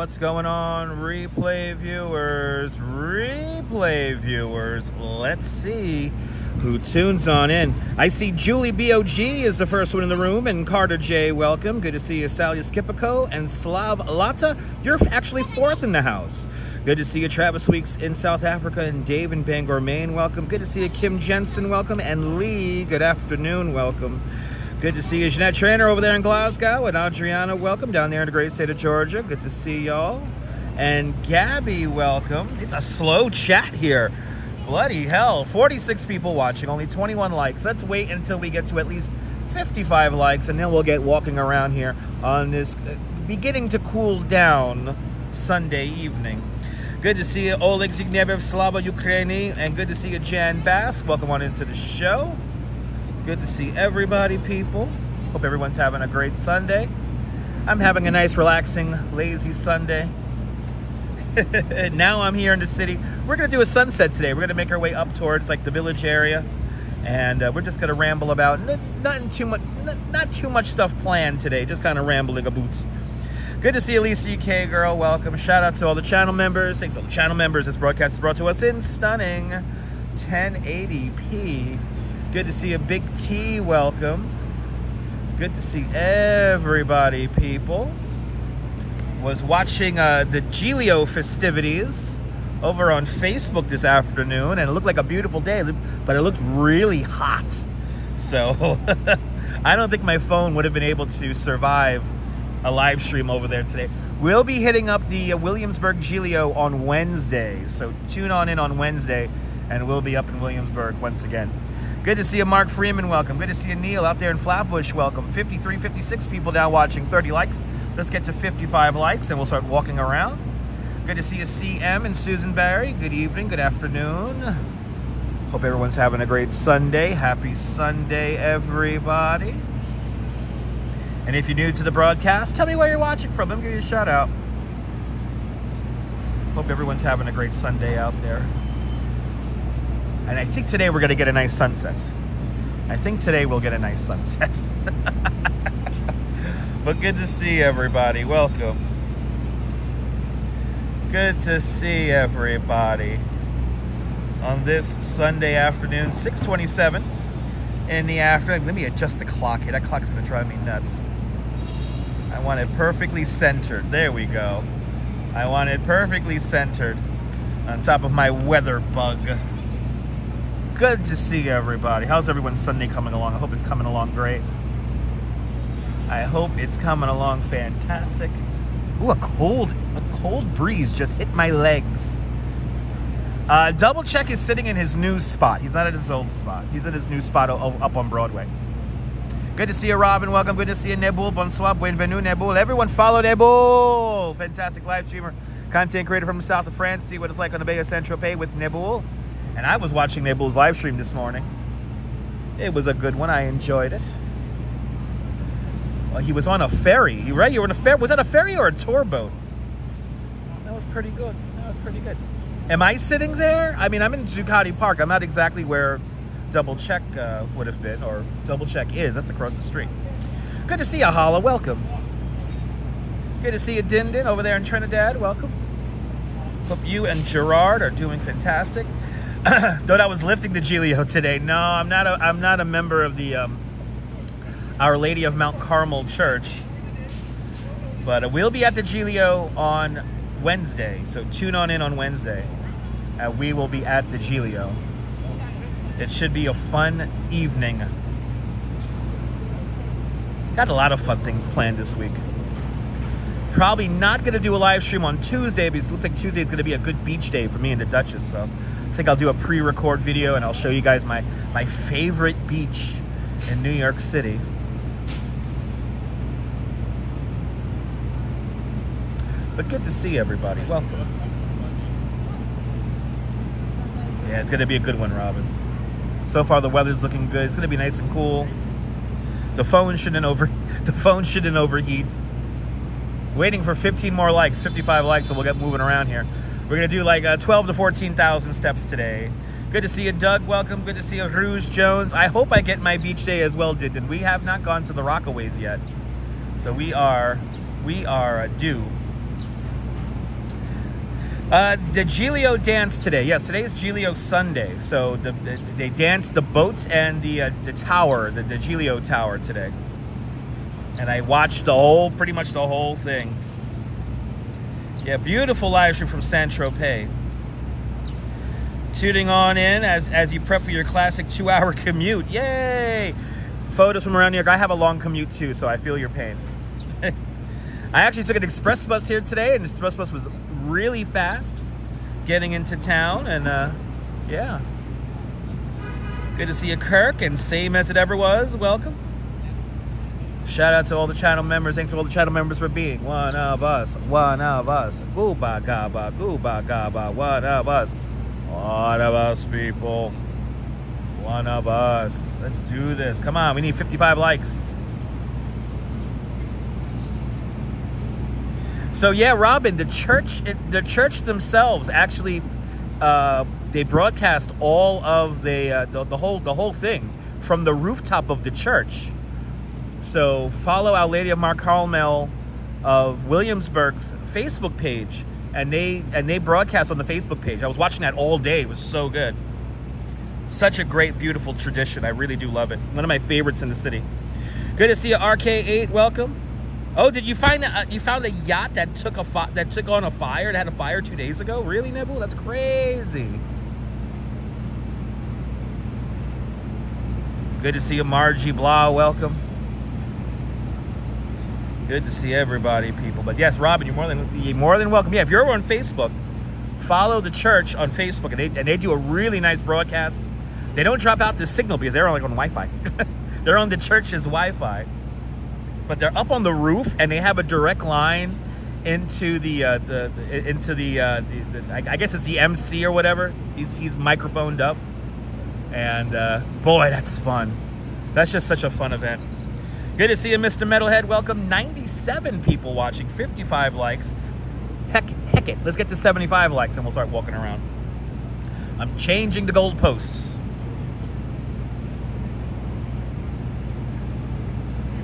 What's going on, replay viewers? Let's see who tunes on in. I see Julie BOG is the first one in the room, and Carter J, welcome. Good to see you, Salia Skipico, and Slav Lata. You're actually fourth in the house. Good to see you, Travis Weeks in South Africa, and Dave in Bangor, Maine, welcome. Good to see you, Kim Jensen, welcome, and Lee, good afternoon, welcome. Good to see you, Jeanette Trainer over there in Glasgow, and Adriana, welcome, down there in the great state of Georgia. Good to see y'all. And Gabby, welcome. It's a slow chat here. Bloody hell, 46 people watching, only 21 likes. Let's wait until we get to at least 55 likes, and then we'll get walking around here on this beginning to cool down Sunday evening. Good to see you, Oleg Zygnev, Slava Ukraini, and good to see you, Jan Bass. Welcome on into the show. Good to see everybody, people. Hope everyone's having a great Sunday. I'm having a nice, relaxing, lazy Sunday. Now I'm here in the city. We're going to do a sunset today. We're going to make our way up towards like the village area. And we're just going to ramble about. Not too much stuff planned today. Just kind of rambling about. Good to see Elisa UK girl. Welcome. Shout out to all the channel members. Thanks to all the channel members. This broadcast is brought to us in stunning 1080p. Good to see a Big T, welcome. Good to see everybody, people. Was watching the Giglio festivities over on Facebook this afternoon, and it looked like a beautiful day, but it looked really hot. So I don't think my phone would have been able to survive a live stream over there today. We'll be hitting up the Williamsburg Giglio on Wednesday, so tune on in on Wednesday, and we'll be up in Williamsburg once again. Good to see you, Mark Freeman, welcome. Good to see you, Neil, out there in Flatbush, welcome. 53, 56 people now watching, 30 likes. Let's get to 55 likes, and we'll start walking around. Good to see you, CM and Susan Barry. Good evening, good afternoon. Hope everyone's having a great Sunday. Happy Sunday, everybody. And if you're new to the broadcast, tell me where you're watching from. Let me give you a shout out. Hope everyone's having a great Sunday out there. And I think today we're going to get a nice sunset. But good to see everybody. Welcome. Good to see everybody on this Sunday afternoon, 6:27 in the afternoon. Let me adjust the clock here. That clock's going to drive me nuts. I want it perfectly centered. There we go. I want it perfectly centered on top of my weather bug. Good to see everybody. How's everyone's Sunday coming along? I hope it's coming along great. I hope it's coming along fantastic. Ooh, a cold breeze just hit my legs. Double Check is sitting in his new spot. He's not at his old spot. He's in his new spot up on Broadway. Good to see you, Robin. Welcome. Good to see you, Nebul. Bonsoir. Bienvenue, Nebul. Everyone follow Nebul. Fantastic live streamer. Content creator from the south of France. See what it's like on the Bay of Saint-Tropez with Nebul. And I was watching Nebul's live stream this morning. It was a good one. I enjoyed it. Well, he was on a ferry. You right? You were on a ferry. Was that a ferry or a tour boat? That was pretty good. Am I sitting there? I mean, I'm in Zuccotti Park. I'm not exactly where Double Check would have been, or Double Check is. That's across the street. Good to see you, Hala. Welcome. Good to see you, Din Din, over there in Trinidad. Welcome. Hope you and Gerard are doing fantastic. Thought I was lifting the Giglio today. No, I'm not a member of the Our Lady of Mount Carmel Church, but we'll be at the Giglio on Wednesday. So tune on in on Wednesday. We will be at the Giglio. It should be a fun evening. Got a lot of fun things planned this week. Probably not going to do a live stream on Tuesday because it looks like Tuesday is going to be a good beach day for me and the Duchess. So I think I'll do a pre-record video and I'll show you guys my favorite beach in New York City. But good to see everybody. Welcome. Yeah, it's going to be a good one, Robin. So far the weather's looking good. It's going to be nice and cool. The phone shouldn't overheat. Waiting for 15 more likes, 55 likes, so we'll get moving around here. We're going to do like 12 to 14,000 steps today. Good to see you, Doug. Welcome. Good to see you, Rouge Jones. I hope I get my beach day as well, Didden. We have not gone to the Rockaways yet. So we are due. The Giglio dance today. Yes, today is Giglio Sunday. So they danced the boats and the tower, the Giglio Tower today. And I watched pretty much the whole thing. Yeah, beautiful live stream from Saint-Tropez. Tuning on in as you prep for your classic 2-hour commute. Yay! Photos from around New York. I have a long commute too, so I feel your pain. I actually took an express bus here today, and the express bus was really fast getting into town, and yeah. Good to see you, Kirk, and same as it ever was. Welcome. Shout out to all the channel members. Thanks to all the channel members for being one of us. One of us. Gooba gaba, gooba gaba. One of us. One of us, people. One of us. Let's do this. Come on, we need 55 likes. So yeah, Robin, the church themselves actually they broadcast all of the whole thing from the rooftop of the church. So follow Our Lady of Mar Carmel of Williamsburg's Facebook page, and they broadcast on the Facebook page. I was watching that all day. It was so good. Such a great, beautiful tradition. I really do love it. One of my favorites in the city. Good to see you, RK8. Welcome. Oh, did you find you found a yacht that took on a fire? That had a fire 2 days ago? Really, Nibble? That's crazy. Good to see you, Margie Blah. Welcome. Good to see everybody, people. But yes, Robin, you're more than welcome. Yeah, if you're over on Facebook, follow the church on Facebook, and they do a really nice broadcast. They don't drop out the signal because they're on Wi-Fi. They're on the church's Wi-Fi. But they're up on the roof, and they have a direct line into I guess it's the MC or whatever. He's microphoned up, and boy, that's fun. That's just such a fun event. Good to see you, Mr. Metalhead. Welcome. 97 people watching, 55 likes. Heck it. Let's get to 75 likes, and we'll start walking around. I'm changing the goalposts.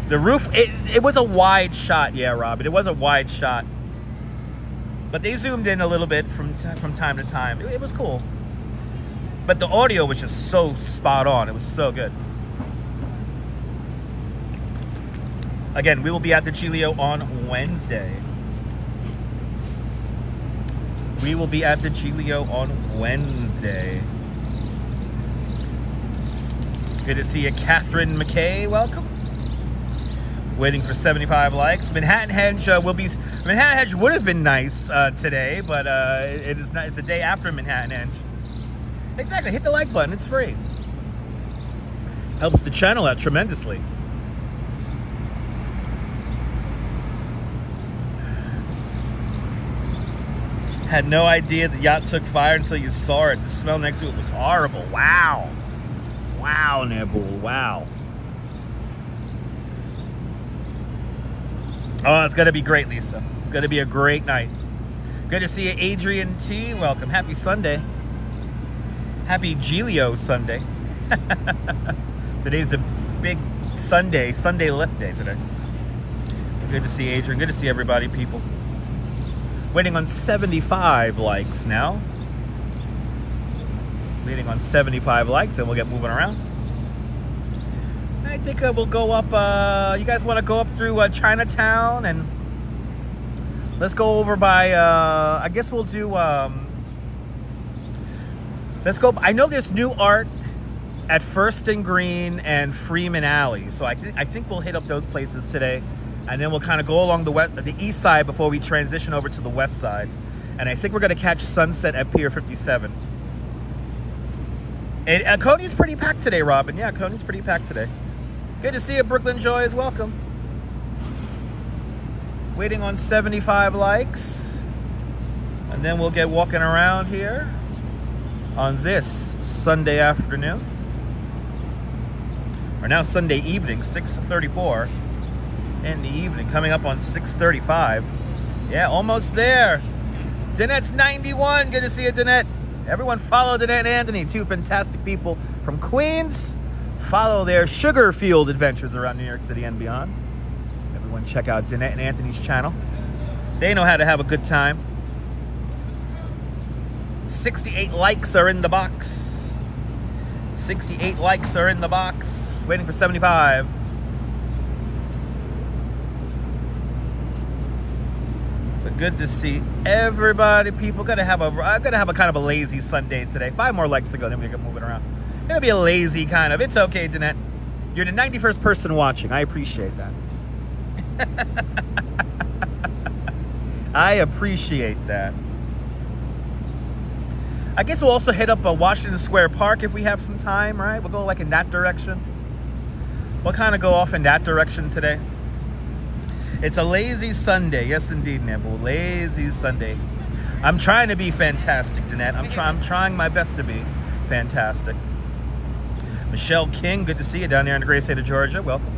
The roof, it was a wide shot, yeah, Robin. It was a wide shot. But they zoomed in a little bit from time to time. It was cool. But the audio was just so spot on. It was so good. Again, we will be at the Giglio on Wednesday. We will be at the Giglio on Wednesday. Good to see you, Catherine McKay. Welcome. Waiting for 75 likes. Manhattan Henge would have been nice today, but it is not. It's a day after Manhattan Henge. Exactly. Hit the like button. It's free. Helps the channel out tremendously. Had no idea the yacht took fire until you saw it. The smell next to it was horrible. Wow. Wow, Nibble. Wow. Oh, it's going to be great, Lisa. It's going to be a great night. Good to see you, Adrian T. Welcome. Happy Sunday. Happy Giglio Sunday. Today's the big Sunday lift day today. Good to see Adrian. Good to see everybody, people. Waiting on 75 likes now. Waiting on 75 likes, and we'll get moving around. I think we'll go up, you guys want to go up through Chinatown, and let's go over by, I guess we'll do, let's go, I know there's new art at First and Green and Freeman Alley, so I think we'll hit up those places today, and then we'll kind of go along the east side before we transition over to the west side, and I think we're going to catch sunset at Pier 57. And Coney's pretty packed today, Robin. Yeah, Coney's pretty packed today. Good to see you, Brooklyn Joys. Welcome. Waiting on 75 likes. And then we'll get walking around here on this Sunday afternoon. Or now Sunday evening, 6:34 in the evening. Coming up on 6:35. Yeah, almost there. Danette's 91. Good to see you, Danette. Everyone follow Danette and Anthony, two fantastic people from Queens. Follow their sugar field adventures around New York City and beyond. Everyone check out Danette and Anthony's channel. They know how to have a good time. 68 likes are in the box. 68 likes are in the box. Waiting for 75. But good to see everybody. People I'm gonna have a kind of a lazy Sunday today. 5 more likes to go, then we get moving around. Gonna be a lazy kind of. It's okay, Danette. You're the 91st person watching. I appreciate that. I appreciate that. I guess we'll also hit up Washington Square Park if we have some time, right? We'll go like in that direction. We'll kind of go off in that direction today. It's a lazy Sunday. Yes, indeed, Neville. Lazy Sunday. I'm trying to be fantastic, Danette. I'm trying my best to be fantastic. Michelle King, good to see you down there in the great state of Georgia. Welcome.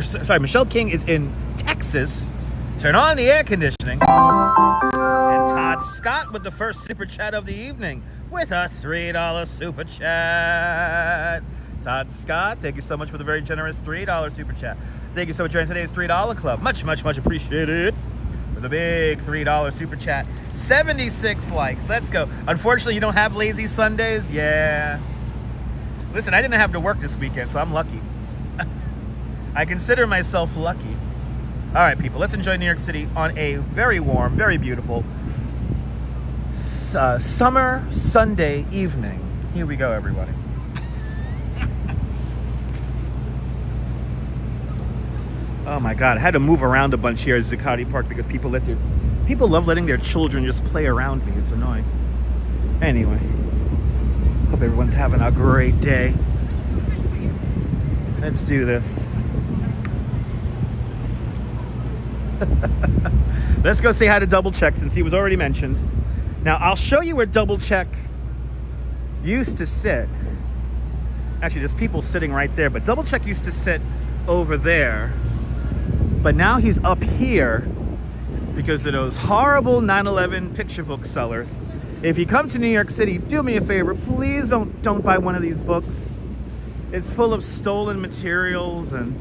Sorry, Michelle King is in Texas. Turn on the air conditioning. And Todd Scott with the first super chat of the evening with a $3 super chat. Todd Scott, thank you so much for the very generous $3 super chat. Thank you so much for joining today's $3 club. Much, much, much appreciated. With a big $3 super chat. 76 likes. Let's go. Unfortunately, you don't have lazy Sundays? Yeah. Listen, I didn't have to work this weekend, so I'm lucky. I consider myself lucky. All right, people, let's enjoy New York City on a very warm, very beautiful summer Sunday evening. Here we go, everybody. Oh my God, I had to move around a bunch here at Zuccotti Park because people love letting their children just play around me. It's annoying. Anyway, hope everyone's having a great day. Let's do this. Let's go say hi to Double Check since he was already mentioned. Now, I'll show you where Double Check used to sit. Actually, there's people sitting right there, but Double Check used to sit over there. But now he's up here because of those horrible 9/11 picture book sellers. If you come to New York City, do me a favor, please don't buy one of these books. It's full of stolen materials and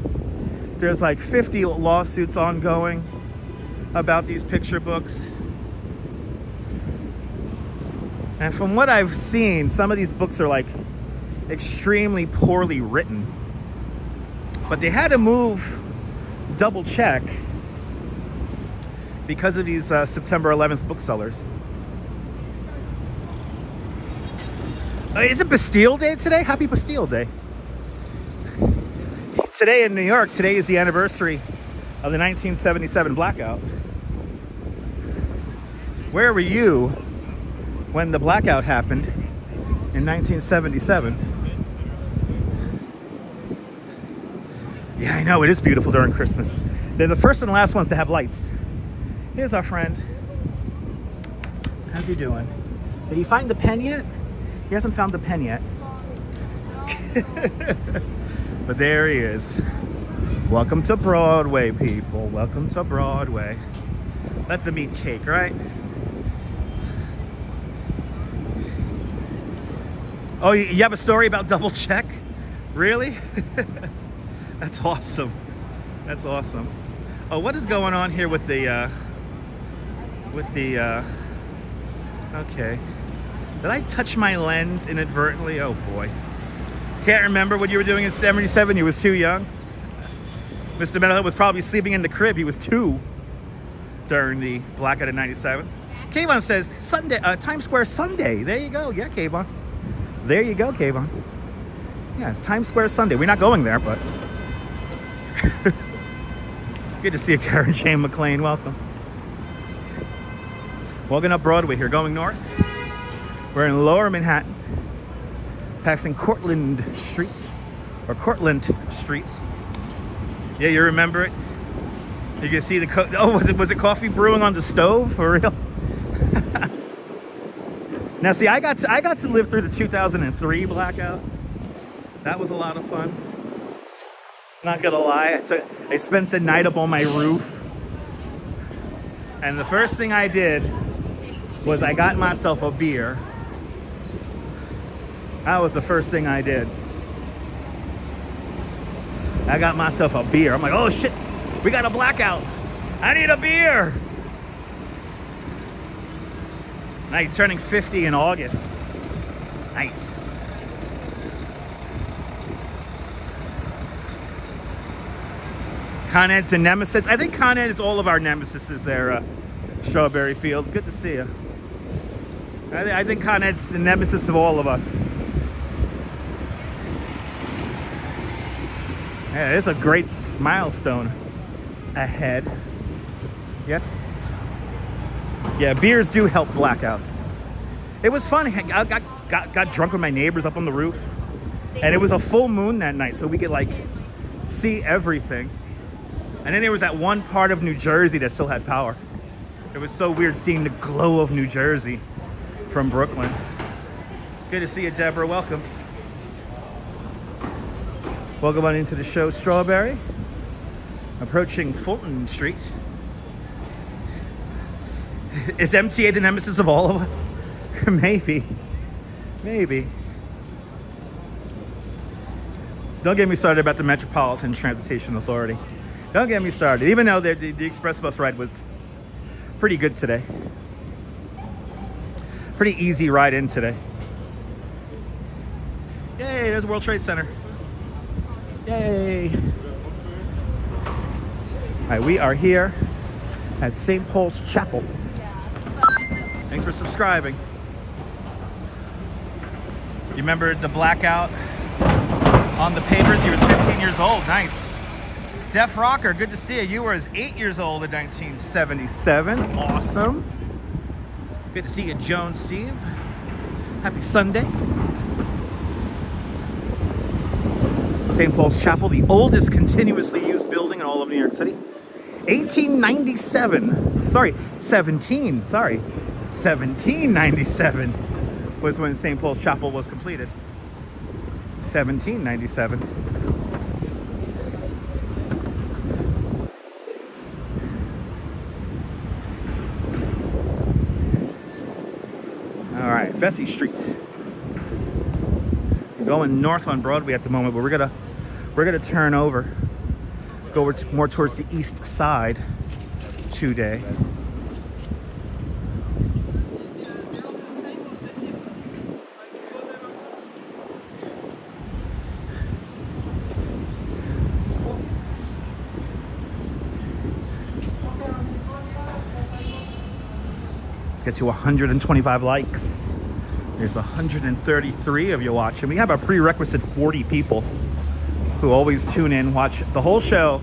there's like 50 lawsuits ongoing about these picture books. And from what I've seen, some of these books are like extremely poorly written. But they had to move Double Check because of these September 11th booksellers. Is it Bastille Day today? Happy Bastille Day. Today in New York, today is the anniversary of the 1977 blackout. Where were you when the blackout happened in 1977? Yeah, I know, it is beautiful during Christmas. They're the first and last ones to have lights. Here's our friend. How's he doing? Did he find the pen yet? He hasn't found the pen yet. But there he is. Welcome to Broadway, people. Welcome to Broadway. Let them eat cake, right? Oh, you have a story about Double Check? Really? That's awesome. That's awesome. Oh, what is going on here with the okay. Did I touch my lens inadvertently? Oh boy. Can't remember what you were doing in 77. You was too young. Mr. Metalhead was probably sleeping in the crib. He was 2 during the blackout in 97. Kayvon says, Sunday, Times Square Sunday. There you go. Yeah, Kayvon. There you go, Kayvon. Yeah, it's Times Square Sunday. We're not going there, but... Good to see you, Karen Jane McLean. Welcome. Walking up Broadway here, going north. We're in Lower Manhattan, passing Cortlandt streets. Yeah, you remember it? You can see the was it coffee brewing on the stove for real? Now, see, I got to live through the 2003 blackout. That was a lot of fun. Not gonna lie, I spent the night up on my roof, and the first thing I did was I got myself a beer. That was the first thing I did. I got myself a beer. I'm like, oh shit, we got a blackout. I need a beer. Nice, turning 50 in August. Nice. Con Ed's and Nemesis. I think Con Ed is all of our nemesises there, Strawberry Fields. Good to see you. I think Con Ed's the nemesis of all of us. Yeah, it's a great milestone ahead. Yep. Yeah, beers do help blackouts. It was fun. I got drunk with my neighbors up on the roof. And it was a full moon that night, so we could like see everything. And then there was that one part of New Jersey that still had power. It was so weird seeing the glow of New Jersey from Brooklyn. Good to see you, Deborah. Welcome. Welcome on into the show, Strawberry. Approaching Fulton Street. Is MTA the nemesis of all of us? Maybe. Maybe. Don't get me started about the Metropolitan Transportation Authority. Don't get me started. Even though the express bus ride was pretty good today. Pretty easy ride in today. Yay, there's World Trade Center. Yay. All right, we are here at St. Paul's Chapel. Thanks for subscribing. You remember the blackout on the papers? He was 15 years old. Nice. Def Rocker, good to see you. You were 8 years old in 1977. Awesome. Good to see you, Joan Steve. Happy Sunday. St. Paul's Chapel, the oldest continuously used building in all of New York City. 1897. Sorry, 17. Sorry. 1797 was when St. Paul's Chapel was completed. 1797. All right, Vesey Street. We're going north on Broadway at the moment, but we're gonna turn over, go more towards the east side today. Let's get to 125 likes. There's 133 of you watching. We have a prerequisite 40 people who always tune in, watch the whole show,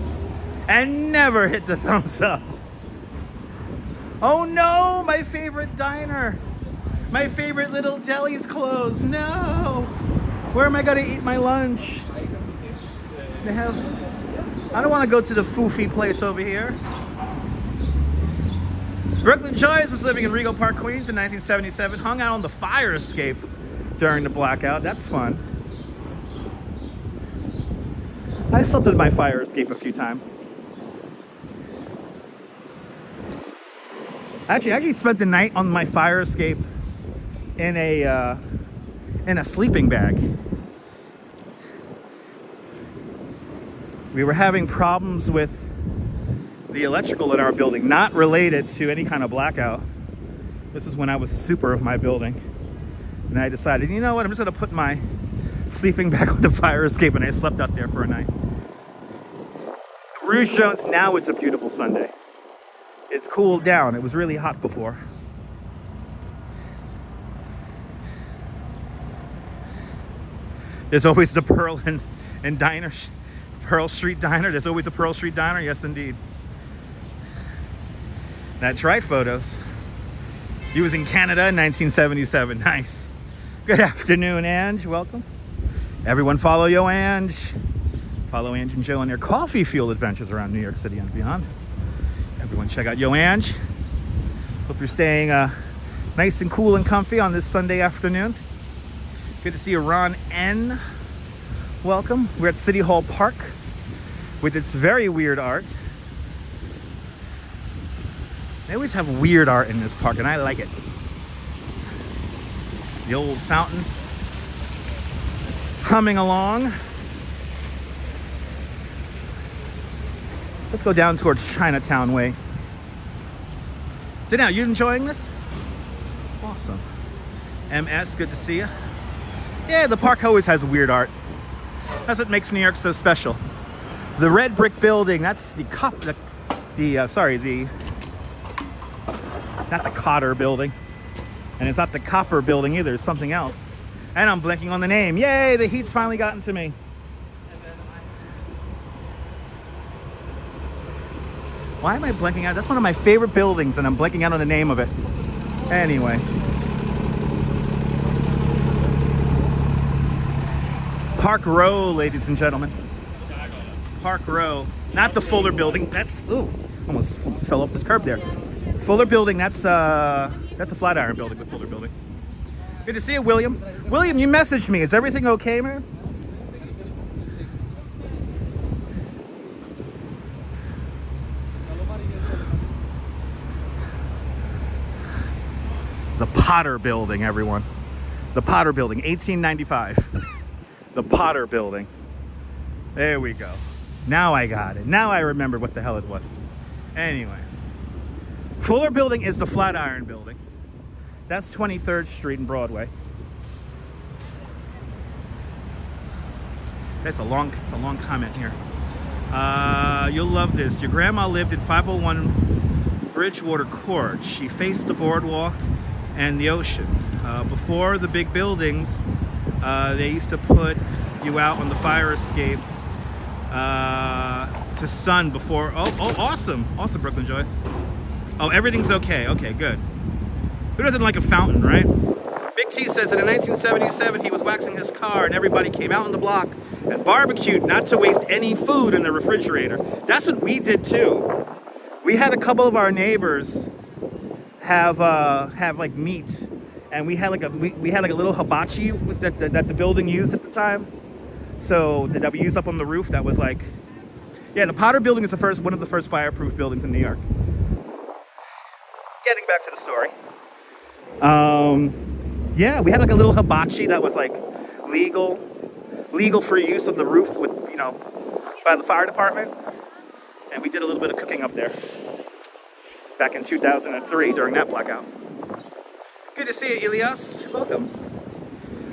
and never hit the thumbs up. Oh no, my favorite diner. My favorite little deli's closed. No. Where am I gonna eat my lunch? I don't want to go to the foofy place over here. Brooklyn Joyce was living in Regal Park, Queens in 1977. Hung out on the fire escape during the blackout. That's fun. I slept in my fire escape a few times. I actually spent the night on my fire escape in a sleeping bag. We were having problems with the electrical in our building, not related to any kind of blackout. This is when I was a super of my building. And I decided, you know what, I'm just gonna put my sleeping bag on the fire escape, and I slept out there for a night. Rouge Jones, now it's a beautiful Sunday. It's cooled down. It was really hot before. There's always the Pearl and Diner, Pearl Street Diner. There's always a Pearl Street Diner, yes indeed. That's right, photos. He was in Canada in 1977. Nice. Good afternoon, Ange. Welcome. Everyone follow Yo Ange. Follow Ange and Joe on their coffee fueled adventures around New York City and beyond. Everyone check out Yo Ange. Hope you're staying nice and cool and comfy on this Sunday afternoon. Good to see you, Ron N. Welcome. We're at City Hall Park with its very weird art. They always have weird art in this park, and I like it. The old fountain humming along. Let's go down towards Chinatown way. So now, you enjoying this? Awesome. MS, good to see you. Yeah, the park always has weird art. That's what makes New York so special. The red brick building, that's the not the Cotter building. And it's not the Copper building either, it's something else. And I'm blanking on the name. Yay, the heat's finally gotten to me. Why am I blanking out? That's one of my favorite buildings and I'm blanking out on the name of it. Anyway. Park Row, ladies and gentlemen. Park Row. Not the Fuller building. That's, ooh, almost fell off the curb there. Fuller building, that's a Flatiron building, the Fuller building. Good to see you, William. William, you messaged me. Is everything okay, man? The Potter building, everyone. The Potter building, 1895. The Potter building. There we go. Now I got it. Now I remember what the hell it was. Anyway. Fuller building is the Flatiron building. That's 23rd Street and Broadway. That's a long comment here. You'll love this. Your grandma lived in 501 Bridgewater Court. She faced the boardwalk and the ocean. Before the big buildings, they used to put you out on the fire escape to sun before. Oh, awesome, Brooklyn Joyce. Oh, everything's okay. Okay, good. Who doesn't like a fountain, right? Big T says that in 1977 he was waxing his car and everybody came out on the block and barbecued not to waste any food in the refrigerator. That's what we did too. We had a couple of our neighbors have like meat, and we had like a little hibachi that the building used at the time. So that we used up on the roof. That was like, yeah, the Potter building is one of the first fireproof buildings in New York. Getting back to the story. Yeah, we had like a little hibachi that was like legal for use on the roof with, by the fire department. And we did a little bit of cooking up there back in 2003 during that blackout. Good to see you, Elias. Welcome.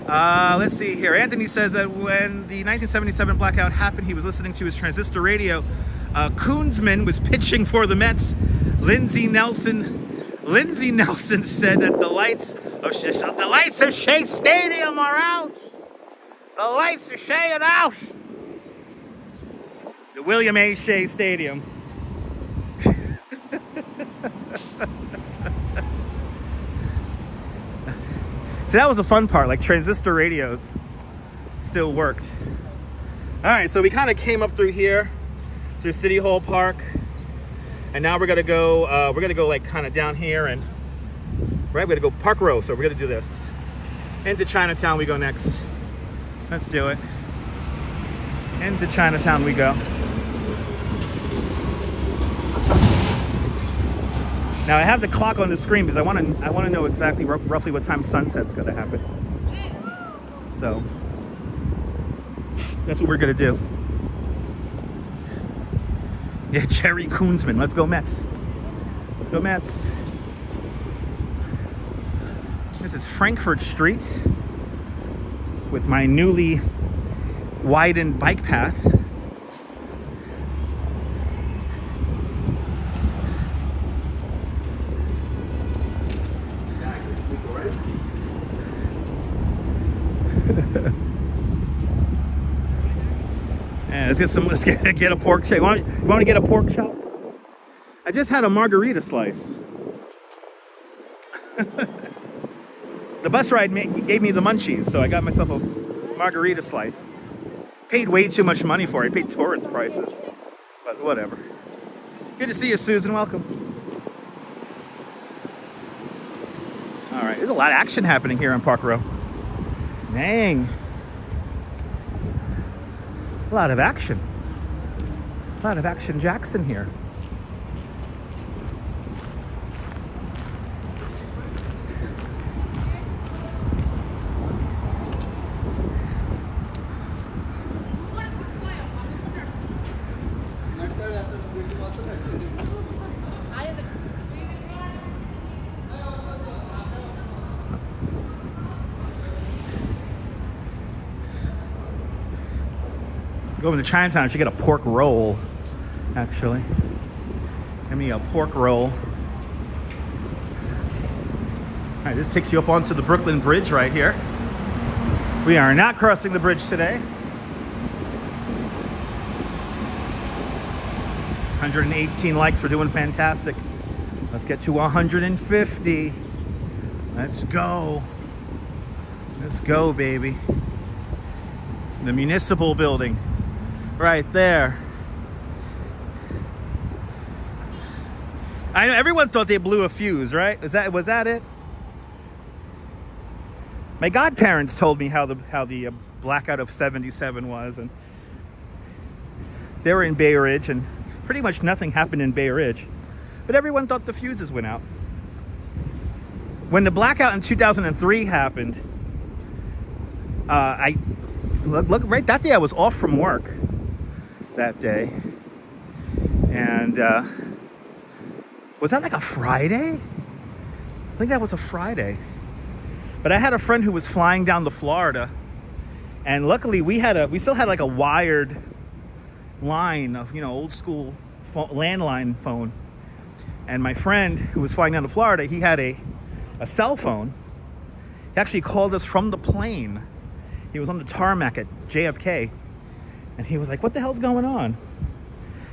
Let's see here. Anthony says that when the 1977 blackout happened, he was listening to his transistor radio. Koonsman was pitching for the Mets. Lindsey Nelson said that the lights of Shea Stadium are out. The lights of Shea are out. The William A. Shea Stadium. See, that was the fun part. Like, transistor radios still worked. All right, so we kind of came up through here to City Hall Park. And now we're gonna go like kind of down here and right, we're gonna go Park Row. So we're gonna do this. Into Chinatown we go next. Let's do it. Into Chinatown we go. Now I have the clock on the screen because I want to know exactly roughly what time sunset's gonna happen. So that's what we're gonna do. Yeah, Jerry Koonsman. Let's go Mets. Let's go Mets. This is Frankfurt Street with my newly widened bike path. Let's get a pork chop. You want to get a pork chop? I just had a margarita slice. The bus ride gave me the munchies, so I got myself a margarita slice. Paid way too much money for it. I paid tourist prices, but whatever. Good to see you, Susan. Welcome. All right, there's a lot of action happening here on Park Row. Dang. A lot of action. A lot of Action Jackson here. Going to Chinatown, I should get a pork roll, actually. Give me a pork roll. All right, this takes you up onto the Brooklyn Bridge right here. We are not crossing the bridge today. 118 likes, we're doing fantastic. Let's get to 150. Let's go. Let's go, baby. The municipal building, right there. I know everyone thought they blew a fuse, right? Was that it? My godparents told me how the blackout of '77 was, and they were in Bay Ridge, and pretty much nothing happened in Bay Ridge, but everyone thought the fuses went out. When the blackout in 2003 happened, I look right that day I was off from work that day, and was that like a Friday? I think that was a Friday. But I had a friend who was flying down to Florida, and luckily we still had like a wired line of, you know, old school landline phone. And my friend who was flying down to Florida, he had a cell phone. He actually called us from the plane. He was on the tarmac at JFK, and he was like, "What the hell's going on?"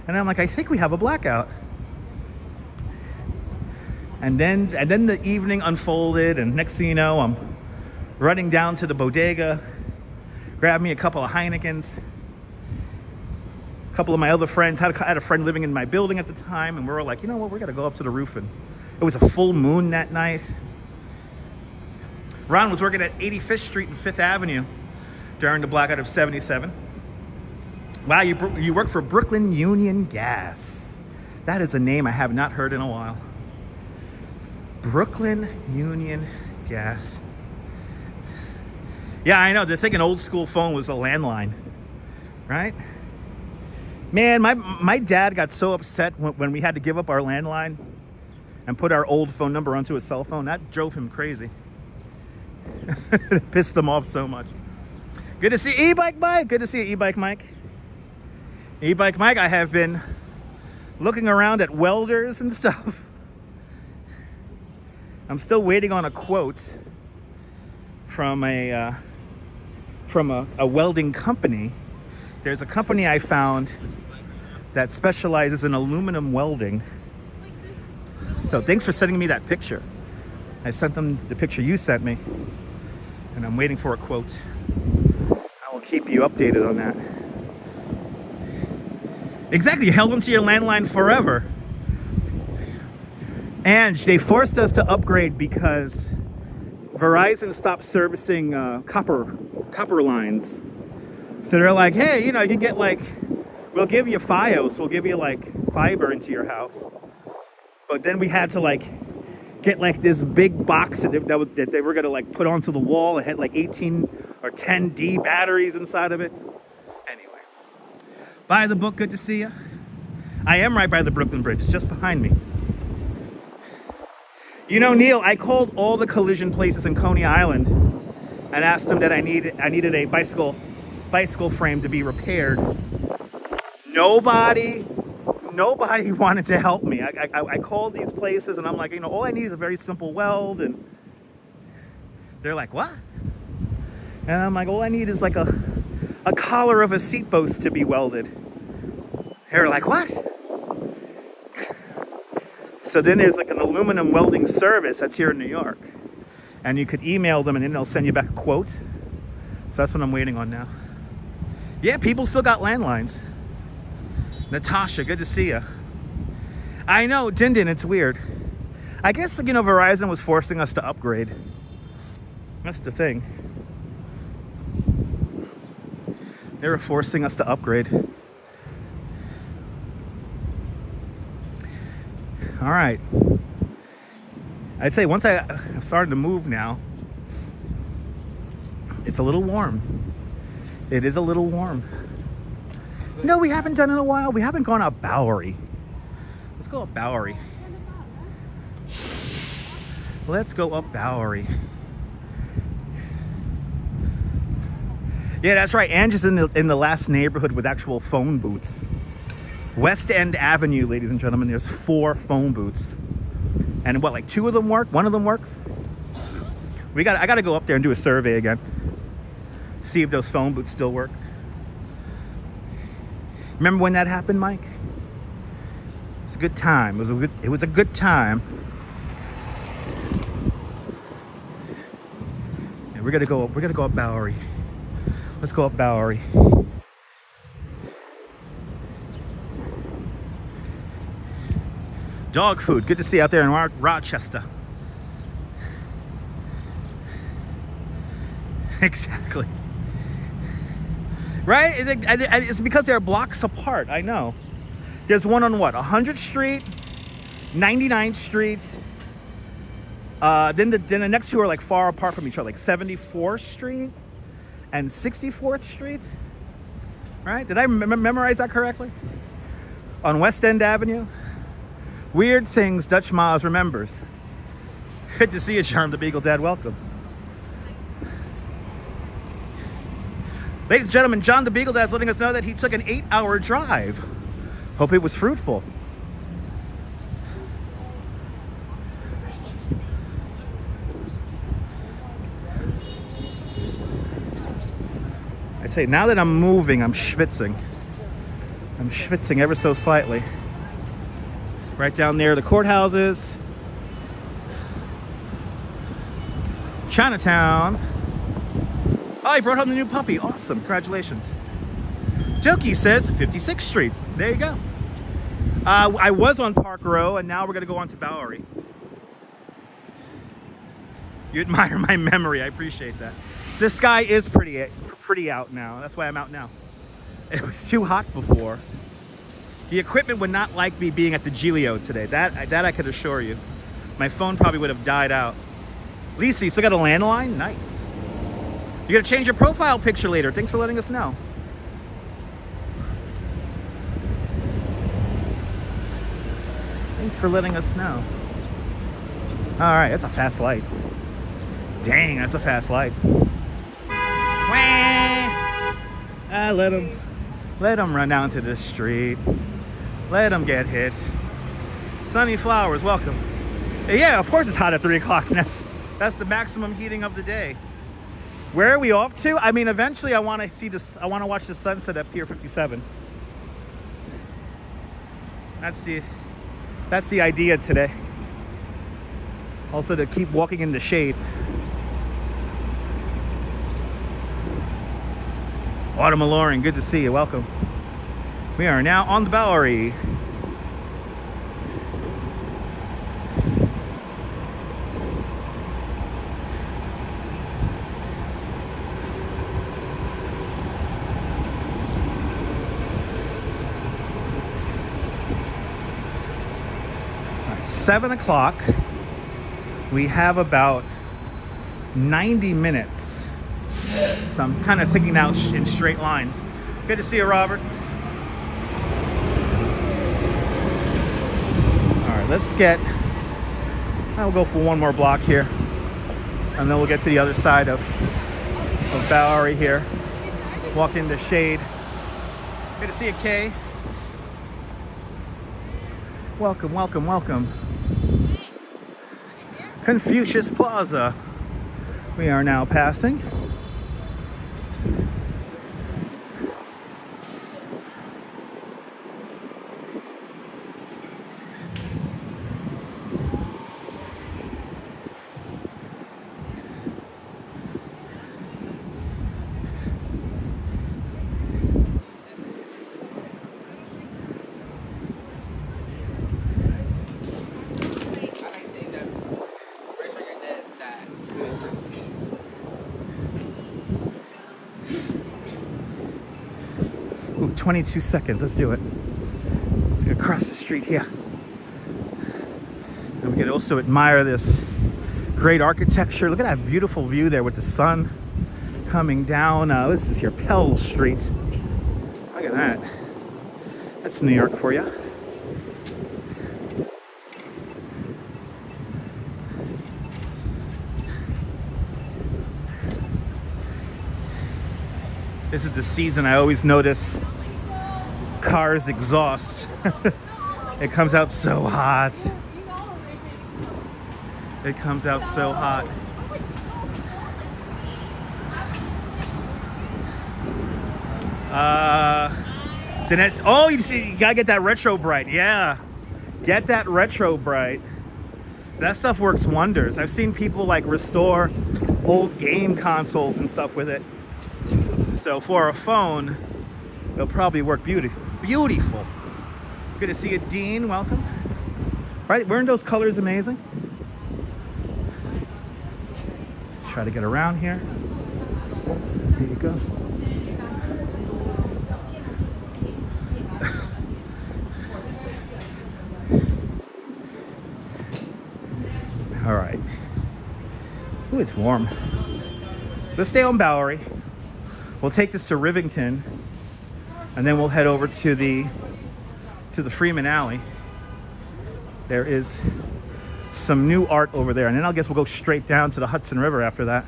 And I'm like, "I think we have a blackout." And then the evening unfolded, and next thing you know, I'm running down to the bodega, grab me a couple of Heinekens. A couple of my other friends, had a friend living in my building at the time, and we were like, you know what, we're gonna go up to the roof. And it was a full moon that night. Ron was working at 85th Street and 5th Avenue during the blackout of '77. Wow, you work for Brooklyn Union Gas. That is a name I have not heard in a while. Brooklyn Union Gas. Yeah, I know. They're thinking old school phone was a landline, right? Man, my dad got so upset when we had to give up our landline and put our old phone number onto a cell phone. That drove him crazy. It pissed him off so much. Good to see E-Bike Mike. Good to see you, E-Bike Mike. E-Bike Mike, I have been looking around at welders and stuff. I'm still waiting on a quote from a welding company. There's a company I found that specializes in aluminum welding. So thanks for sending me that picture. I sent them the picture you sent me, and I'm waiting for a quote. I will keep you updated on that. Exactly, you held onto your landline forever. And they forced us to upgrade because Verizon stopped servicing copper lines. So they're like, hey, you know, you get like, we'll give you Fios, we'll give you like fiber into your house. But then we had to like get like this big box that they were gonna like put onto the wall. It had like 18 or 10D batteries inside of it. Anyway, buy the book, good to see you. I am right by the Brooklyn Bridge, it's just behind me. You know, Neil, I called all the collision places in Coney Island and asked them that I needed a bicycle frame to be repaired. Nobody wanted to help me. I called these places and I'm like, you know, all I need is a very simple weld, and they're like, what? And I'm like, all I need is like a collar of a seat post to be welded. They're like, what? So then there's like an aluminum welding service that's here in New York, and you could email them and then they'll send you back a quote. So that's what I'm waiting on now. Yeah, people still got landlines. Natasha, good to see you. I know, Dindin, it's weird. I guess, you know, Verizon was forcing us to upgrade. That's the thing. They were forcing us to upgrade. All right. I'd say once I've started to move now, it's a little warm. It is a little warm. No, we haven't done it in a while. We haven't gone up Bowery. Let's go up Bowery. Let's go up Bowery. Yeah, that's right. Angie's in the last neighborhood with actual phone booths. West End Avenue, ladies and gentlemen, there's 4 phone booths. And what, like 2 of them work? 1 of them works? I gotta go up there and do a survey again. See if those phone booths still work. Remember when that happened, Mike? It was a good time. It was a good time. Yeah, we're gonna go up Bowery. Let's go up Bowery. Dog food. Good to see you out there in Rochester. Exactly. Right? It's because they're blocks apart. I know. There's one on what? 100th Street, 99th Street. Then the next 2 are like far apart from each other, like 74th Street and 64th Street. Right? Did I memorize that correctly? On West End Avenue. Weird things Dutch Miles remembers. Good to see you, Charm the Beagle Dad. Welcome. Ladies and gentlemen, John the Beagle Dad's letting us know that he took an 8-hour drive. Hope it was fruitful. I say, now that I'm moving, I'm schwitzing. I'm schwitzing ever so slightly. Right down there, the courthouses. Chinatown. Oh, he brought home the new puppy. Awesome. Congratulations. Jokey says 56th Street. There you go. I was on Park Row, and now we're going to go on to Bowery. You admire my memory. I appreciate that. The sky is pretty out now. That's why I'm out now. It was too hot before. The equipment would not like me being at the Giglio today. That I could assure you. My phone probably would have died out. Lisa, you still got a landline? Nice. You gotta change your profile picture later. Thanks for letting us know. Thanks for letting us know. All right, that's a fast light. Dang, that's a fast light. Let him run down to the street. Let him get hit. Sunny Flowers, welcome. Yeah, of course it's hot at 3 o'clock. That's the maximum heating of the day. Where are we off to? I mean, eventually I want to see this. I want to watch the sunset at Pier 57. That's the idea today. Also to keep walking in the shade. Autumn Alluring, good to see you. Welcome. We are now on the Bowery. All right, 7 o'clock. We have about 90 minutes. So I'm kind of thinking out in straight lines. Good to see you, Robert. All right, let's get, I'll go for one more block here. And then we'll get to the other side of Bowery here. Walk in the shade. Good to see you, Kay. Welcome, welcome, welcome. Confucius Plaza. We are now passing. Ooh, 22 seconds. Let's do it. Across the street here. And we can also admire this great architecture. Look at that beautiful view there with the sun coming down. This is here, Pell Street. Look at that. That's New York for you. This is the season I always notice cars exhaust. It comes out so hot. It comes out so hot. Oh, you see, you gotta get that retro bright. Yeah, get that retro bright. That stuff works wonders. I've seen people like restore old game consoles and stuff with it. So for a phone, it'll probably work beautiful. Good to see you, Dean. Welcome. Right, weren't those colors amazing? Try to get around here. There you go. All right. Ooh, it's warm. Let's stay on Bowery. We'll take this to Rivington, and then we'll head over to the Freeman Alley. There is some new art over there, and then I guess we'll go straight down to the Hudson River after that.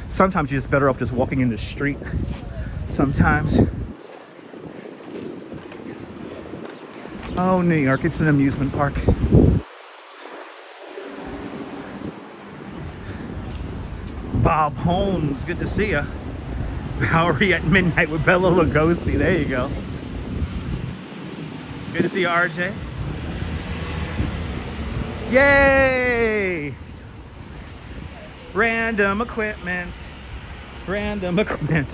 Sometimes you're just better off just walking in the street. Sometimes. Oh, New York, it's an amusement park. Bob Holmes, good to see you. Bowery at midnight with Bela Lugosi. There you go. Good to see you, RJ. Yay! Random equipment. Random equipment.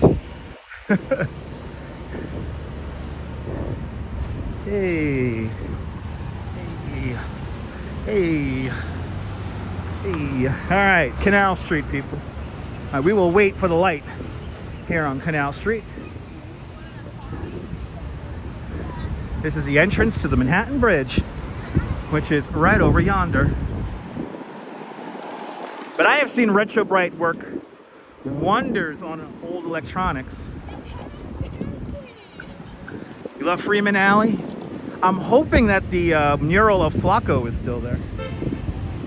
Hey. Hey. Hey. Hey. All right, Canal Street, people. All right, we will wait for the light here on Canal Street. This is the entrance to the Manhattan Bridge, which is right over yonder. But I have seen Retro Bright work wonders on old electronics. You love Freeman Alley? I'm hoping that the mural of Flacco is still there.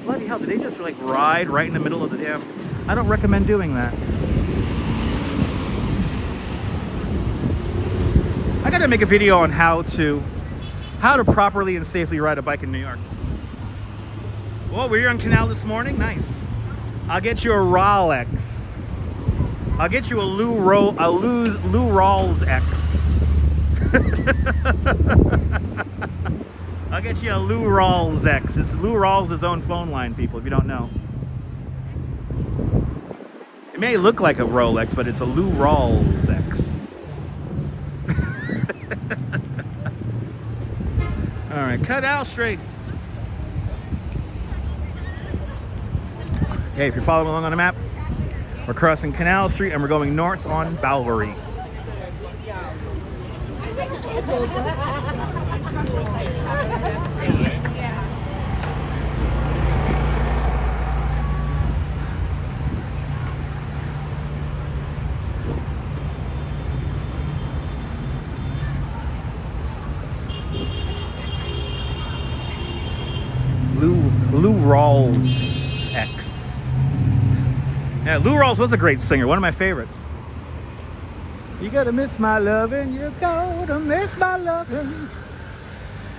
Bloody hell, did they just like ride right in the middle of the damn... I don't recommend doing that. I gotta make a video on how to properly and safely ride a bike in New York. Well, we're here on Canal this morning. Nice. I'll get you a Rolex. I'll get you a Lou Rawls X. I'll get you a Lou Rawls X. It's Lou Rawls' own phone line, people, if you don't know. It may look like a Rolex, but it's a Lou Rawls X. All right, cut out straight. Hey, if you're following along on the map, we're crossing Canal Street and we're going north on Bowery. Lou Rawls X. Yeah, Lou Rawls was a great singer, one of my favorite. You gotta miss my lovin', you gotta miss my lovin'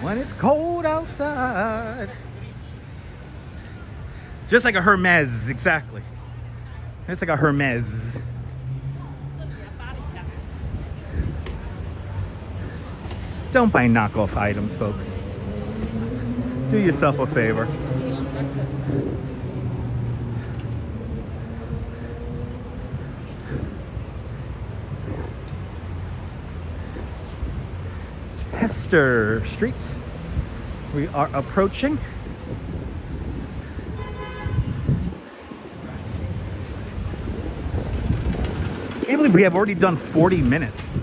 when it's cold outside. Just like a Hermes, exactly. It's like a Hermes. Don't buy knockoff items, folks. Do yourself a favor. Hester Streets. We are approaching. I can't believe we have already done 40 minutes.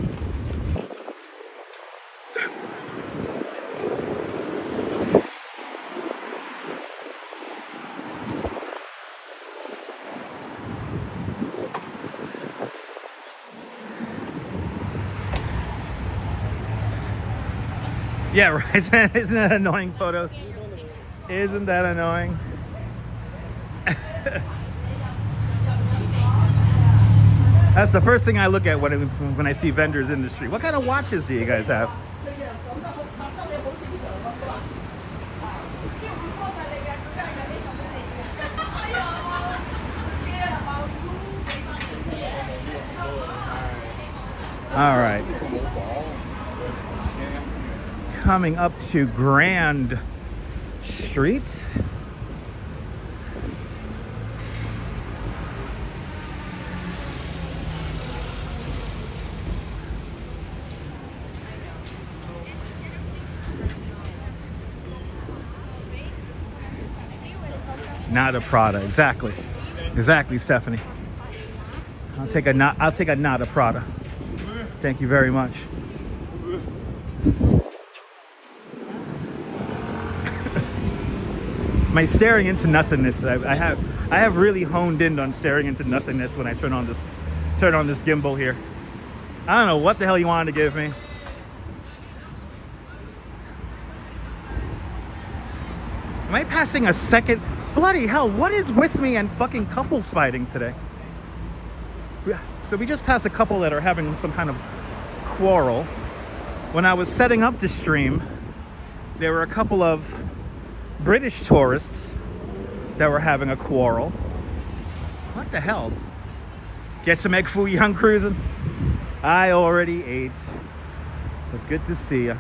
Yeah, right. Isn't that annoying, photos? Isn't that annoying? That's the first thing I look at when I see vendors in the street. What kind of watches do you guys have? All right. Coming up to Grand Street. Not a Prada, exactly, Stephanie. I'll take a not a Prada. Thank you very much. My staring into nothingness. I have really honed in on staring into nothingness when I turn on this gimbal here. I don't know what the hell you wanted to give me. Am I passing a second? Bloody hell, what is with me and fucking couples fighting today? So we just passed a couple that are having some kind of quarrel. When I was setting up the stream, there were a couple of British tourists that were having a quarrel. What the hell? Get some egg foo young cruising? I already ate, but good to see ya.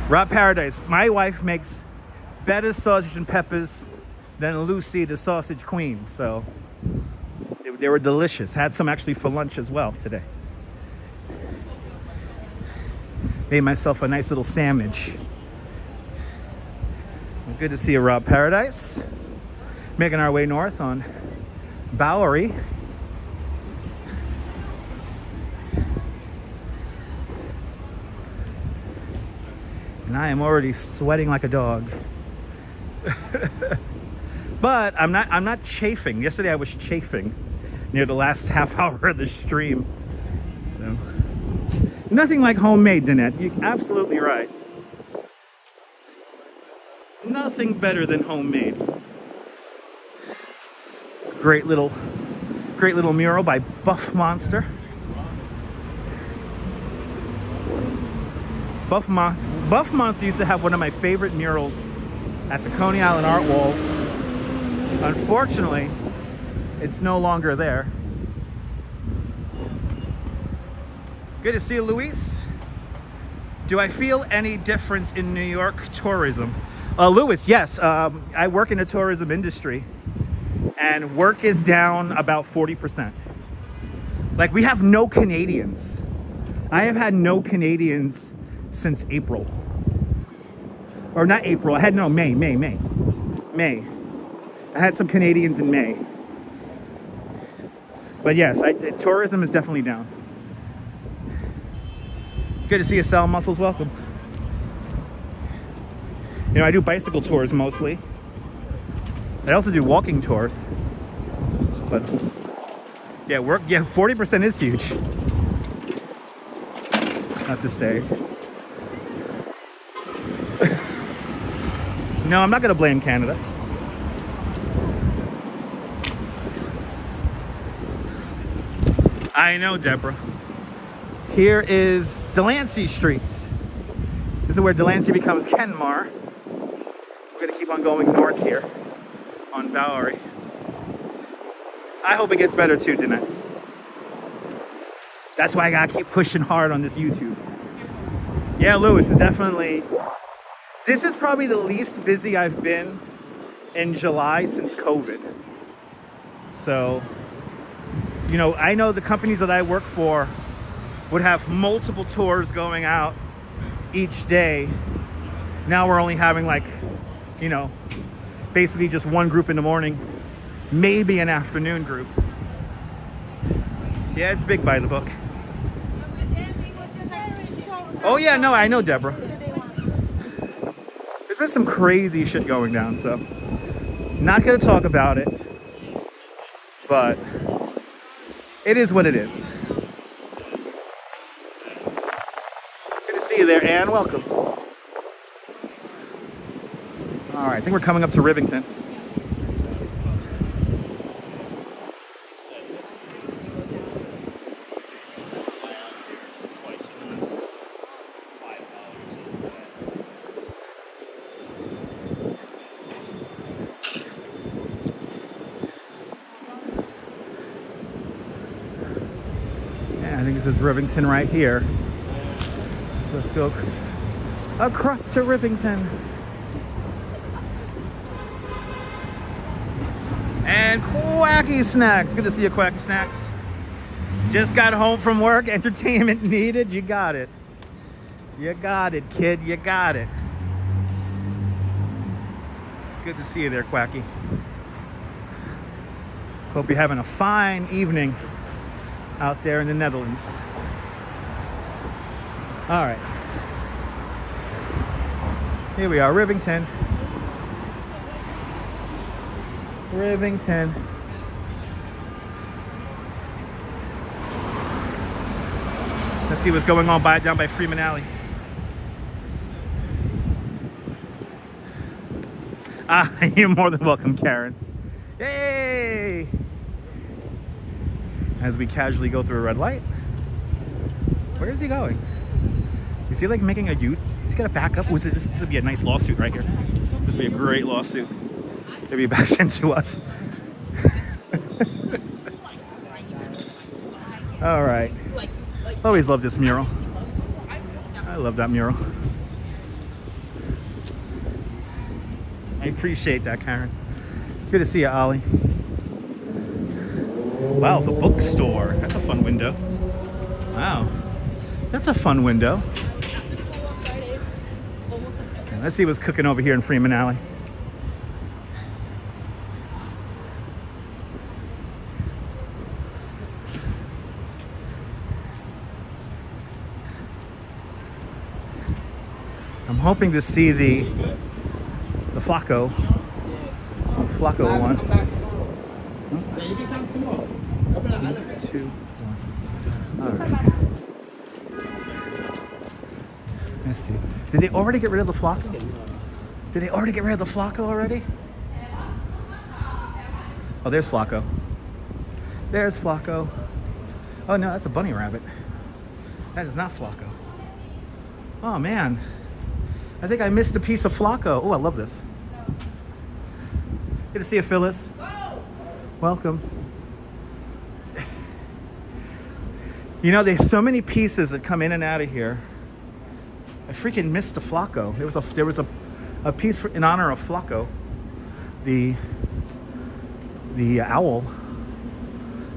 Rob Paradise, my wife makes better sausage and peppers than Lucy, the sausage queen. So they were delicious. Had some actually for lunch as well today. Made myself a nice little sandwich. Good to see you, Rob Paradise. Making our way north on Bowery. And I am already sweating like a dog. But I'm not chafing. Yesterday I was chafing near the last half hour of the stream. So nothing like homemade, Danette. You're absolutely right. Nothing better than homemade. Great little mural by Buff Monster. Buff Monster used to have one of my favorite murals at the Coney Island Art Walls. Unfortunately, it's no longer there. Good to see you, Luis. Do I feel any difference in New York tourism? Louis, yes. I work in the tourism industry, and work is down about 40%. Like, we have no Canadians. I have had no Canadians since April. Or not April, May. I had some Canadians in May. But yes, tourism is definitely down. Good to see you, Sal Muscles. Welcome. You know, I do bicycle tours mostly. I also do walking tours. But yeah, 40% is huge. Not to say. No, I'm not going to blame Canada. I know, Deborah. Here is Delancey Streets. This is where Delancey becomes Kenmare. We're going to keep on going north here on Bowery. I hope it gets better too, Danette. That's why I got to keep pushing hard on this YouTube. Yeah, Lewis is definitely... This is probably the least busy I've been in July since COVID. So, you know, I know the companies that I work for would have multiple tours going out each day. Now we're only having, like, you know, basically just one group in the morning, maybe an afternoon group. Yeah, it's big by the book. Oh yeah, no, I know, Deborah. There's been some crazy shit going down, so not gonna talk about it, but it is what it is. Good to see you there, Ann. Welcome. All right, I think we're coming up to Rivington. think this is Rivington right here. Let's go across to Rivington. And Quacky Snacks. Good to see you, Quacky Snacks. Just got home from work. Entertainment needed. You got it. You got it, kid. You got it. Good to see you there, Quacky. Hope you're having a fine evening out there in the Netherlands. All right. Here we are, Rivington. Rivington. Let's see what's going on down by Freeman Alley. You're more than welcome, Karen. Yay! As we casually go through a red light. Where is he going? Is he like making a U? He's got to back up. This would be a nice lawsuit right here. This would be a great lawsuit. Maybe he backs into us. All right. Always love this mural. I love that mural. I appreciate that, Karen. Good to see you, Ollie. Wow, the bookstore. That's a fun window. Wow. That's a fun window. Okay, let's see what's cooking over here in Freeman Alley. I'm hoping to see the Flacco one. You can come tomorrow. 2, 1. All right. Let's see. Did they already get rid of the Flacco? Did they already get rid of the Flacco already? Oh, there's Flacco. There's Flacco. Oh no, that's a bunny rabbit. That is not Flacco. Oh man. I think I missed a piece of Flacco. Oh, I love this. Good to see you, Phyllis. Welcome. You know, there's so many pieces that come in and out of here. I freaking missed the Flacco. There was a piece in honor of Flacco, the owl.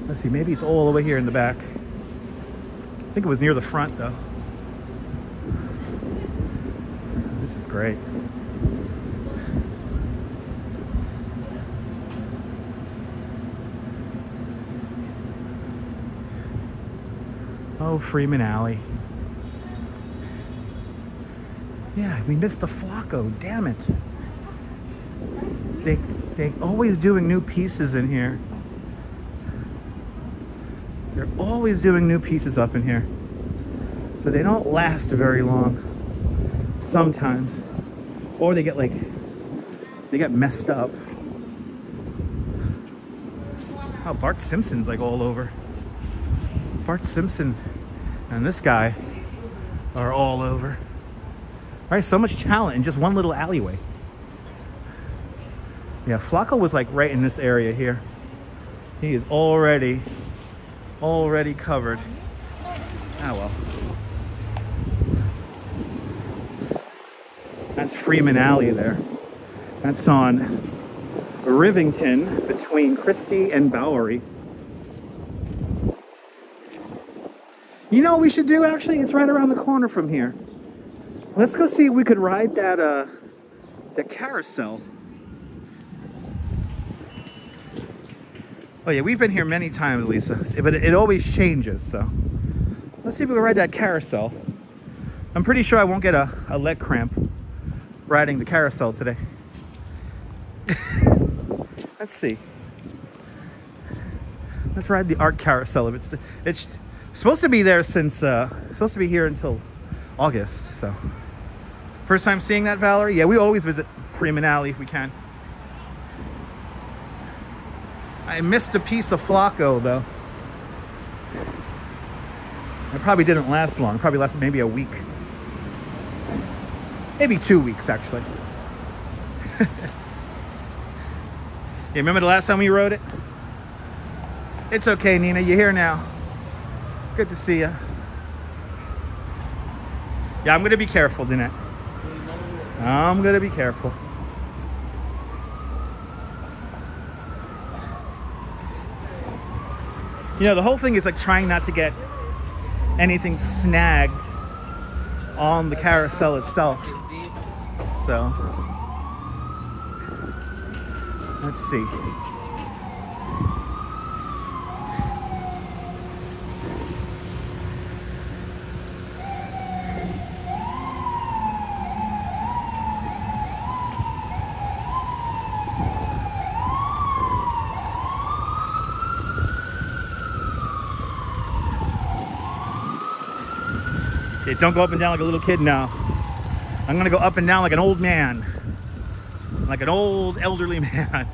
Let's see, maybe it's all the way here in the back. I think it was near the front though. This is great. Oh, Freeman Alley. Yeah, we missed the Flacco. Damn it. They always doing new pieces in here. They're always doing new pieces up in here. So they don't last very long. Sometimes. Or they get messed up. Oh, Bart Simpson's like all over. Bart Simpson and this guy are all over. All right, so much talent in just one little alleyway. Yeah, Flacco was like right in this area here. He is already covered. Ah, well. That's Freeman Alley there. That's on Rivington between Christie and Bowery. You know what we should do, actually? It's right around the corner from here. Let's go see if we could ride that carousel. Oh yeah, we've been here many times, Lisa, but it always changes, so. Let's see if we can ride that carousel. I'm pretty sure I won't get a leg cramp riding the carousel today. Let's see. Let's ride the art carousel. It's supposed to be there since, supposed to be here until August, so. First time seeing that, Valerie? Yeah, we always visit Freeman Alley if we can. I missed a piece of Flacco, though. It probably didn't last long. It probably lasted maybe a week. Maybe 2 weeks, actually. Yeah, remember the last time we rode it? It's okay, Nina. You're here now. Good to see you. Yeah, I'm gonna be careful, Danette. I'm gonna be careful. You know, the whole thing is like trying not to get anything snagged on the carousel itself. So, let's see. Okay, don't go up and down like a little kid now. I'm gonna go up and down like an old man. Like an old elderly man.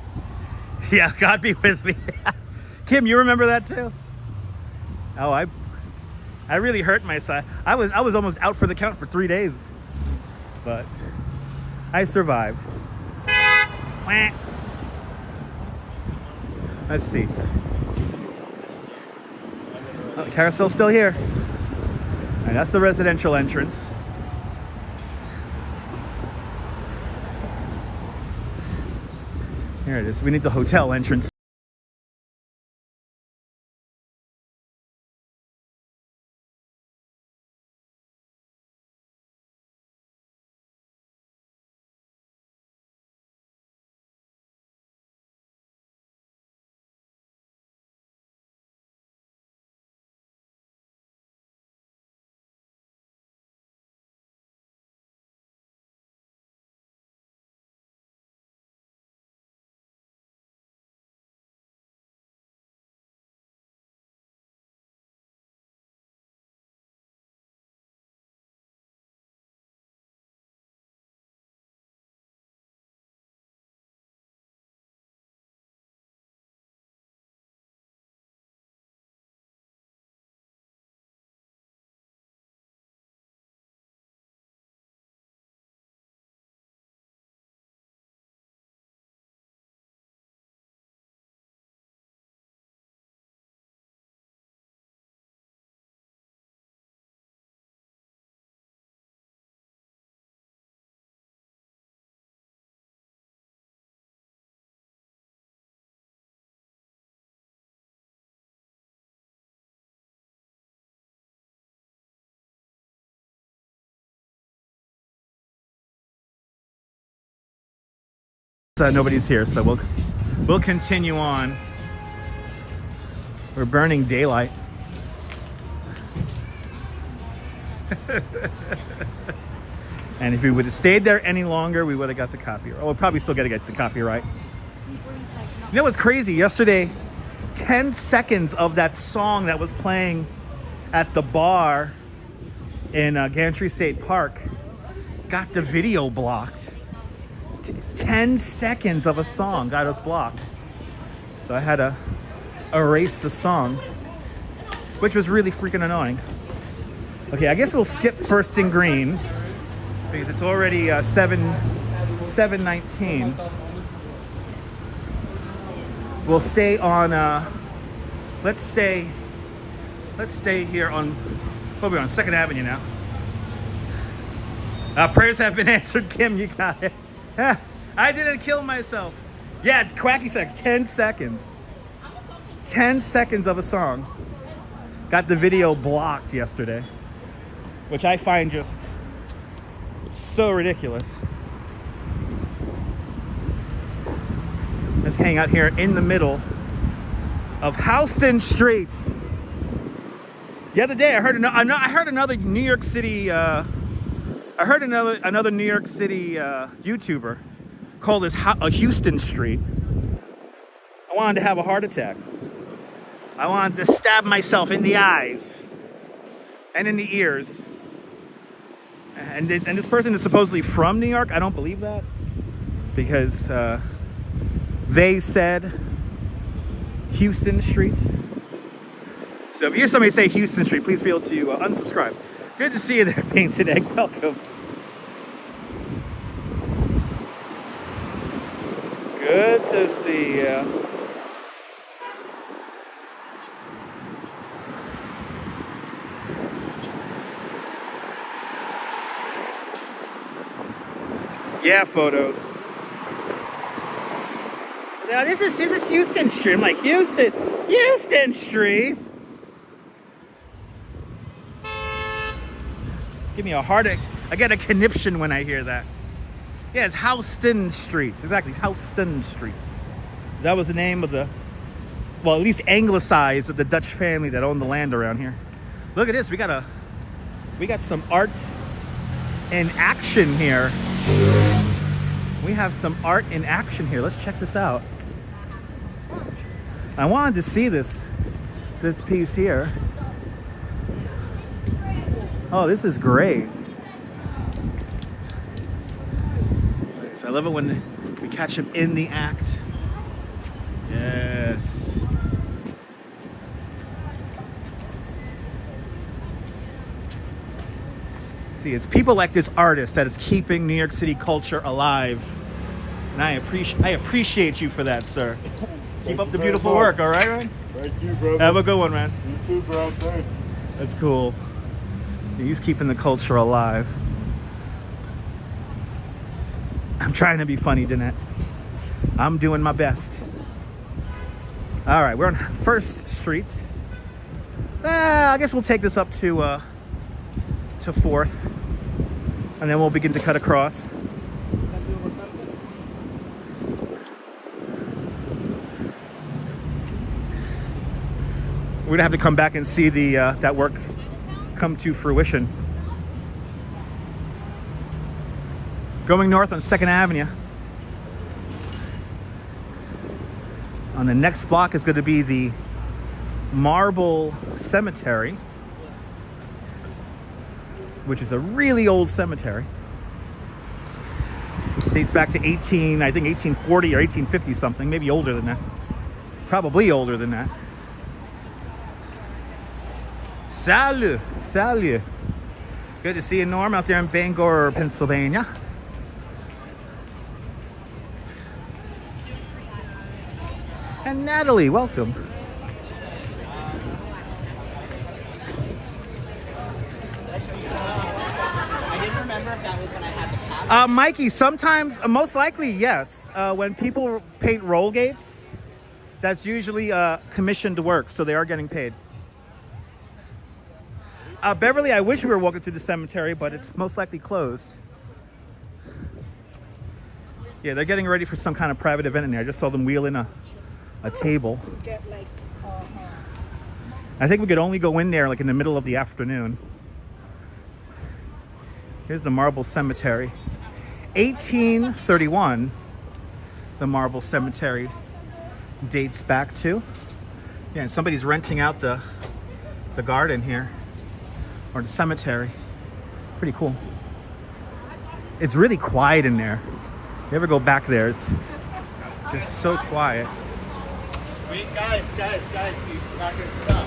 Yeah, God be with me. Kim, you remember that too? Oh, I really hurt myself. I was almost out for the count for 3 days. But I survived. Let's see. Oh, the carousel's still here. And that's the residential entrance. Here it is. We need the hotel entrance. Nobody's here, so we'll continue on. We're burning daylight. And if we would have stayed there any longer, we would have got the copyright. Oh, we'll probably still got to get the copyright. You know what's crazy? Yesterday, 10 seconds of that song that was playing at the bar in Gantry State Park got the video blocked. 10 seconds of a song got us blocked. So I had to erase the song, which was really freaking annoying. Okay, I guess we'll skip First and Green because it's already 7:19. We'll stay on let's stay here on what are we on 2nd Avenue now. Prayers have been answered, Kim, you got it. I didn't kill myself. Yeah, Quacky Sex, 10 seconds. 10 seconds of a song. Got the video blocked yesterday, which I find just so ridiculous. Let's hang out here in the middle of Houston Street. The other day I heard another New York City another New York City YouTuber called this a Houston Street. I wanted to have a heart attack. I wanted to stab myself in the eyes and in the ears. And this person is supposedly from New York. I don't believe that because they said Houston Street. So if you hear somebody say Houston Street, please feel to unsubscribe. Good to see you there, Painted Egg. Welcome. Good to see you. Yeah, photos. Now this is Houston Street. I'm like, Houston Street. Give me a heart. I get a conniption when I hear that. Yeah, it's Houston Streets. Exactly, it's Houston Streets. That was the name of the, well, at least anglicized, of the Dutch family that owned the land around here. Look at this. We got some art in action here. We have some art in action here. Let's check this out. I wanted to see this piece here. Oh, this is great. I love it when we catch him in the act. Yes. See, it's people like this artist that is keeping New York City culture alive. And I appreciate you for that, sir. Keep up the beautiful work, all right, man? Thank you, brother. Have a good one, man. You too, bro. Thanks. That's cool. He's keeping the culture alive. I'm trying to be funny, Danette. I'm doing my best. All right, we're on First Streets. I guess we'll take this up to 4th, and then we'll begin to cut across. We're gonna have to come back and see the that work come to fruition. Going north on 2nd Avenue. On the next block is going to be the Marble Cemetery, which is a really old cemetery. It dates back to 1840 or 1850 something, maybe older than that. Probably older than that. Salut! Salut! Good to see you, Norm, out there in Bangor, Pennsylvania. And Natalie, welcome. I didn't remember if that was when I had the cap. Mikey, sometimes, most likely, yes. When people paint roll gates, that's usually commissioned work, so they are getting paid. Beverly, I wish we were walking through the cemetery, but it's most likely closed. Yeah, they're getting ready for some kind of private event in there. I just saw them wheel in a table. I think we could only go in there like in the middle of the afternoon. Here's the Marble Cemetery. 1831, the Marble Cemetery dates back to. Yeah, and somebody's renting out the garden here, or the cemetery. Pretty cool. It's really quiet in there. If you ever go back there, it's just so quiet. Wait, guys, you forgot your stuff.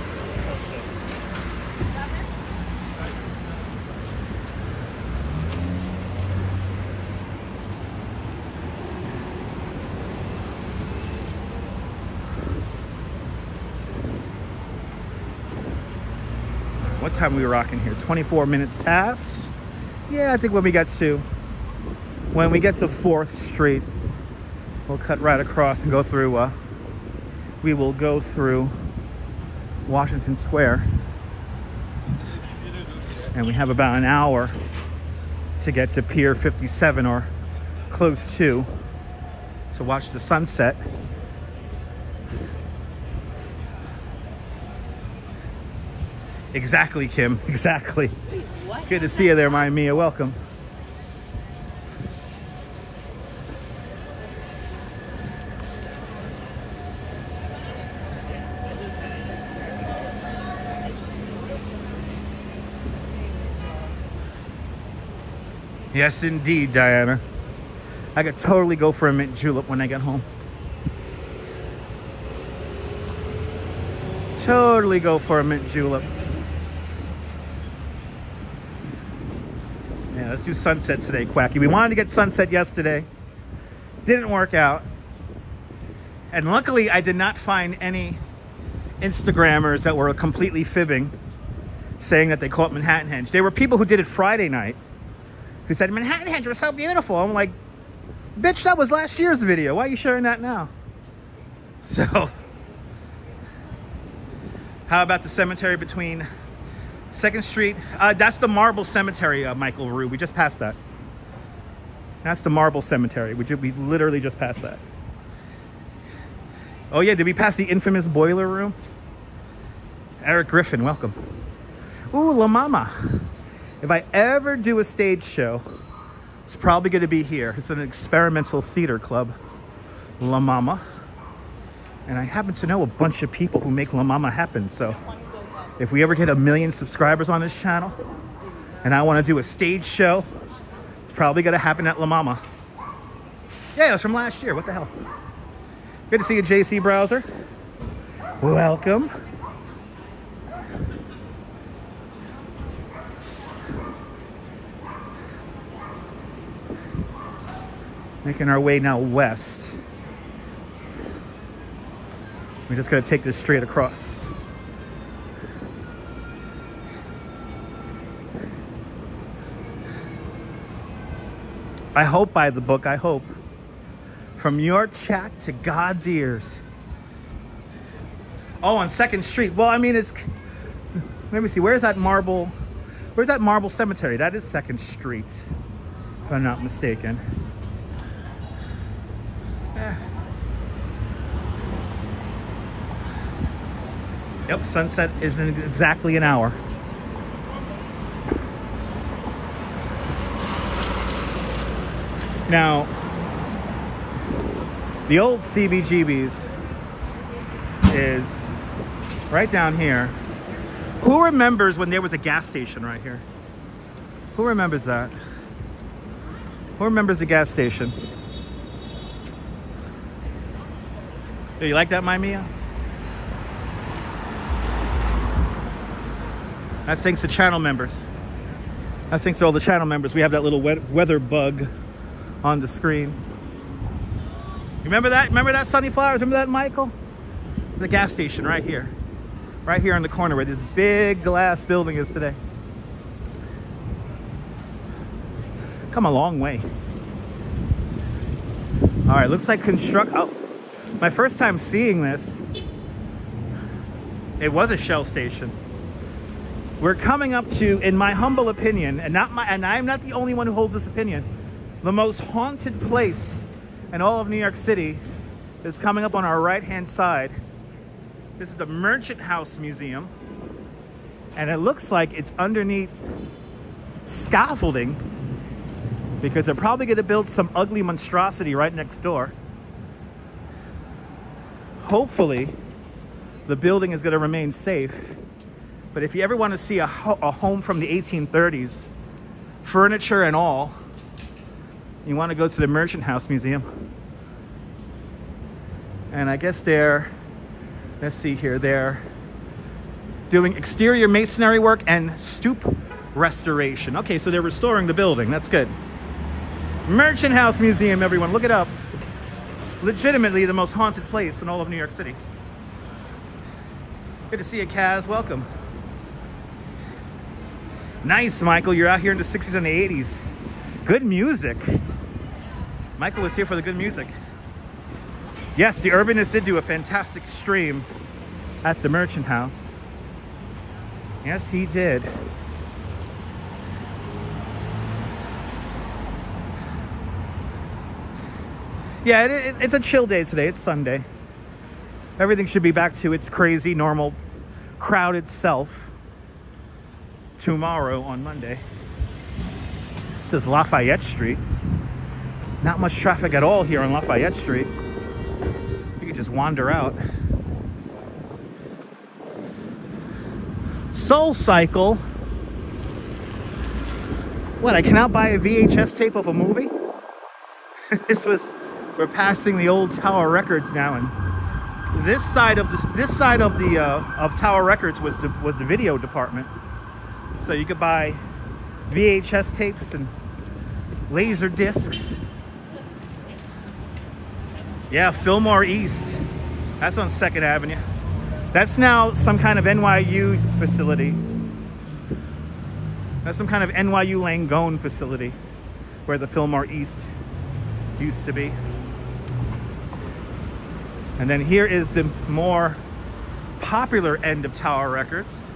What time are we rocking here? 24 minutes past? Yeah, I think when we get to 4th Street, we'll cut right across and go through, we will go through Washington Square. And we have about an hour to get to Pier 57 or close to watch the sunset. Exactly, Kim. Exactly. Wait, what? Good to see you there, my Mia. Welcome. Yes, indeed, Diana. I could totally go for a mint julep when I get home. Totally go for a mint julep. Yeah, let's do sunset today, Quacky. We wanted to get sunset yesterday. Didn't work out. And luckily, I did not find any Instagrammers that were completely fibbing, saying that they caught Manhattan Henge. There were people who did it Friday night who said, Manhattan Henge was so beautiful. I'm like, Bitch, that was last year's video. Why are you sharing that now? So, how about the cemetery between 2nd Street? That's the Marble Cemetery, Michael Rue. We just passed that. That's the Marble Cemetery. We literally just passed that. Oh yeah, did we pass the infamous boiler room? Eric Griffin, welcome. Ooh, La Mama. If I ever do a stage show, it's probably going to be here. It's an experimental theater club, La Mama. And I happen to know a bunch of people who make La Mama happen. So if we ever get 1 million subscribers on this channel and I want to do a stage show, it's probably going to happen at La Mama. Yeah, it was from last year. What the hell? Good to see you, JC Browser. Welcome. Making our way now west. We're just gonna take this straight across. I hope by the book, I hope. From your chat to God's ears. Oh, on 2nd Street. Well, I mean, it's... Let me see, where's that marble cemetery? That is 2nd Street, if I'm not mistaken. Yep, sunset is in exactly an hour. Now, the old CBGB's is right down here. Who remembers when there was a gas station right here? Who remembers that? Who remembers the gas station? Do you like that, my Mia? That's thanks to channel members. That's thanks to all the channel members. We have that little weather bug on the screen. Remember that? Remember that, Sunny Flowers? Remember that, Michael? The gas station right here. Right here in the corner where this big glass building is today. Come a long way. All right, looks like oh, my first time seeing this, it was a Shell station. We're coming up to, in my humble opinion, and I'm not the only one who holds this opinion, the most haunted place in all of New York City is coming up on our right-hand side. This is the Merchant House Museum, and it looks like it's underneath scaffolding because they're probably going to build some ugly monstrosity right next door. Hopefully, the building is going to remain safe. But if you ever want to see a home from the 1830s, furniture and all, you want to go to the Merchant House Museum. And I guess let's see here, they're doing exterior masonry work and stoop restoration. Okay, so they're restoring the building. That's good. Merchant House Museum, everyone, look it up. Legitimately the most haunted place in all of New York City. Good to see you, Kaz. Welcome. Nice, Michael. You're out here in the 60s and the 80s. Good music. Michael was here for the good music. Yes, the Urbanist did do a fantastic stream at the Merchant House. Yes, he did. Yeah, it's a chill day today. It's Sunday. Everything should be back to its crazy, normal, crowded self tomorrow on Monday. This is Lafayette Street. Not much traffic at all here on Lafayette Street. You can just wander out. Soul Cycle. What, I cannot buy a VHS tape of a movie? We're passing the old Tower Records now, and this side of Tower Records was the video department. So you could buy VHS tapes and laser discs. Yeah, Fillmore East. That's on 2nd Avenue. That's now some kind of NYU facility. That's some kind of NYU Langone facility where the Fillmore East used to be. And then here is the more popular end of Tower Records.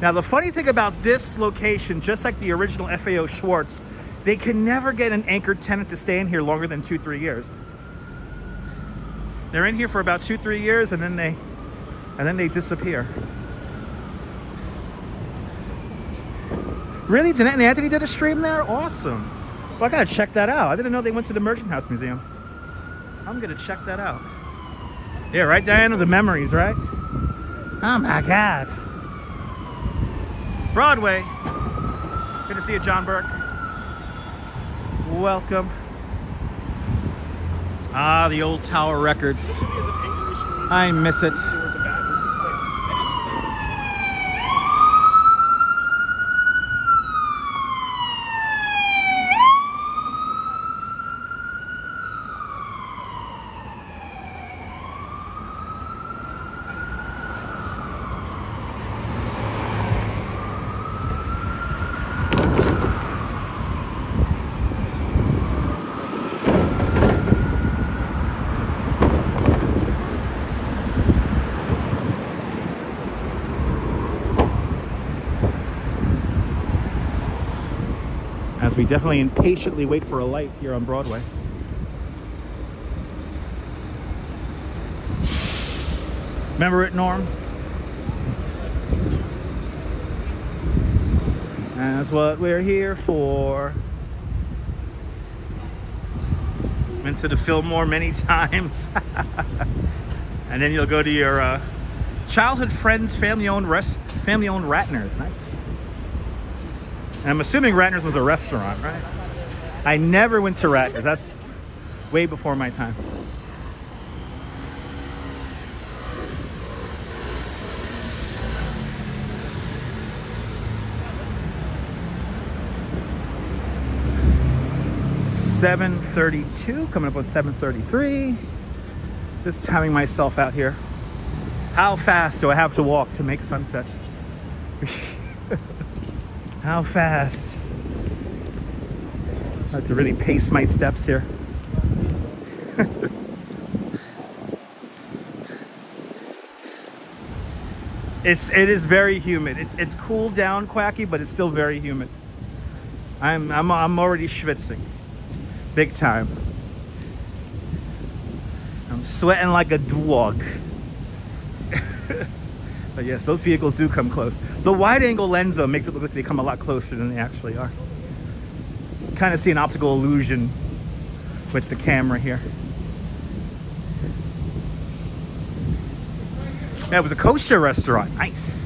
Now the funny thing about this location, just like the original FAO Schwartz, they can never get an anchor tenant to stay in here longer than 2-3 years. They're in here for about 2-3 years and then they disappear. Really? Danette and Anthony did a stream there? Awesome. Well, I gotta check that out. I didn't know they went to the Merchant House Museum. I'm gonna check that out. Yeah, right, Diana? The memories, right? Oh my God. Broadway. Good to see you, John Burke. Welcome. Ah, the old Tower Records. I miss it. As we definitely impatiently wait for a light here on Broadway. Remember it, Norm? That's what we're here for. Been to the Fillmore many times. And then you'll go to your childhood friends, family-owned Ratner's. Nice. And I'm assuming Ratner's was a restaurant, right? I never went to Ratner's. That's way before my time. $7:32, coming up with 7:33. Just timing myself out here. How fast do I have to walk to make sunset? How fast? I have to really pace my steps here. It is very humid. It's cooled down, Quacky, but it's still very humid. I'm already schwitzing, big time. I'm sweating like a dog. But yes, those vehicles do come close. The wide-angle lens, though, makes it look like they come a lot closer than they actually are. Kind of see an optical illusion with the camera here. That was a kosher restaurant. Nice.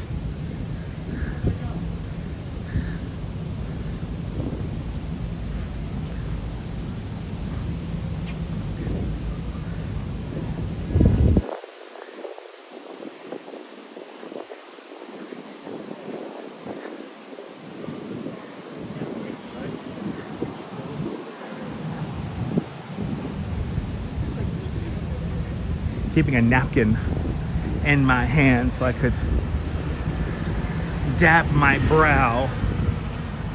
Keeping a napkin in my hand so I could dab my brow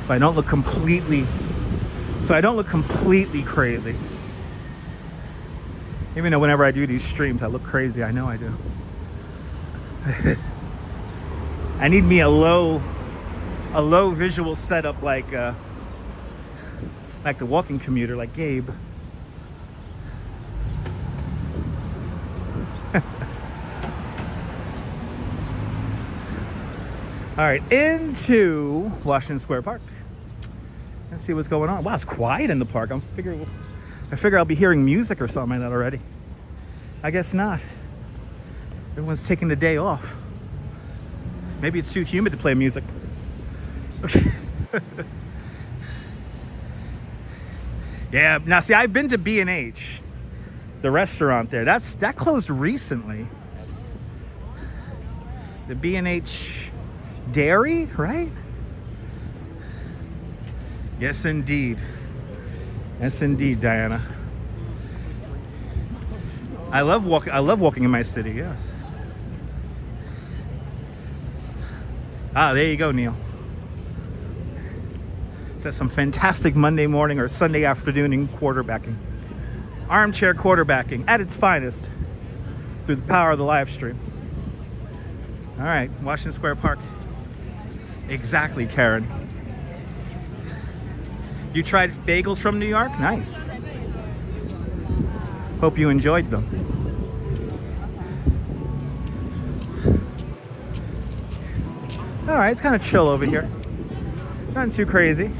so I don't look completely crazy. Even though whenever I do these streams I look crazy, I know I do. I need me a low visual setup like the walking commuter, like Gabe. All right, into Washington Square Park. Let's see what's going on. Wow, it's quiet in the park. I figure I'll be hearing music or something like that already. I guess not. Everyone's taking the day off. Maybe it's too humid to play music. Yeah, now see, I've been to B&H, the restaurant there. That closed recently. The B&H Dairy, right? Yes, indeed. Yes, indeed, Diana. I love walking in my city. Yes. Ah, there you go, Neil. Says some fantastic Monday morning or Sunday afternoon quarterbacking. Armchair quarterbacking at its finest through the power of the live stream. All right, Washington Square Park. Exactly, Karen. You tried bagels from New York? Nice. Hope you enjoyed them. All right, it's kind of chill over here. Nothing too crazy.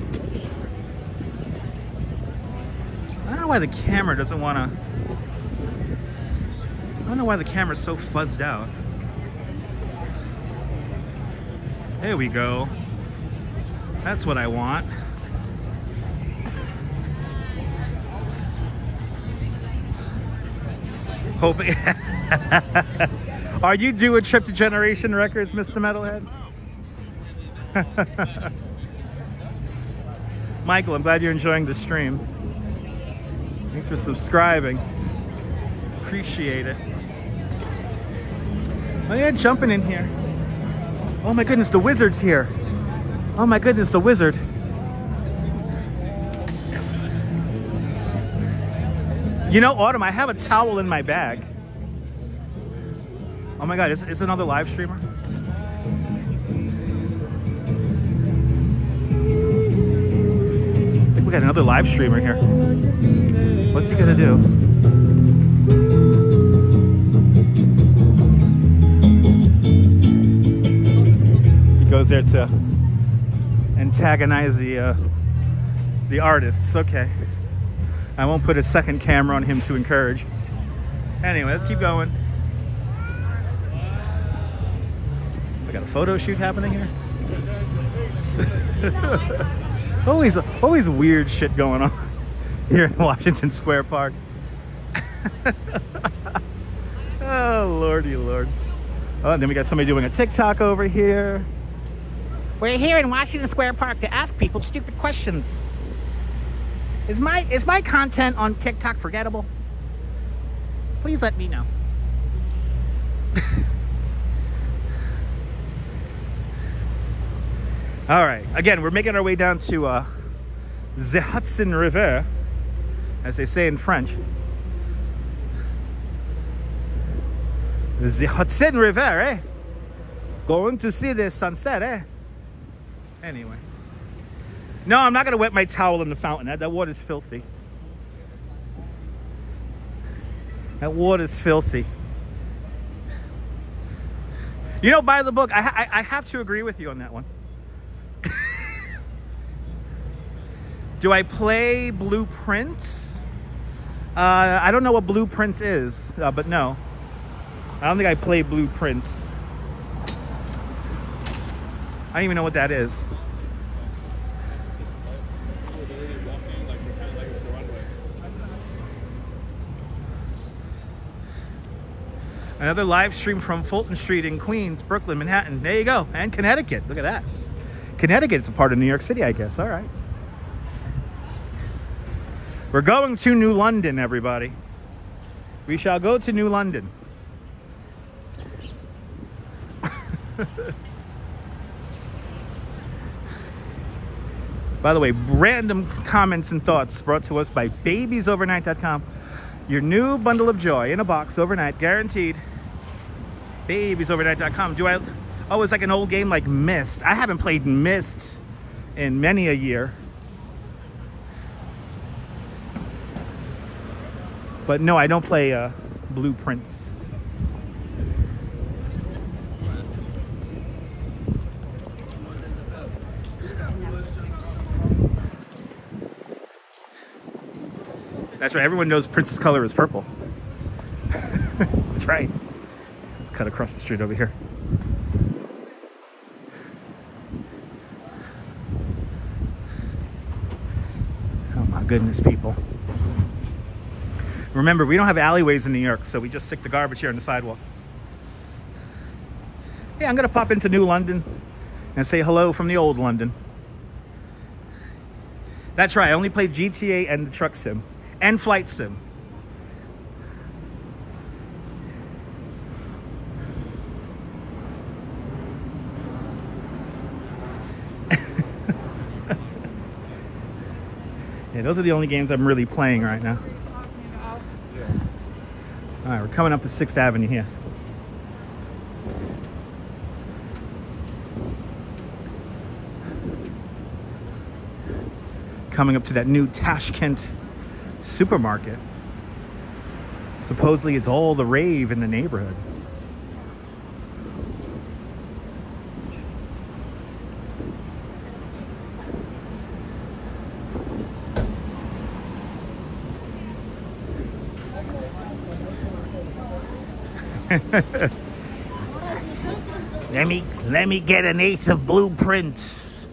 I don't know why the camera doesn't want to... I don't know why the camera's so fuzzed out. There we go. That's what I want. Hoping... Are you due a trip to Generation Records, Mr. Metalhead? Michael, I'm glad you're enjoying the stream. Thanks for subscribing. Appreciate it. Oh yeah, jumping in here. Oh my goodness, the wizard's here. Oh my goodness, the wizard. You know, Autumn, I have a towel in my bag. Oh my God, is another live streamer? I think we got another live streamer here. What's he gonna do? He goes there to antagonize the artists. Okay. I won't put a second camera on him to encourage. Anyway, let's keep going. We got a photo shoot happening here. always weird shit going on here in Washington Square Park. Oh, lordy lord. Oh, and then we got somebody doing a TikTok over here. We're here in Washington Square Park to ask people stupid questions. Is my content on TikTok forgettable? Please let me know. All right, again, we're making our way down to the Hudson River, as they say in French. The Hudson River, eh? Going to see the sunset, eh? Anyway. No, I'm not going to wet my towel in the fountain. That water's filthy. That water's filthy. You know, by the book, I have to agree with you on that one. Do I play Blueprints? I don't know what Blueprints is, but no. I don't think I play Blueprints. I don't even know what that is. Another live stream from Fulton Street in Queens, Brooklyn, Manhattan. There you go. And Connecticut. Look at that. Connecticut's a part of New York City, I guess. All right. We're going to New London, everybody. We shall go to New London. By the way, random comments and thoughts brought to us by babiesovernight.com. Your new bundle of joy in a box overnight, guaranteed. Babiesovernight.com. Oh, it's like an old game like Myst. I haven't played Myst in many a year. But no, I don't play Blueprints. That's right, everyone knows Prince's color is purple. That's right. Let's cut across the street over here. Oh my goodness, people. Remember, we don't have alleyways in New York, so we just stick the garbage here on the sidewalk. Yeah, I'm gonna pop into New London and say hello from the old London. That's right, I only played GTA and the truck sim. And flight sim. Yeah, those are the only games I'm really playing right now. All right, we're coming up to 6th Avenue here. Coming up to that new Tashkent supermarket. Supposedly it's all the rave in the neighborhood. Let me get an 1/8 of blueprints.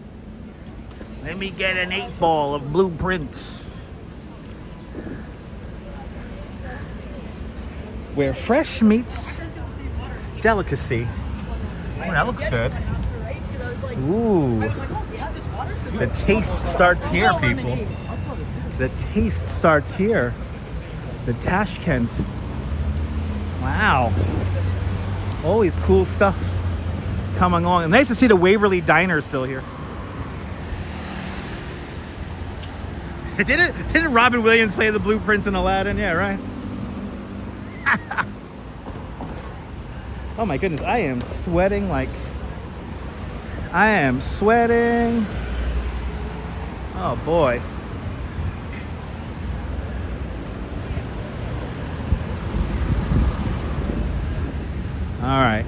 Let me get an 8 ball of blueprints. Where fresh meets delicacy. Oh, that looks good. Ooh. The taste starts here, people. The taste starts here. The Tashkent. Wow. Always cool stuff coming along. Nice to see the Waverly Diner still here. Didn't Robin Williams play the blueprints in Aladdin? Yeah, right. Oh my goodness, I am sweating like... I am sweating. Oh boy. All right.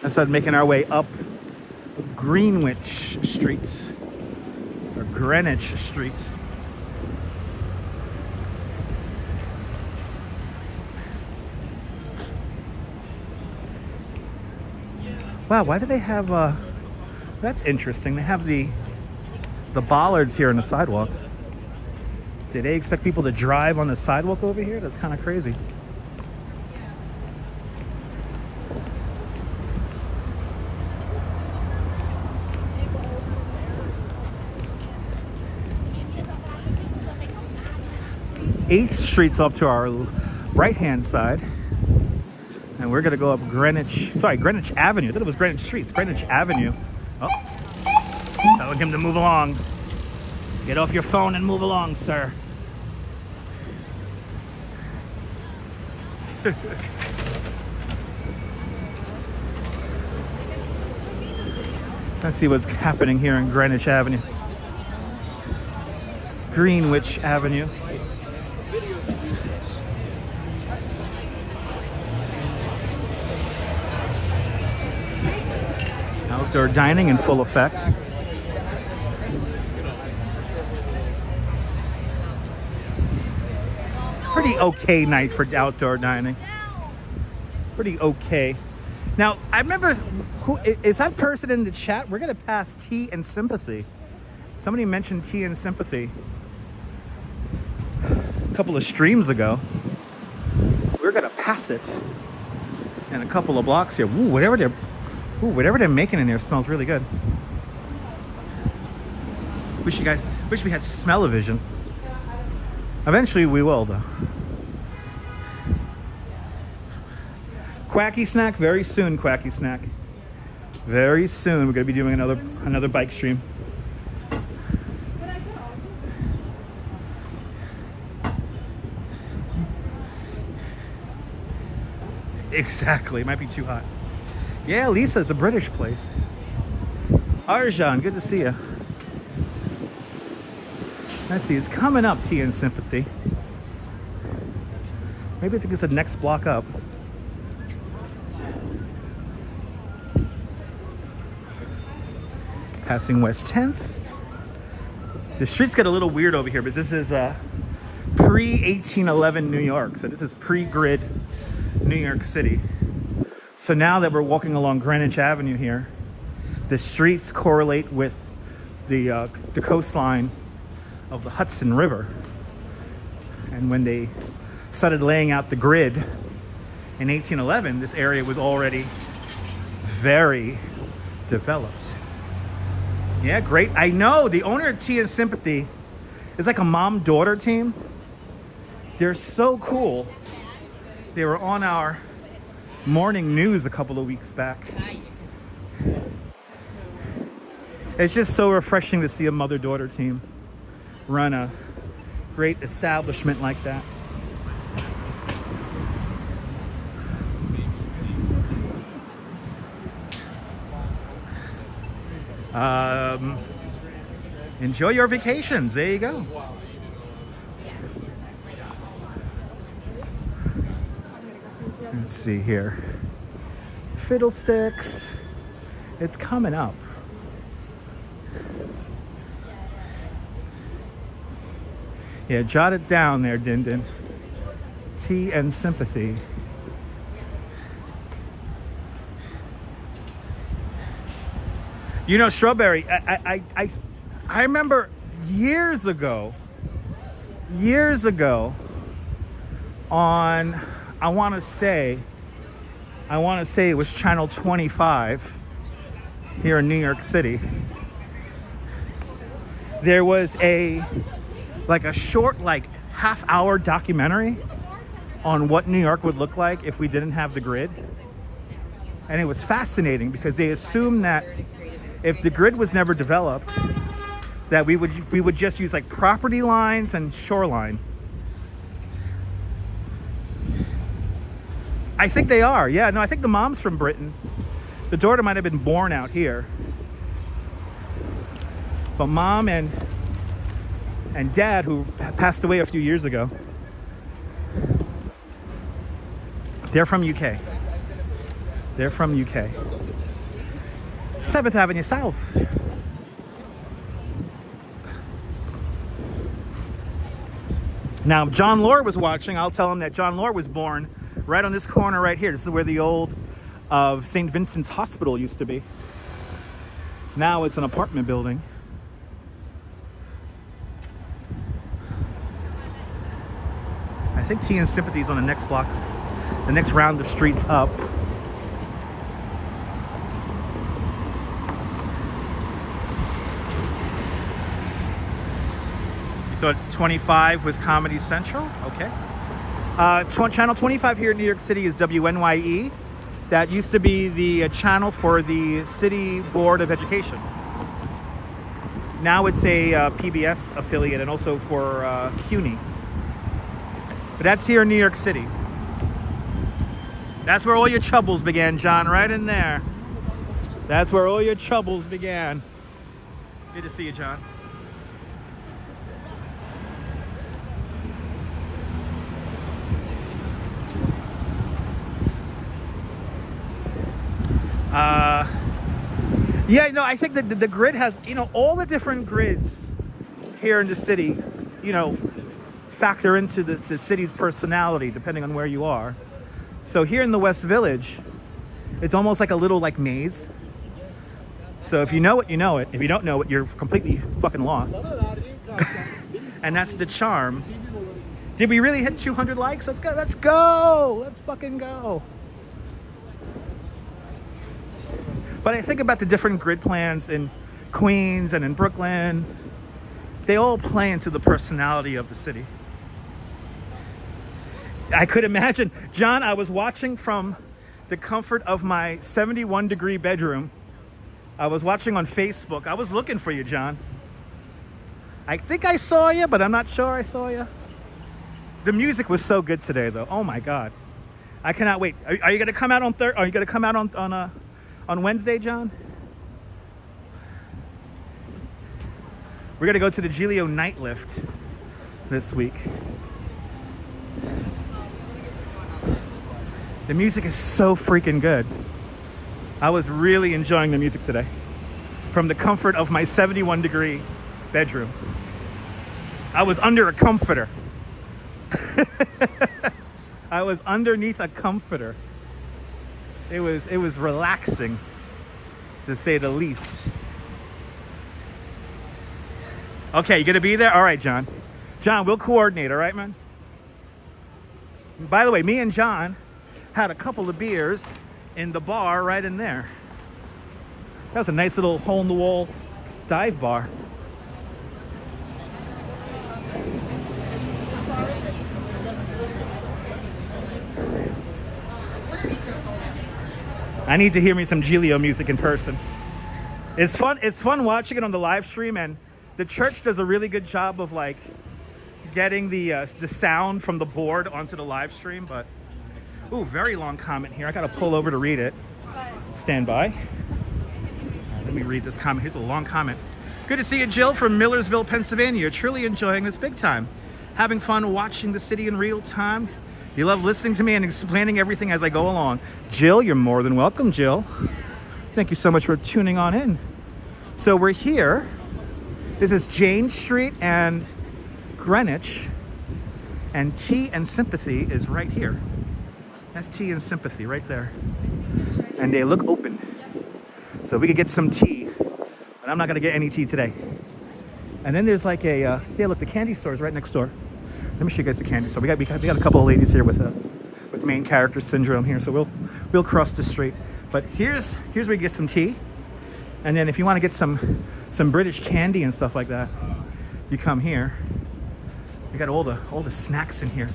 Let's start making our way up Greenwich Street. Or Greenwich Street. Wow, why do they have that's interesting. They have the bollards here on the sidewalk. Did they expect people to drive on the sidewalk over here? That's kind of crazy. Eighth Street's up to our right-hand side. And we're gonna go up Greenwich Avenue. I thought it was Greenwich Street. It's Greenwich Avenue. Oh, telling him to move along. Get off your phone and move along, sir. Let's see what's happening here in Greenwich Avenue. Greenwich Avenue. Outdoor dining in full effect. Pretty okay night for outdoor dining. Pretty okay. Now, I remember, who is that person in the chat? We're gonna pass Tea and Sympathy. Somebody mentioned Tea and Sympathy a couple of streams ago. We're gonna pass it in a couple of blocks here. Ooh, whatever they're making in there smells really good. Wish we had smell-o-vision. Eventually we will, though. Quacky Snack, very soon, Quacky Snack. Very soon we're gonna be doing another bike stream. Exactly, it might be too hot. Yeah, Lisa, it's a British place. Arjan, good to see you. Let's see, it's coming up, Tea and Sympathy. Maybe I think it's the next block up. Passing West 10th. The streets get a little weird over here, but this is pre-1811 New York. So this is pre-grid New York City. So now that we're walking along Greenwich Avenue here, the streets correlate with the coastline of the Hudson River. And when they started laying out the grid in 1811, this area was already very developed. Yeah, great. I know the owner of Tea and Sympathy is like a mom-daughter team. They're so cool. They were on our morning news a couple of weeks back. It's just so refreshing to see a mother-daughter team run a great establishment like that. Enjoy your vacations. There you go. Let's see here. Fiddlesticks. It's coming up. Yeah, jot it down there, Din Din. Tea and Sympathy. You know, Strawberry, I remember years ago on, I want to say it was Channel 25 here in New York City. There was a short, half-hour documentary on what New York would look like if we didn't have the grid. And it was fascinating because they assumed that if the grid was never developed, that we would just use property lines and shoreline. I think they are. Yeah, no, I think the mom's from Britain. The daughter might have been born out here. But mom and dad, who passed away a few years ago, they're from UK. They're from UK. 7th Avenue South. Now, if John Lore was watching, I'll tell him that John Lore was born right on this corner right here. This is where the old of St. Vincent's Hospital used to be. Now it's an apartment building. I think Tea and Sympathy is on the next block, the next round of streets up. You thought 25 was Comedy Central? Okay. Channel 25 here in New York City is WNYE. That used to be the channel for the City Board of Education. Now it's a PBS affiliate and also for CUNY. But that's here in New York City. That's where all your troubles began, John, right in there. That's where all your troubles began. Good to see you, John. Yeah, no, I think that the grid has, all the different grids here in the city, factor into the city's personality depending on where you are. So here in the West Village, it's almost like a little maze. So if you know it, you know it. If you don't know it, you're completely fucking lost. And that's the charm. Did we really hit 200 likes? Let's go. Let's go. Let's fucking go. But I think about the different grid plans in Queens and in Brooklyn. They all play into the personality of the city. I could imagine, John, I was watching from the comfort of my 71-degree bedroom. I was watching on Facebook. I was looking for you, John. I think I saw you, but I'm not sure I saw you. The music was so good today, though. Oh my God, I cannot wait. Are you gonna come out on Are you gonna come out on Wednesday, John? We're gonna go to the Giglio night lift this week. The music is so freaking good. I was really enjoying the music today from the comfort of my 71-degree bedroom. I was under a comforter. I was underneath a comforter. It was relaxing, to say the least. Okay, you gonna be there? All right, John. John, we'll coordinate, all right, man? By the way, me and John had a couple of beers in the bar right in there. That was a nice little hole-in-the-wall dive bar. I need to hear me some Giglio music in person. It's fun watching it on the live stream, and the church does a really good job of getting the sound from the board onto the live stream. But ooh, very long comment here. I gotta pull over to read it. Stand by. Let me read this comment. Here's a long comment. Good to see you, Jill, from Millersville, Pennsylvania. Truly enjoying this big time. Having fun watching the city in real time. You love listening to me and explaining everything as I go along. Jill, you're more than welcome, Jill. Thank you so much for tuning on in. So we're here. This is Jane Street and Greenwich. And Tea and Sympathy is right here. That's Tea and Sympathy right there. And they look open. So we could get some tea. But I'm not going to get any tea today. And then there's like a, yeah, look, the candy store is right next door. Let me show you guys the candy store. We got a couple of ladies here with main character syndrome here. So we'll cross the street. But here's where you get some tea. And then if you want to get some British candy and stuff like that, you come here. We got all the snacks in here.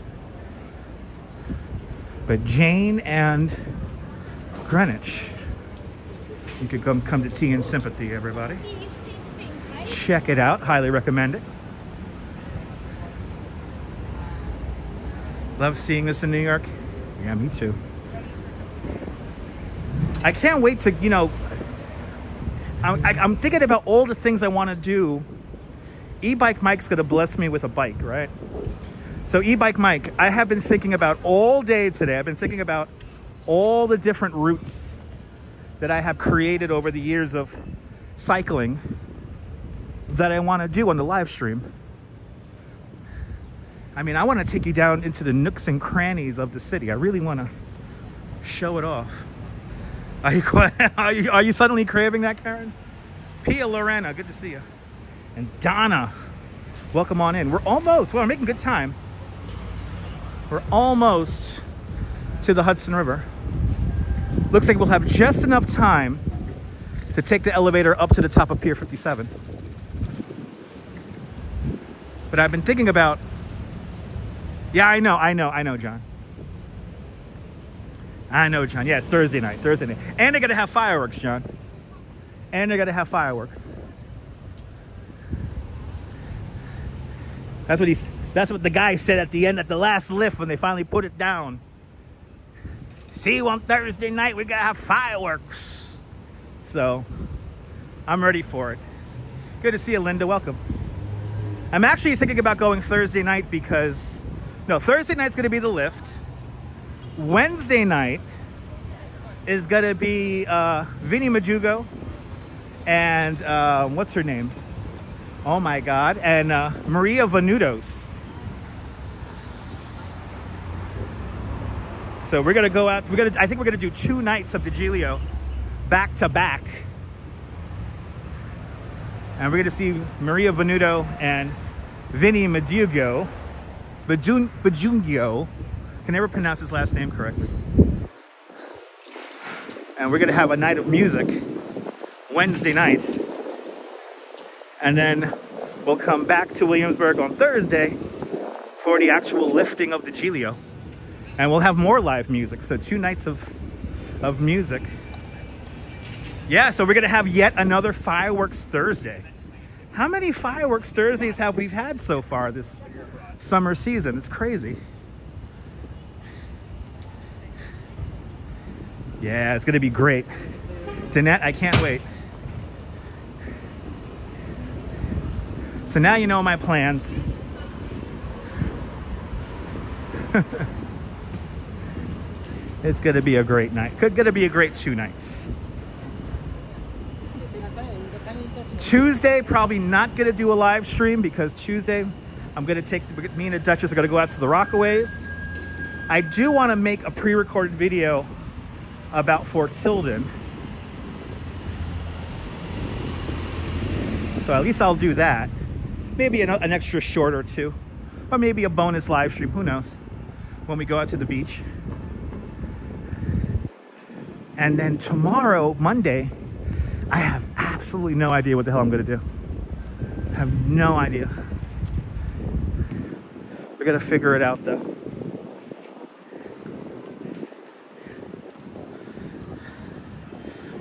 But Jane and Greenwich, you could come to Tea and Sympathy, everybody. Check it out. Highly recommend it. Love seeing this in New York. Yeah, me too. I can't wait to, you know, I'm thinking about all the things I want to do. E-Bike Mike's going to bless me with a bike, right? So E-Bike Mike, I have been thinking about all day today. I've been thinking about all the different routes that I have created over the years of cycling that I want to do on the live stream. I mean, I want to take you down into the nooks and crannies of the city. I really want to show it off. Are you suddenly craving that, Karen? Pia Lorena, good to see you. And Donna, welcome on in. We're making good time. We're almost to the Hudson River. Looks like we'll have just enough time to take the elevator up to the top of Pier 57. But I've been thinking about, yeah, I know, John. I know, John. Yeah, it's Thursday night. And they're going to have fireworks, John. That's what the guy said at the end, at the last lift when they finally put it down. See you on Thursday night, we're going to have fireworks. So, I'm ready for it. Good to see you, Linda. Welcome. I'm actually thinking about going Thursday night because, Thursday night's going to be the lift. Wednesday night is going to be Vinnie Majugo and what's her name? Oh my God. And Maria Venutos. So we're going to go out. I think we're going to do 2 nights of DiGilio back to back. And we're going to see Maria Venuto and Vinnie Majugo. Bajungio. Can never pronounce his last name correctly. And we're going to have a night of music Wednesday night. And then we'll come back to Williamsburg on Thursday for the actual lifting of DiGilio. And we'll have more live music. So 2 nights of music. Yeah, so we're going to have yet another Fireworks Thursday. How many Fireworks Thursdays have we had so far this summer season? It's crazy. Yeah, it's going to be great. Danette, I can't wait. So now you know my plans. It's going to be a great night. Going to be a great 2 nights. Tuesday, probably not going to do a live stream because Tuesday, I'm going to me and the Duchess are going to go out to the Rockaways. I do want to make a pre-recorded video about Fort Tilden. So at least I'll do that. Maybe an extra short or 2. Or maybe a bonus live stream, who knows, when we go out to the beach. And then tomorrow, Monday, I have absolutely no idea what the hell I'm going to do. I have no idea. We're going to figure it out, though.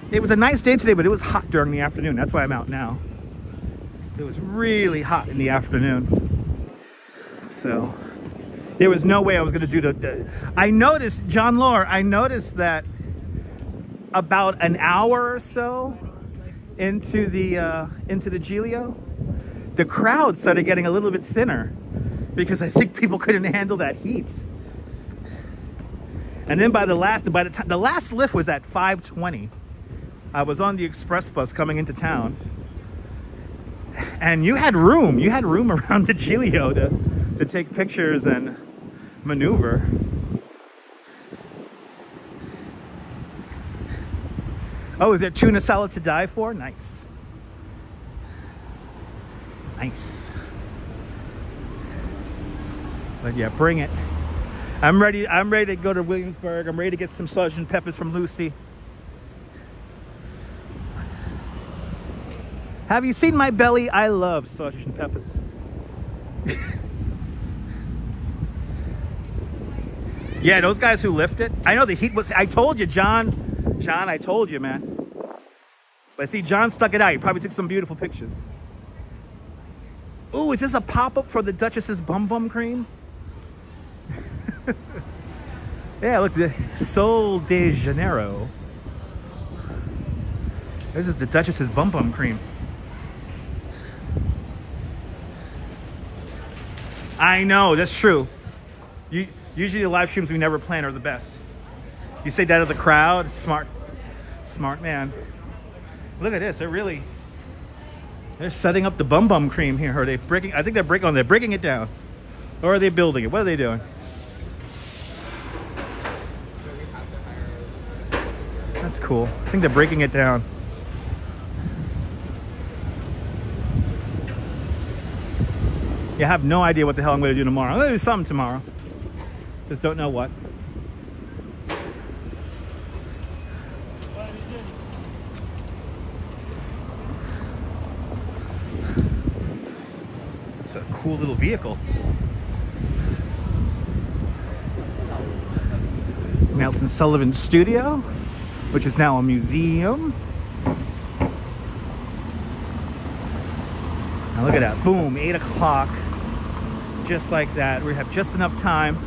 It was a nice day today, but it was hot during the afternoon. That's why I'm out now. It was really hot in the afternoon. So there was no way I was going to do the I noticed, John Lore, I noticed that about an hour or so into the Giglio, the crowd started getting a little bit thinner because I think people couldn't handle that heat. And then by the time the last lift was at 5:20, I was on the express bus coming into town, and you had room around the Giglio to take pictures and maneuver. Oh, is there tuna salad to die for? Nice. Nice. But yeah, bring it. I'm ready to go to Williamsburg. I'm ready to get some Sgt. Peppers from Lucy. Have you seen my belly? I love Sgt. Peppers. Yeah, those guys who lift it. I know the heat was, I told you, John, I told you, man. But see, John stuck it out. He probably took some beautiful pictures. Ooh, is this a pop-up for the Duchess's Bum Cream? Yeah, look, the Sol de Janeiro. This is the Duchess's Bum Cream. I know, that's true. Usually the live streams we never plan are the best. You say that to the crowd, smart man. Look at this, they're setting up the Bum Cream here. Are they breaking? I think they're breaking it down. Or are they building it? What are they doing? That's cool. I think they're breaking it down. You have no idea what the hell I'm going to do tomorrow. I'm going to do something tomorrow. Just don't know what. It's a cool little vehicle. Nelson Sullivan's studio, which is now a museum. Now look at that. Boom, 8 o'clock. Just like that. We have just enough time.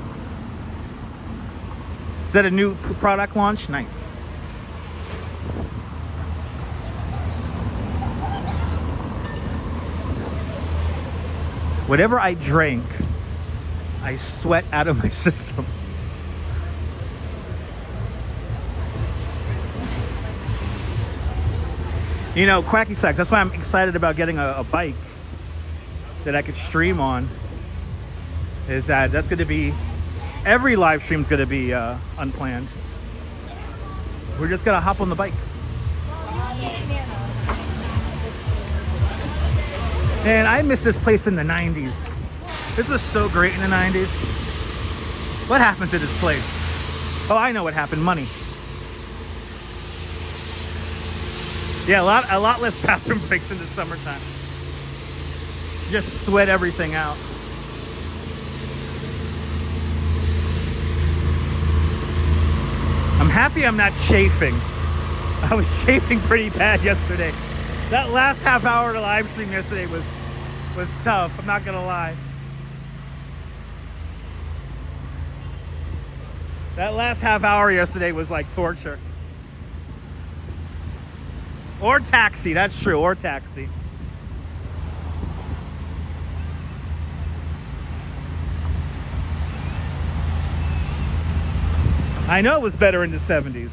Is that a new product launch? Nice. Whatever I drank, I sweat out of my system. You know, Quacky Sacks, that's why I'm excited about getting a bike that I could stream on. Is that's going to be, every live stream's going to be unplanned. We're just going to hop on the bike. Man, I miss this place in the 90s. This was so great in the 90s. What happened to this place? Oh, I know what happened. Money. Yeah, a lot less bathroom breaks in the summertime. Just sweat everything out. I'm happy I'm not chafing. I was chafing pretty bad yesterday. That last half hour of the live stream yesterday was tough, I'm not gonna lie. That last half hour yesterday was like torture. Or taxi, that's true, or taxi. I know it was better in the 70s.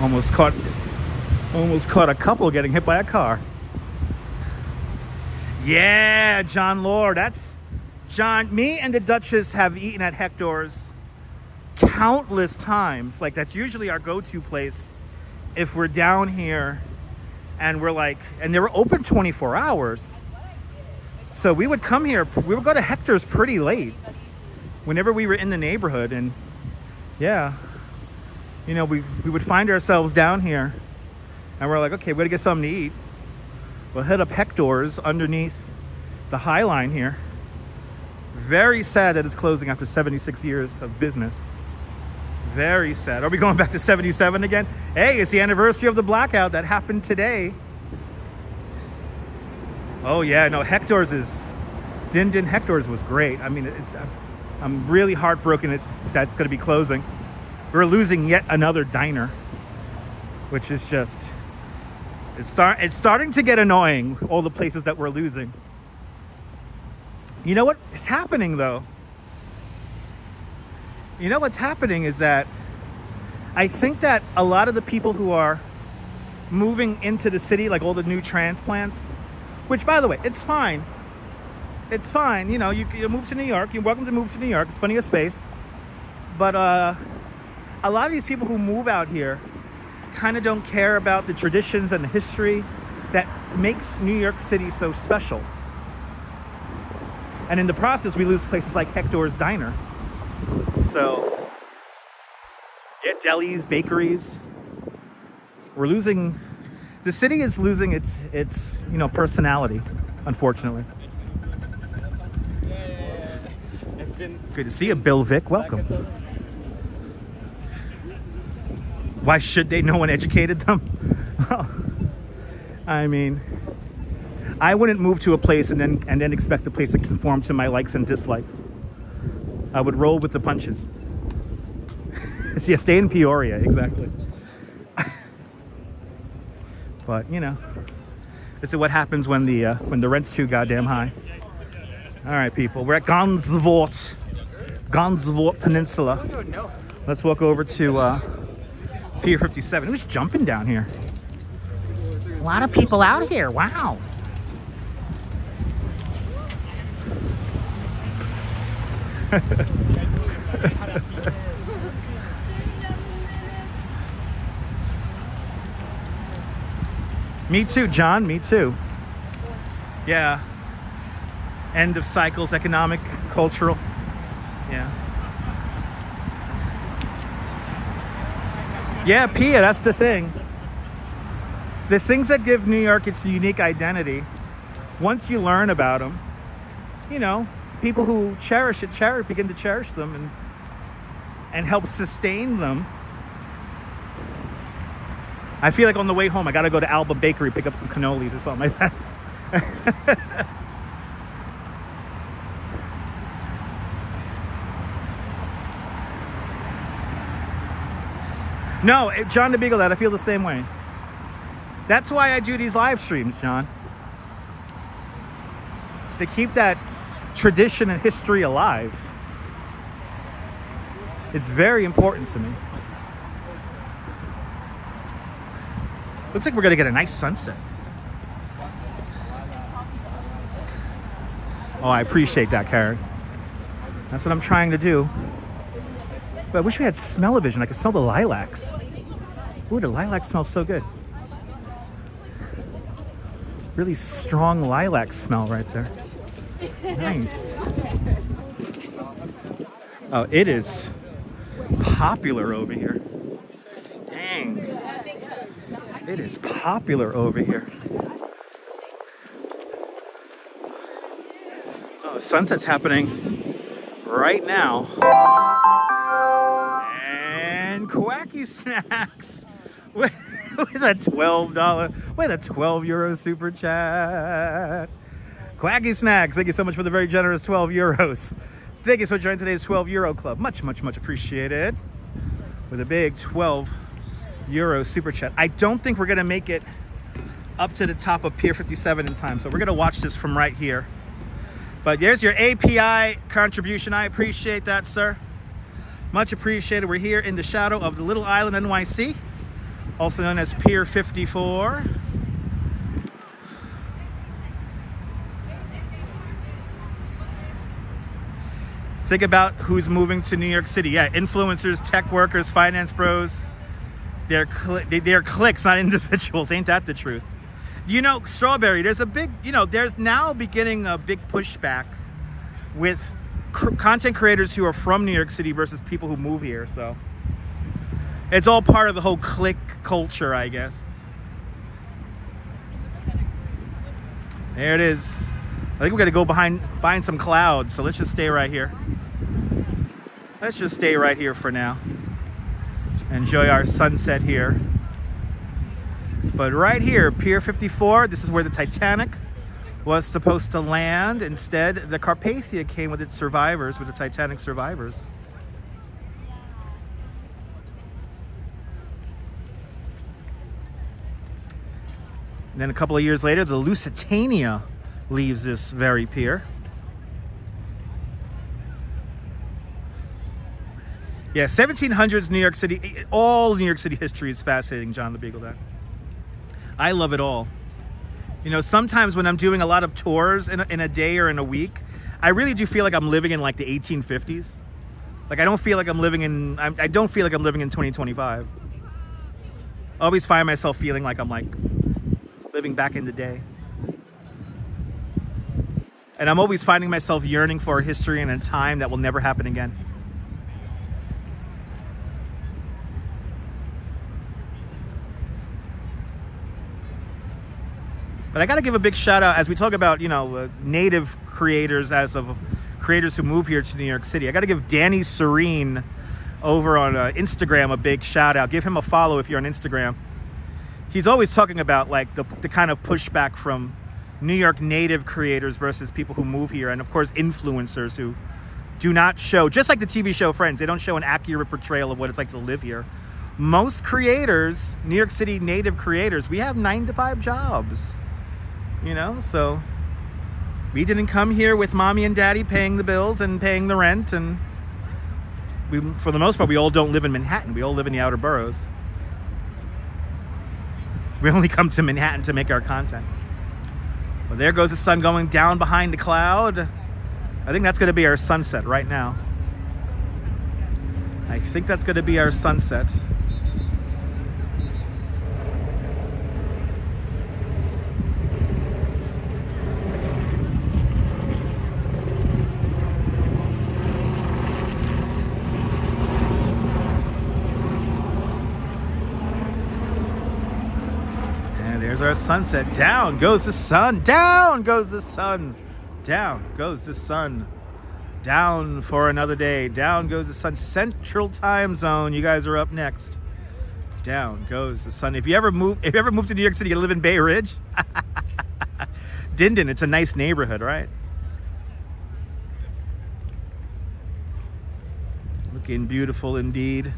Almost caught a couple getting hit by a car. Yeah, John Lord. That's John. Me and the Duchess have eaten at Hector's countless times. Like, that's usually our go-to place if we're down here and we're like, and they were open 24 hours. So we would come here, we would go to Hector's pretty late whenever we were in the neighborhood. And yeah, you know, we would find ourselves down here and we're like, okay, we're gonna get something to eat. We'll hit up Hector's underneath the High Line here. Very sad that it's closing after 76 years of business. Very sad. Are we going back to 77 again? Hey, it's the anniversary of the blackout that happened today. Oh yeah, no, Hector's is Din Din Hector's was great. I mean, I'm really heartbroken that's going to be closing. We're losing yet another diner, which is just it's starting to get annoying. All the places that we're losing. You know what is happening though? You know what's happening is that I think that a lot of the people who are moving into the city, like all the new transplants, which by the way, it's fine. It's fine. You know, you move to New York. You're welcome to move to New York. There's plenty of space. But a lot of these people who move out here kind of don't care about the traditions and the history that makes New York City so special. And in the process, we lose places like Hector's Diner. So, yeah, delis, bakeries. We're losing, the city is losing its personality, unfortunately. Good to see you, Bill Vick. Welcome. Why should they? No one educated them. I mean, I wouldn't move to a place and then expect the place to conform to my likes and dislikes. I would roll with the punches. See, stay in Peoria, exactly. But you know, this is what happens when the rent's too goddamn high. All right, people, we're at Gansevoort Peninsula. Let's walk over to Pier 57. Who's jumping down here? A lot of people out here. Wow. Me too, John. Me too. Yeah. End of cycles, economic, cultural. Yeah. Yeah, Pier, that's the thing. The things that give New York its unique identity, once you learn about them, you know, people who begin to cherish them and help sustain them. I feel like on the way home, I got to go to Alba Bakery, pick up some cannolis or something like that. No, John the Beagle, I feel the same way. That's why I do these live streams, John. They keep that tradition and history alive. It's very important to me. Looks like we're gonna get a nice sunset. Oh, I appreciate that, Karen. That's what I'm trying to do. But I wish we had smell-o-vision. I could smell the lilacs. Ooh, the lilacs smell so good. Really strong lilac smell right there. Nice. Oh, it is popular over here. Dang. It is popular over here. Oh, the sunset's happening right now. And Quacky Snacks with a €12 super chat. Quacky Snacks, thank you so much for the very generous €12. Thank you for joining today's €12 club. Much, much, much appreciated. With a big €12 super chat. I don't think we're gonna make it up to the top of Pier 57 in time, so we're gonna watch this from right here. But there's your API contribution. I appreciate that, sir. Much appreciated. We're here in the shadow of the Little Island, NYC, also known as Pier 54. Think about who's moving to New York City. Yeah, influencers, tech workers, finance bros. They're cliques, not individuals. Ain't that the truth? You know, Strawberry, there's now beginning a big pushback with content creators who are from New York City versus people who move here. So it's all part of the whole clique culture, I guess. There it is. I think we got to go behind some clouds. So let's just stay right here. Let's just stay right here for now. Enjoy our sunset here. But right here, Pier 54, this is where the Titanic was supposed to land. Instead, the Carpathia came with its survivors, with the Titanic survivors. And then a couple of years later, the Lusitania leaves this very pier. Yeah, 1700s New York City. All New York City history is fascinating, John the Beagle. That I love it all. You know, sometimes when I'm doing a lot of tours in a day or in a week, I really do feel like I'm living in like the 1850s. Like I don't feel like I'm living in. I don't feel like I'm living in 2025. I always find myself feeling like I'm like living back in the day. And I'm always finding myself yearning for a history and a time that will never happen again. But I got to give a big shout out as we talk about, you know, native creators, as of creators who move here to New York City. I got to give Danny Serene over on Instagram a big shout out. Give him a follow if you're on Instagram. He's always talking about like the kind of pushback from New York native creators versus people who move here. And of course, influencers who do not show, just like the TV show Friends, they don't show an accurate portrayal of what it's like to live here. Most creators, New York City native creators, we have 9-to-5 jobs. You know, so we didn't come here with mommy and daddy paying the bills and paying the rent. And we, for the most part, we all don't live in Manhattan. We all live in the outer boroughs. We only come to Manhattan to make our content. Well, there goes the sun going down behind the cloud. I think that's going to be our sunset right now. I think that's going to be our sunset. There's our sunset. Down goes the sun. Down goes the sun. Down goes the sun. Down for another day. Down goes the sun. Central time zone. You guys are up next. Down goes the sun. If you ever move to New York City, you live in Bay Ridge. Dindon, it's a nice neighborhood, right? Looking beautiful indeed.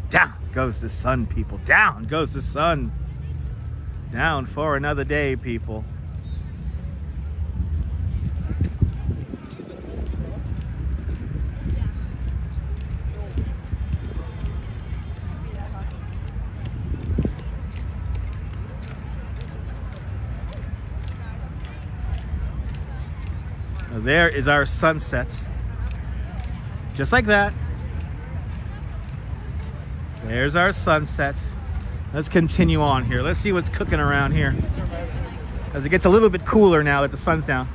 Down goes the sun, people. Down goes the sun. Down for another day, people. Now there is our sunset. Just like that. There's our sunset. Let's continue on here. Let's see what's cooking around here. As it gets a little bit cooler now that the sun's down.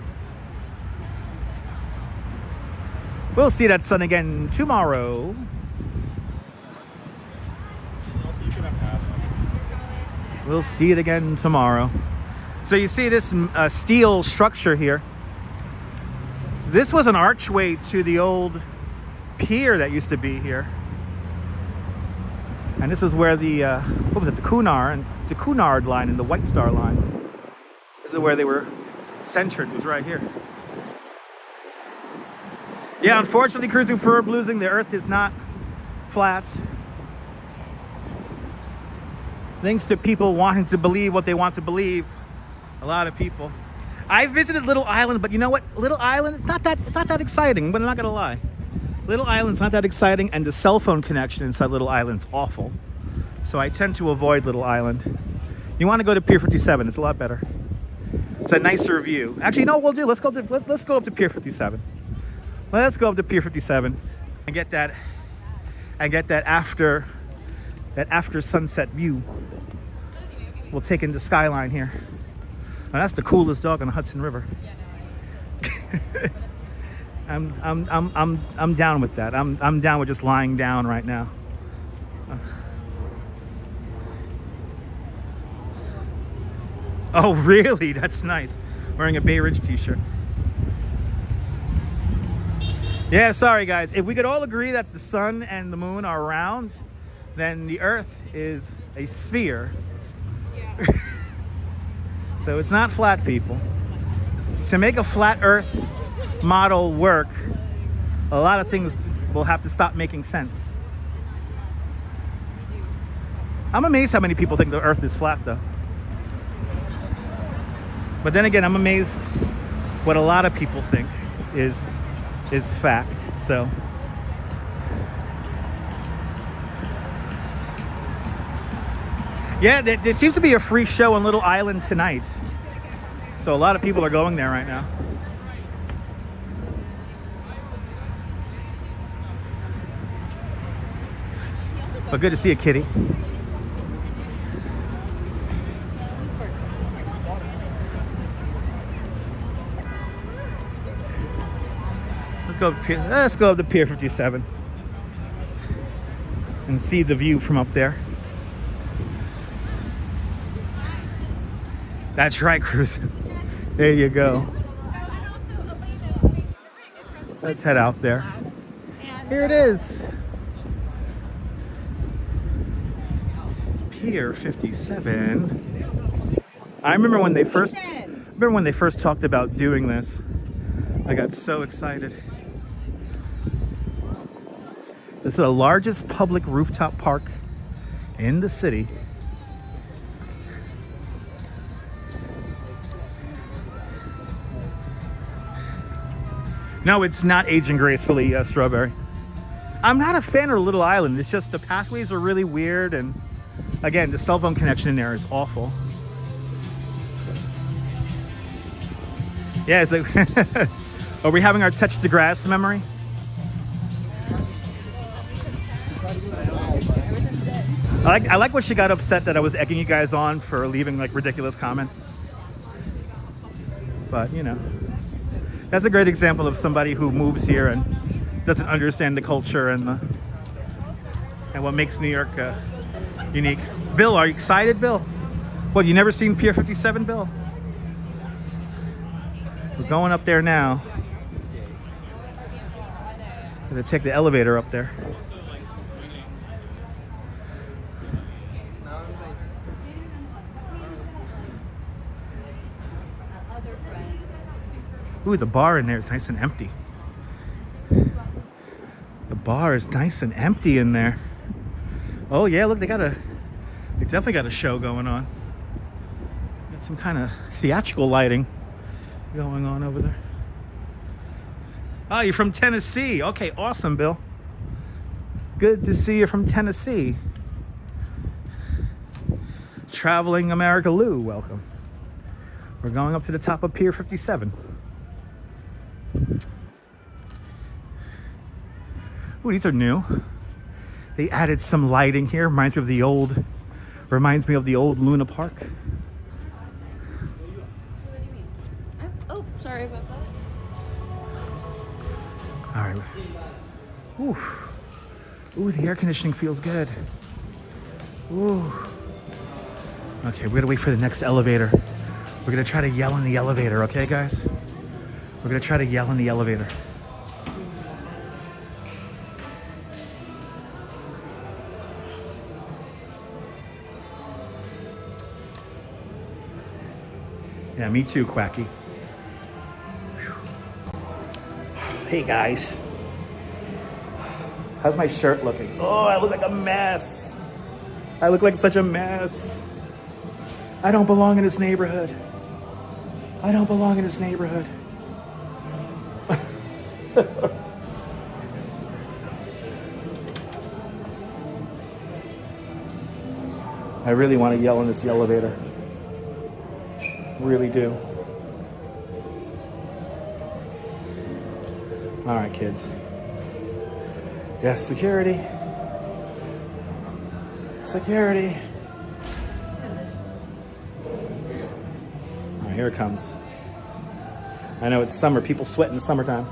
We'll see that sun again tomorrow. We'll see it again tomorrow. So you see this steel structure here. This was an archway to the old pier that used to be here. And this is where the, what was it, the Cunard line and the White Star line. This is where they were centered, was right here. Yeah, unfortunately, cruising for bluesing, the earth is not flat. Thanks to people wanting to believe what they want to believe. A lot of people. I visited Little Island, but you know what? Little Island, it's not that exciting, but I'm not gonna lie. Little Island's not that exciting, and the cell phone connection inside Little Island's awful. So I tend to avoid Little Island. You want to go to Pier 57, it's a lot better. It's a nicer view. Actually, you know what we'll do? Let's go up to Pier 57. Let's go up to Pier 57 and get that after sunset view. We'll take in the skyline here. Now, that's the coolest dog on the Hudson River. I'm down with that. I'm down with just lying down right now. Oh, really? That's nice. Wearing a Bay Ridge t-shirt. Yeah, sorry guys. If we could all agree that the sun and the moon are round, then the earth is a sphere. So it's not flat, people. to make a flat Earth model work, a lot of things will have to stop making sense. I'm amazed how many people think the Earth is flat, though. But then again, I'm amazed what a lot of people think is fact. So yeah, there seems to be a free show on Little Island tonight. So a lot of people are going there right now. But good to see you, Kitty. Let's go up to Pier 57 and see the view from up there. That's right, cruising. There you go. Let's head out there. Here it is. Pier 57. I remember when they first talked about doing this. I got so excited. This is the largest public rooftop park in the city. No, it's not aging gracefully, Strawberry. I'm not a fan of Little Island. It's just the pathways are really weird, and again, the cell phone connection in there is awful. Yeah, it's like, are we having our touch the grass memory? I like what she got upset that I was egging you guys on for leaving like ridiculous comments. But you know, that's a great example of somebody who moves here and doesn't understand the culture and what makes New York unique. Bill, are you excited, Bill? What, you never seen Pier 57, Bill? We're going up there now. Gonna take the elevator up there. Ooh, the bar in there is nice and empty. The bar is nice and empty in there. Oh yeah, look, they definitely got a show going on. Got some kind of theatrical lighting going on over there. Oh, you're from Tennessee. Okay, awesome, Bill. Good to see you from Tennessee. Traveling America Lou, welcome. We're going up to the top of Pier 57. Ooh, these are new. They added some lighting here. Reminds me of the old Luna Park. What do you mean? Oh, sorry about that. All right. Ooh. Ooh, the air conditioning feels good. Ooh. Okay, we're gonna wait for the next elevator. We're gonna try to yell in the elevator, okay, guys? We're gonna try to yell in the elevator. Yeah, me too, Quacky. Whew. Hey guys. How's my shirt looking? Oh, I look like a mess. I look like such a mess. I don't belong in this neighborhood. I don't belong in this neighborhood. I really want to yell in this elevator. Really do. All right, kids. Yes, security. Security. Oh, here it comes. I know it's summer. People sweat in the summertime.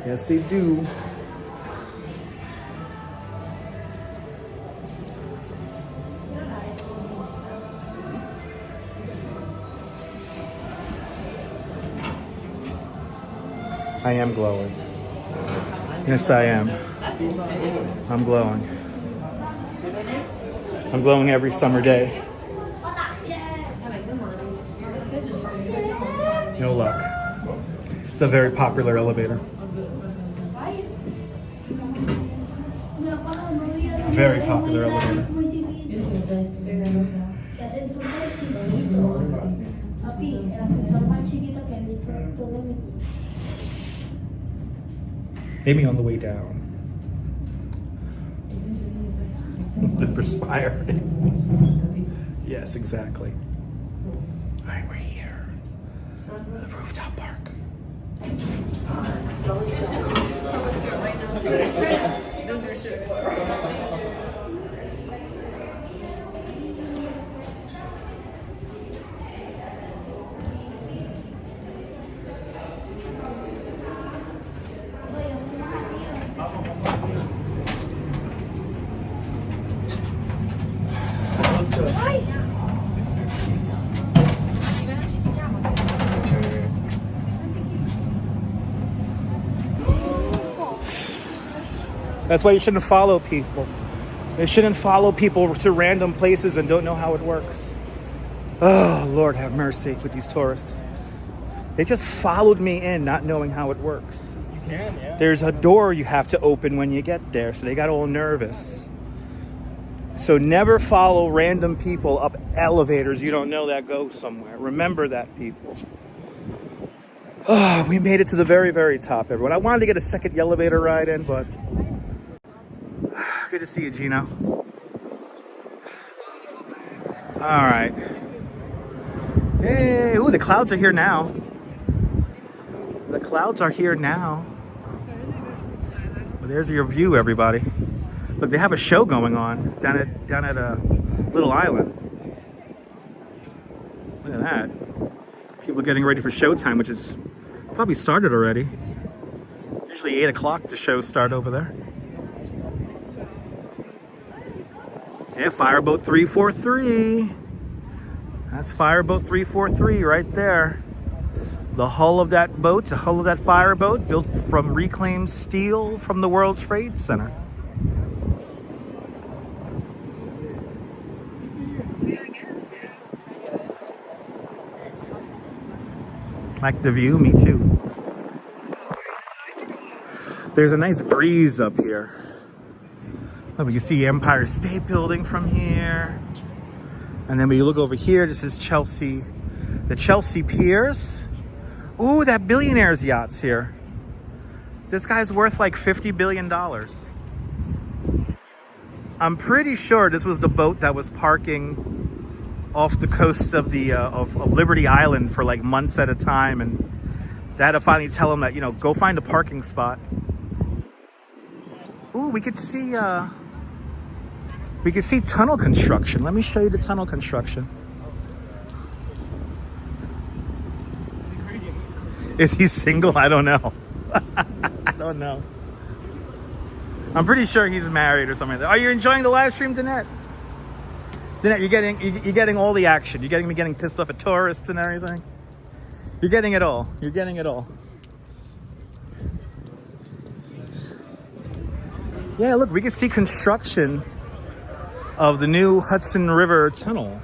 Yes, they do. I am glowing. Yes, I am. I'm glowing. I'm glowing every summer day. No luck. It's a very popular elevator. Very popular elevator. Maybe on the way down. The perspire. Yes, exactly. All right, we're here. The Rooftop Park. That's why you shouldn't follow people. You shouldn't follow people to random places and don't know how it works. Oh, Lord have mercy with these tourists. They just followed me in not knowing how it works. You can, yeah. There's a door you have to open when you get there, so they got all nervous. So never follow random people up elevators you don't know that go somewhere. Remember that, people. Oh, we made it to the very, very top, everyone. I wanted to get a second elevator ride in, but... Good to see you, Gino. All right. Hey, ooh, the clouds are here now. The clouds are here now. Well, there's your view, everybody. Look, they have a show going on down at a little island. Look at that. People getting ready for showtime, which is probably started already. Usually 8 o'clock the shows start over there. Yeah, Fireboat 343. That's Fireboat 343 right there. The hull of that boat, the hull of that fireboat, built from reclaimed steel from the World Trade Center. Like the view? Me too. There's a nice breeze up here. Oh, we can see Empire State Building from here. And then when you look over here, this is Chelsea, the Chelsea Piers. Ooh, that billionaire's yacht's here. This guy's worth like $50 billion. I'm pretty sure this was the boat that was parking off the coast of the of Liberty Island for like months at a time, and they had to finally tell him that, you know, go find a parking spot. Ooh, we could see tunnel construction. Let me show you the tunnel construction. Is he single? I don't know. I don't know. I'm pretty sure he's married or something like that. Are you enjoying the live stream, Danette? Danette, you're getting all the action. You're getting me getting pissed off at tourists and everything. You're getting it all. You're getting it all. Yeah, look, we can see construction of the new Hudson River Tunnel.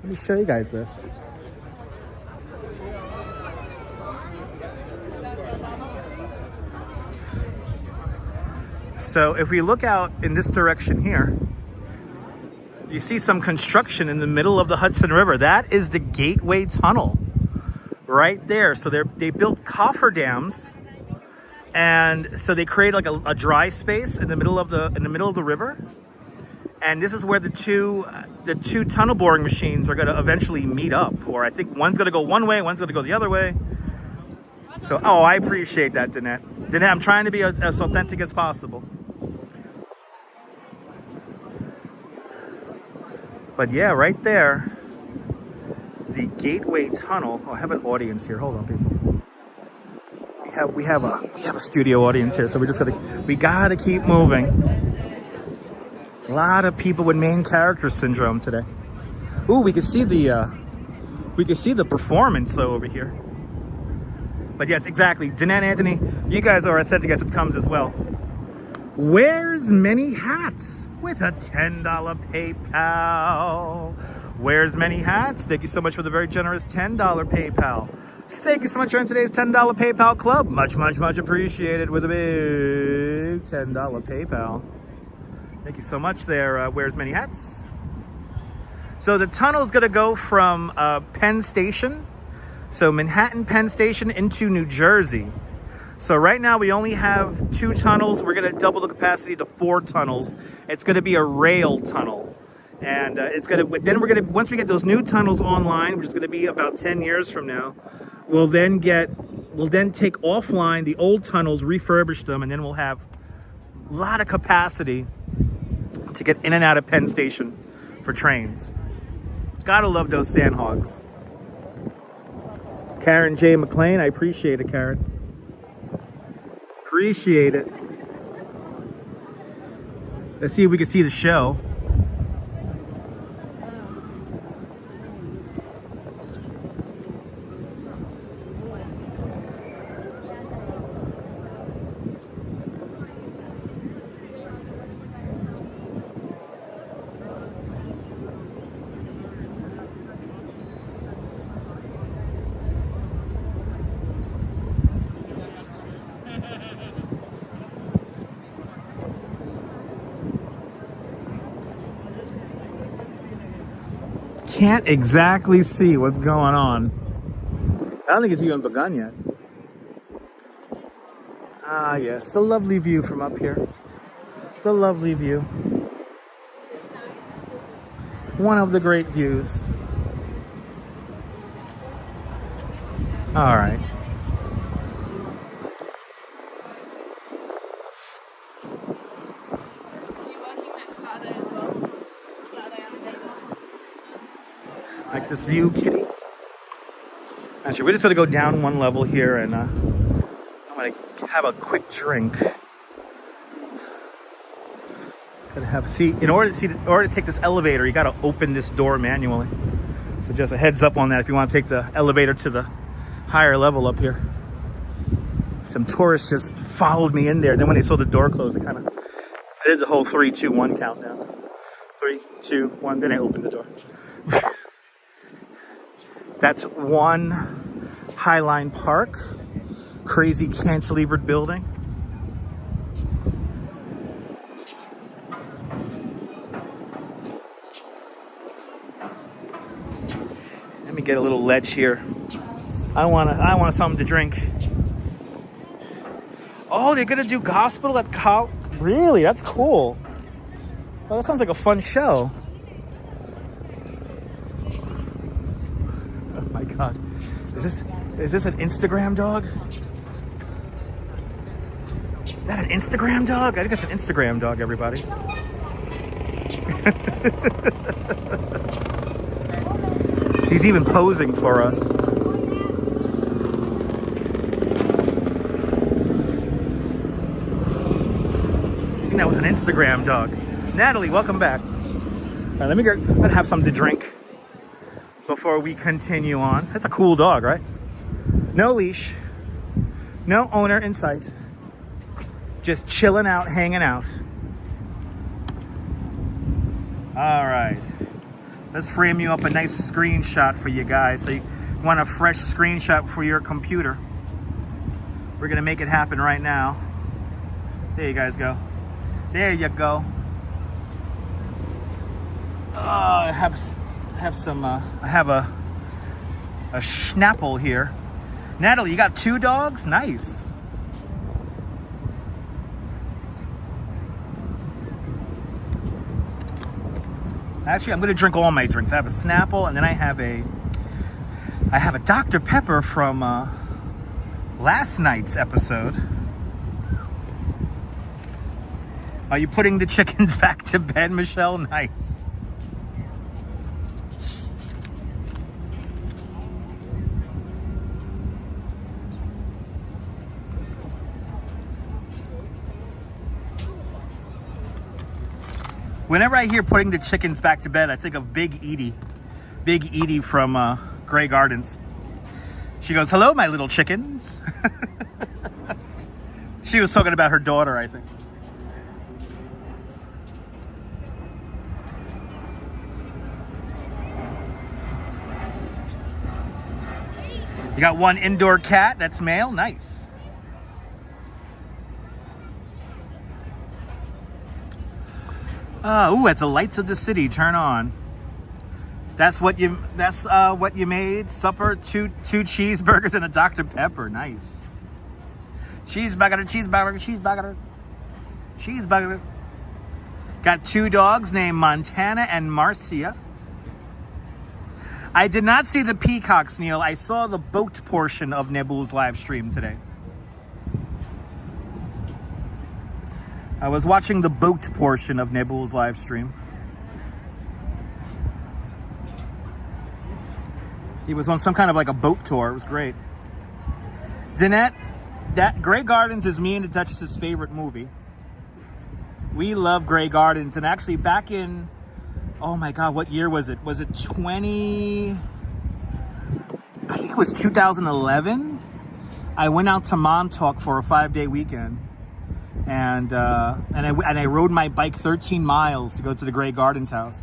Let me show you guys this. So if we look out in this direction here, you see some construction in the middle of the Hudson River. That is the Gateway Tunnel right there. So they built cofferdams, and so they create like a dry space in the middle of the river. And this is where the two tunnel boring machines are going to eventually meet up. Or I think one's going to go one way, one's going to go the other way. So, oh, I appreciate that, Danette. Danette, I'm trying to be as authentic as possible. But yeah, right there, the Gateway Tunnel. Oh, I have an audience here. Hold on, people. We have a studio audience here, so we gotta keep moving. A lot of people with main character syndrome today. Ooh, we can see the performance though over here. But yes, exactly. Danette, Anthony, you guys are authentic as it comes as well. Wears many hats with a $10 PayPal. Wears many hats. Thank you so much for the very generous $10 PayPal. Thank you so much for joining today's $10 PayPal club. Much, much, much appreciated with a big $10 PayPal. Thank you so much there, Wears Many Hats. So the tunnel is going to go from Penn Station, so Manhattan Penn Station into New Jersey. So right now we only have 2 tunnels. We're going to double the capacity to 4 tunnels. It's going to be a rail tunnel. And once we get those new tunnels online, which is going to be about 10 years from now, we'll then take offline the old tunnels, refurbish them, and then we'll have a lot of capacity to get in and out of Penn Station for trains. Gotta love those sandhogs. Karen J. McLean, I appreciate it, Karen. Appreciate it. Let's see if we can see the show. Can't exactly see what's going on. I don't think it's even begun yet. Ah, yes, the lovely view from up here. The lovely view. One of the great views. All right. Like this view, kitty. Actually, we're just gonna go down one level here, and I'm gonna have a quick drink. In order to take this elevator, you gotta open this door manually. So just a heads up on that if you want to take the elevator to the higher level up here. Some tourists just followed me in there. Then when they saw the door close, I did the whole 3, 2, 1 countdown. 3, 2, 1. Then I opened the door. That's one Highline Park, crazy cantilevered building. Let me get a little ledge here. I want something to drink. Oh, they're gonna do gospel at Really? That's cool. Well, that sounds like a fun show. God, is this an Instagram dog? Is that an Instagram dog? I think it's an Instagram dog, everybody. He's even posing for us. I think that was an Instagram dog. Natalie, welcome back. All right, let me have something to drink before we continue on. That's a cool dog, right? No leash, no owner in sight, just chilling out, hanging out. All right, let's frame you up a nice screenshot for you guys. So you want a fresh screenshot for your computer. We're gonna make it happen right now. There you guys go. There you go. I have a Schnapple here. Natalie, you got 2 dogs? Nice. Actually, I'm gonna drink all my drinks. I have a Snapple, and then I have a Dr. Pepper from last night's episode. Are you putting the chickens back to bed, Michelle? Nice. Whenever I hear putting the chickens back to bed, I think of Big Edie. Big Edie from Grey Gardens. She goes, "Hello, my little chickens." She was talking about her daughter, I think. You got one indoor cat that's male. Nice. Ooh, that's the lights of the city. Turn on. That's what you made. Supper, two cheeseburgers and a Dr. Pepper. Nice. Cheeseburger, cheeseburger, cheeseburger. Cheeseburger. Got two dogs named Montana and Marcia. I did not see the peacocks, Neil. I saw the boat portion of Nebu's live stream today. I was watching the boat portion of Nebu's live stream. He was on some kind of like a boat tour. It was great. Danette, that Grey Gardens is me and the Duchess's favorite movie. We love Grey Gardens, and actually back in, oh my God, what year was it? Was it I think it was 2011. I went out to Montauk for a 5-day weekend, and I rode my bike 13 miles to go to the Grey Gardens house.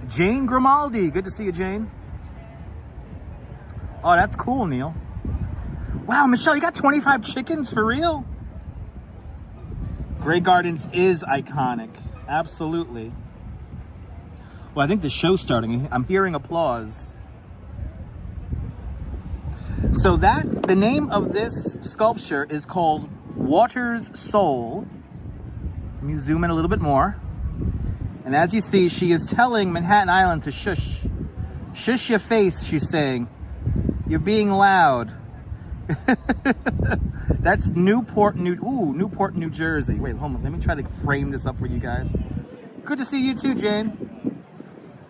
Jane Grimaldi, good to see you, Jane. Oh, that's cool, Neil. Wow, Michelle, you got 25 chickens for real? Grey Gardens is iconic, absolutely. Well, I think the show's starting. I'm hearing applause. So the name of this sculpture is called Water's Soul. Let me zoom in a little bit more. And as you see, she is telling Manhattan Island to shush. Shush your face, she's saying. You're being loud. That's Newport, New Jersey. Wait, hold on. Let me try to frame this up for you guys. Good to see you too, Jane.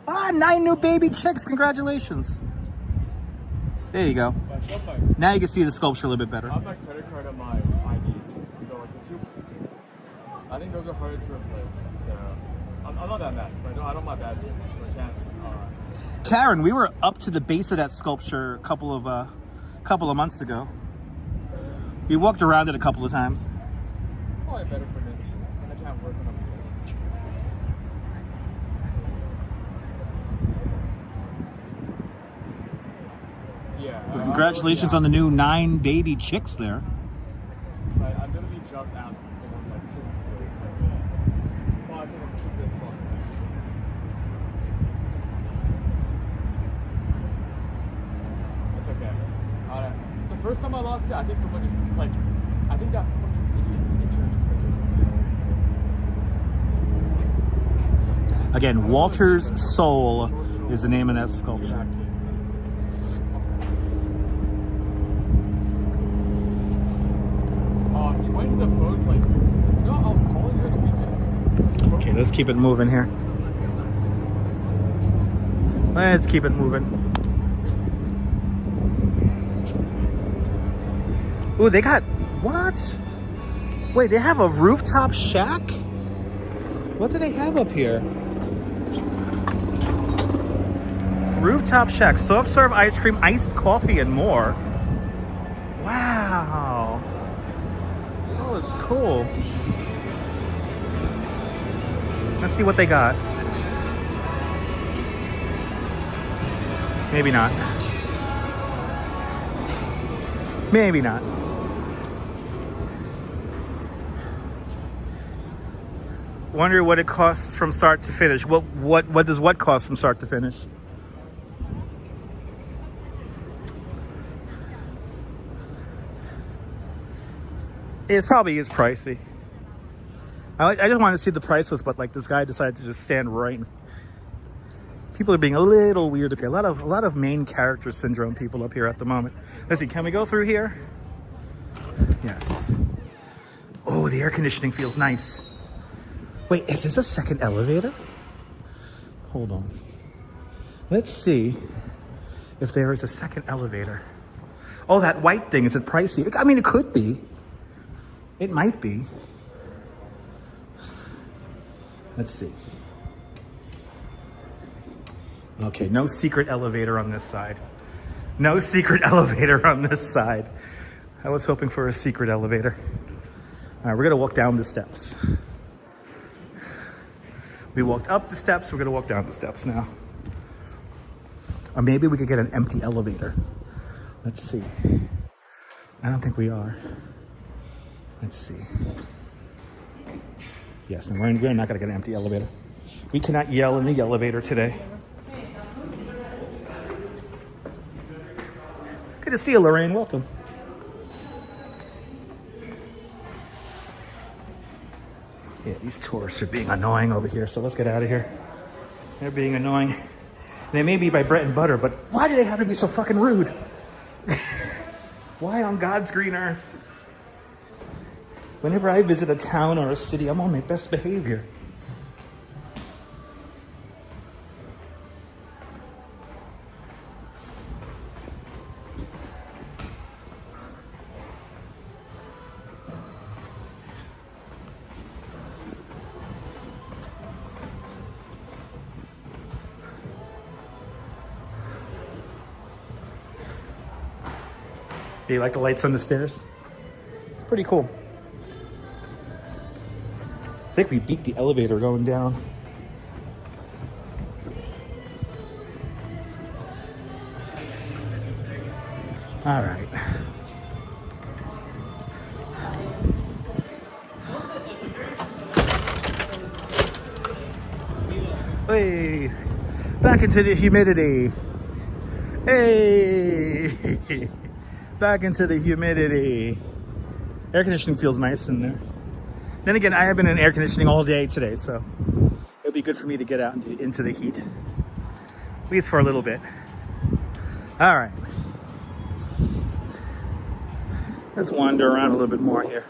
9 new baby chicks. Congratulations. There you go. Now you can see the sculpture a little bit better. I have my credit card and my ID. So like the two, I think those are harder to replace. So I'm not that mad, but I don't mind bad. So I can't. Karen, we were up to the base of that sculpture a couple of months ago. We walked around it a couple of times. It's probably better for me. I can't work on them. Yeah. Well, congratulations on the new 9 baby chicks there. I'm gonna be just asking for them like 2 weeks ago. Well, I think it's this far. It's okay. The first time I lost it, I think someone just I think that fucking idiot intern just took it. Again, Walter's Soul is the name of that sculpture. He went to the phone I was calling you on the weekend. Okay, let's keep it moving here. Let's keep it moving. Ooh, they got, what? Wait, they have a rooftop shack? What do they have up here? Rooftop shack, soft serve ice cream, iced coffee, and more. Wow. That was cool. Let's see what they got. Maybe not. Maybe not. Wonder what it costs from start to finish. What does what cost from start to finish? It probably is pricey. I just wanted to see the price list, but like this guy decided to just stand right. People are being a little weird up here. A lot of main character syndrome people up here at the moment. Let's see, can we go through here? Yes. Oh, the air conditioning feels nice. Wait, is this a second elevator? Hold on. Let's see if there is a second elevator. Oh, that white thing, is it pricey? I mean, it could be. It might be. Let's see. Okay, no secret elevator on this side. No secret elevator on this side. I was hoping for a secret elevator. All right, we're gonna walk down the steps. We walked up the steps, we're gonna walk down the steps now. Or maybe we could get an empty elevator. Let's see. I don't think we are. Let's see. Yes, and we're not gonna get an empty elevator. We cannot yell in the elevator today. Good to see you, Lorraine. Welcome. Yeah, these tourists are being annoying over here, so let's get out of here. They're being annoying. They may be by bread and butter, but why do they have to be so fucking rude? Why on God's green earth? Whenever I visit a town or a city, I'm on my best behavior. Do you like the lights on the stairs? Pretty cool. I think we beat the elevator going down. All right. Hey, back into the humidity. Hey. Back into the humidity. Air conditioning feels nice in there. Then again, I have been in air conditioning all day today, so it'll be good for me to get out into the heat. At least for a little bit. All right. Let's wander around a little bit more here.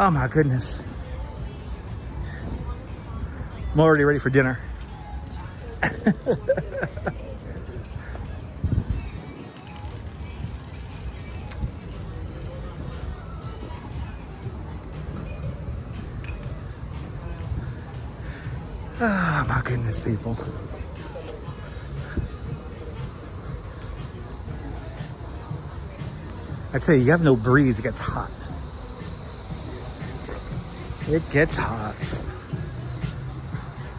Oh my goodness. I'm already ready for dinner. Oh my goodness, people. I tell you, you have no breeze, it gets hot. It gets hot.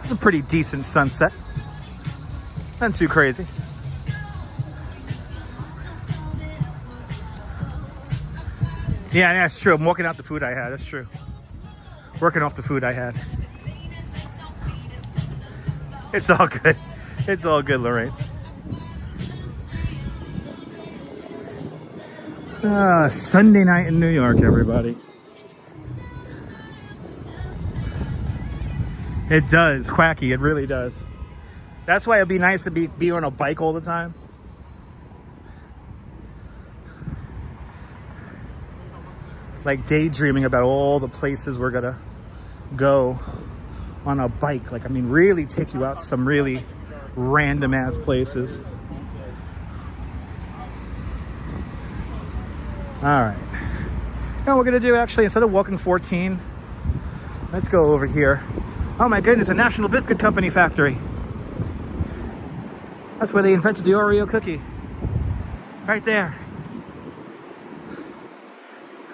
It's a pretty decent sunset. Not too crazy. Yeah, that's true. I'm working out the food I had. That's true. Working off the food I had. It's all good. It's all good, Lorraine. Sunday night in New York, everybody. It does, quacky, it really does. That's why it'd be nice to be on a bike all the time. Like daydreaming about all the places we're gonna go on a bike. Like, I mean, really take you out some really random ass places. All right. Now what we're gonna do, actually, instead of walking 14, let's go over here. Oh my goodness, a National Biscuit Company factory. That's where they invented the Oreo cookie. Right there.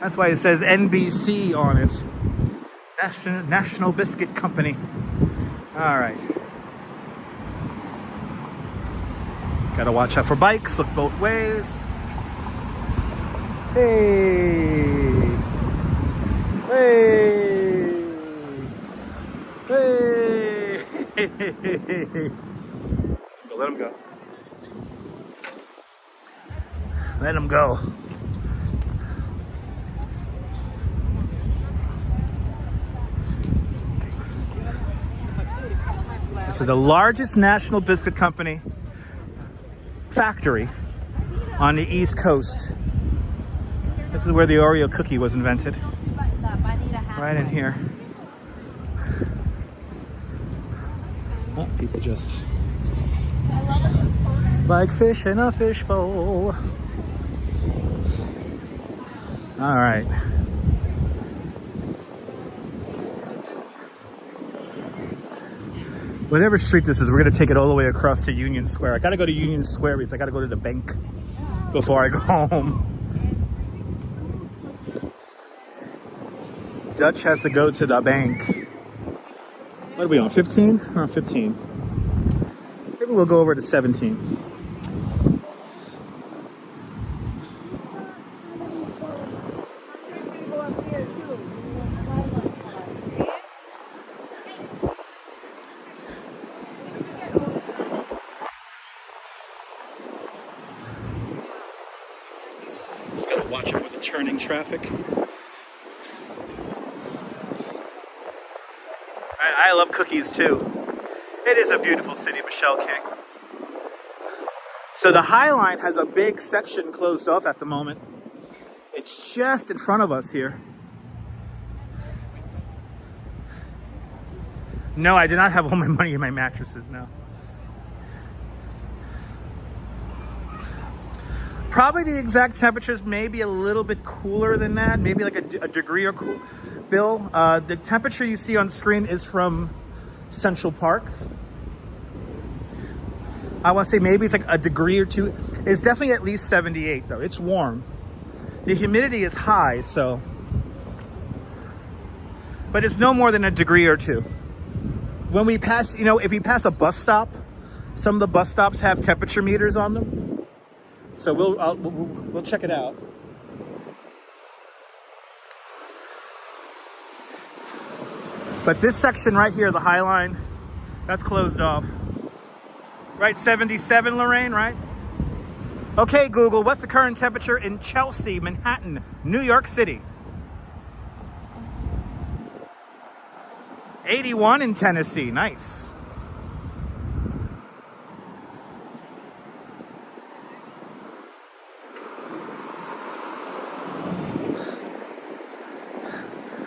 That's why it says NBC on it. National Biscuit Company. All right. Gotta watch out for bikes, look both ways. Hey. Hey. Hey! Let him go. Let him go. So the largest National Biscuit Company factory on the East Coast. This is where the Oreo cookie was invented. Right in here. Oh, people just like fish in a fishbowl. All right. Whatever street this is, we're gonna take it all the way across to Union Square. I gotta go to Union Square because I gotta go to the bank before I go home. Dutch has to go to the bank. What are we on, 15? We're on 15. Maybe we'll go over to 17. Just gotta watch it for the turning traffic. I love cookies too. It is a beautiful city, Michelle King. So the High Line has a big section closed off at the moment. It's just in front of us here. No, I did not have all my money in my mattresses, no. Probably the exact temperatures may be a little bit cooler than that, maybe like a degree or cool. Bill, the temperature you see on screen is from Central Park. I want to say maybe it's like a degree or two. It's definitely at least 78 though. It's warm. The humidity is high, so. But it's no more than a degree or two. When we pass, you know, if we pass a bus stop, some of the bus stops have temperature meters on them. So we'll check it out. But this section right here, the High Line, that's closed off. Right, 77, Lorraine, right? Okay, Google, what's the current temperature in Chelsea, Manhattan, New York City? 81 in Tennessee, nice.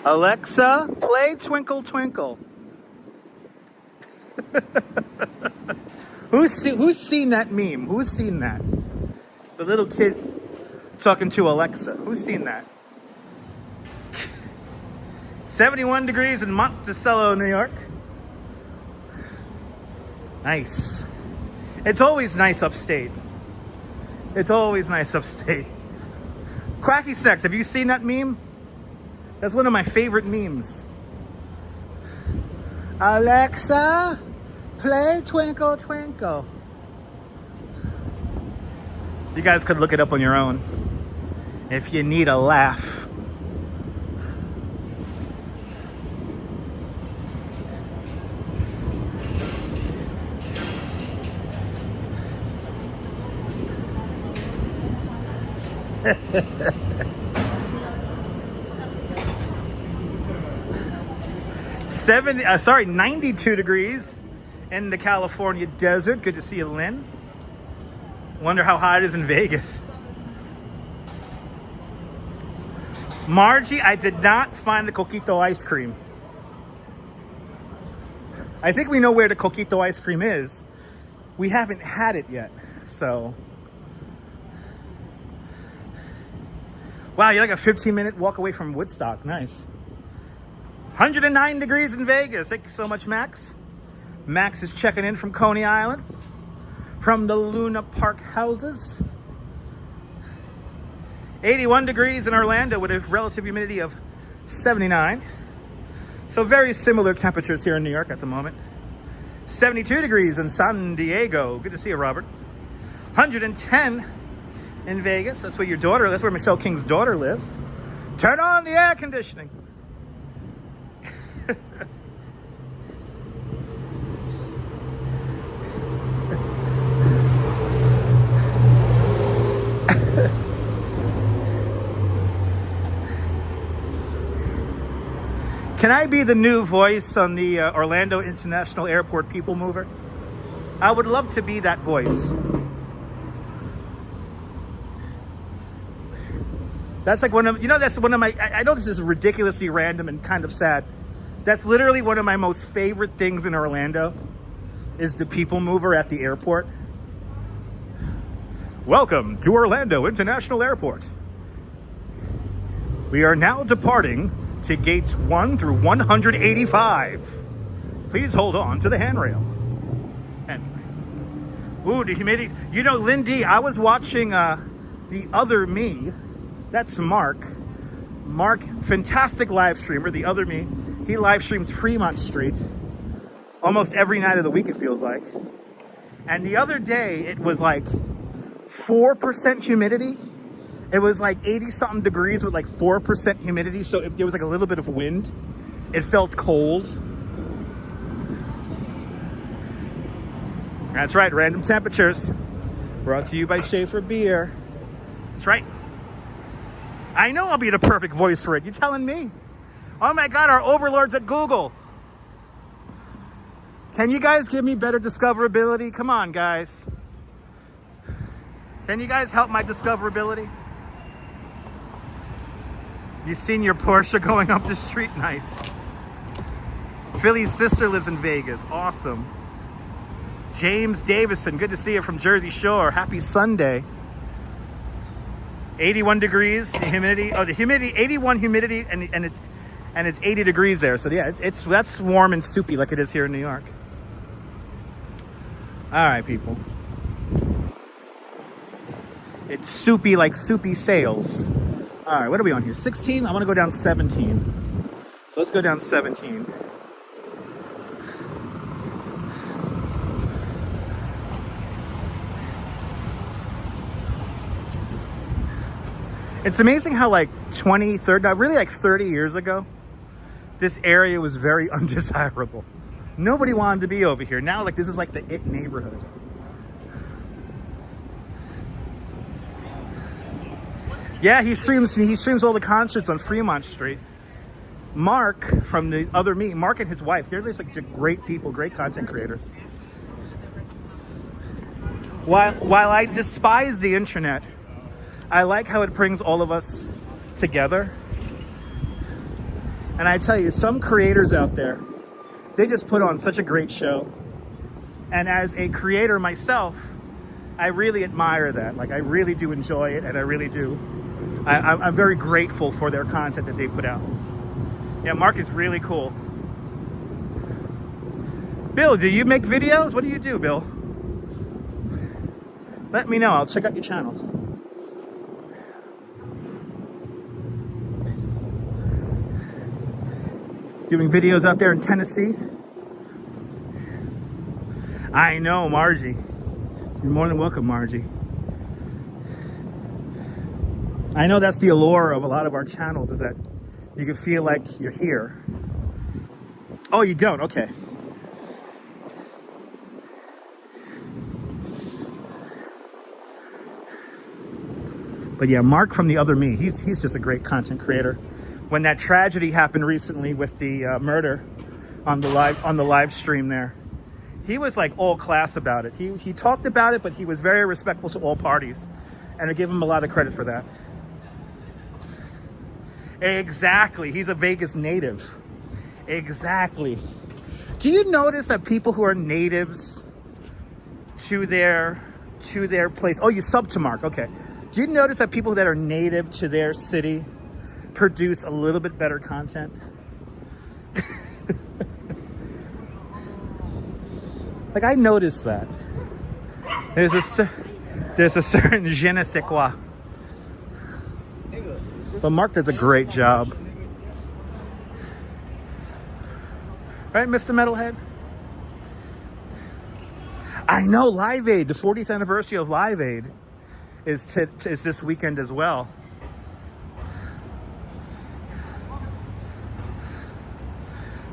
Alexa, play Twinkle Twinkle. Who's seen that meme? Who's seen that? The little kid talking to Alexa. Who's seen that? 71 degrees in Monticello, New York. Nice. It's always nice upstate. It's always nice upstate. Quacky Sex, have you seen that meme? That's one of my favorite memes. Alexa, play Twinkle Twinkle. You guys could look it up on your own if you need a laugh. 92 degrees in the California desert. Good to see you, Lynn. Wonder how hot it is in Vegas. Margie, I did not find the Coquito ice cream. I think we know where the Coquito ice cream is. We haven't had it yet, so. Wow, you're like a 15-minute walk away from Woodstock. Nice. 109 degrees in Vegas. Thank you so much, Max. Max is checking in from Coney Island, from the Luna Park houses. 81 degrees in Orlando with a relative humidity of 79. So very similar temperatures here in New York at the moment. 72 degrees in San Diego. Good to see you, Robert. 110 in Vegas. That's where that's where Michelle King's daughter lives. Turn on the air conditioning. Can I be the new voice on the Orlando International Airport People Mover? I would love to be that voice. That's like one of, that's one of my, I know this is ridiculously random and kind of sad. That's literally one of my most favorite things in Orlando is the People Mover at the airport. Welcome to Orlando International Airport. We are now departing to gates 1 through 185. Please hold on to the handrail. Ooh, the humidity. You know, Lindy, I was watching The Other Me. That's Mark. Mark, fantastic live streamer, The Other Me. He live streams Fremont Street almost every night of the week, it feels like. And the other day, it was like 4% humidity. It was like 80-something degrees with like 4% humidity. So if there was like a little bit of wind, it felt cold. That's right, random temperatures. Brought to you by Schaefer Beer. That's right. I know I'll be the perfect voice for it. You telling me? Oh my God, our overlords at Google. Can you guys give me better discoverability? Come on, guys. Can you guys help my discoverability? You seen your Porsche going up the street? Nice. Philly's sister lives in Vegas. Awesome. James Davison, good to see you from Jersey Shore. Happy Sunday. 81 degrees, the humidity. Oh, the humidity, 81 humidity, and it's 80 degrees there. So yeah, that's warm and soupy like it is here in New York. All right, people. It's soupy like soupy sales. All right, what are we on here? 16? I want to go down 17. So let's go down 17. It's amazing how like 30 years ago, this area was very undesirable. Nobody wanted to be over here. Now, like, this is like the it neighborhood. Yeah, he streams all the concerts on Fremont Street. Mark from The Other Me, Mark and his wife, they're just like great people, great content creators. While I despise the internet, I like how it brings all of us together. And I tell you, some creators out there, they just put on such a great show. And as a creator myself, I really admire that. Like, I really do enjoy it, and I really do. I'm very grateful for their content that they put out. Yeah, Mark is really cool. Bill, do you make videos? What do you do, Bill? Let me know. I'll check out your channel. Doing videos out there in Tennessee. I know, Margie. You're more than welcome, Margie. I know that's the allure of a lot of our channels, is that you can feel like you're here. Oh, you don't? Okay. But yeah, Mark from The Other Me, he's just a great content creator. When that tragedy happened recently with the murder on the live stream there, he was like all class about it. He talked about it, but he was very respectful to all parties, and I give him a lot of credit for that. Exactly, he's a Vegas native. Exactly. Do you notice that people who are natives to their place? Oh, you sub to Mark. Okay. Do you notice that people that are native to their city produce a little bit better content? Like, I noticed that. There's a certain je ne sais quoi. But Mark does a great job. Right, Mr. Metalhead? I know, Live Aid, the 40th anniversary of Live Aid is this weekend as well.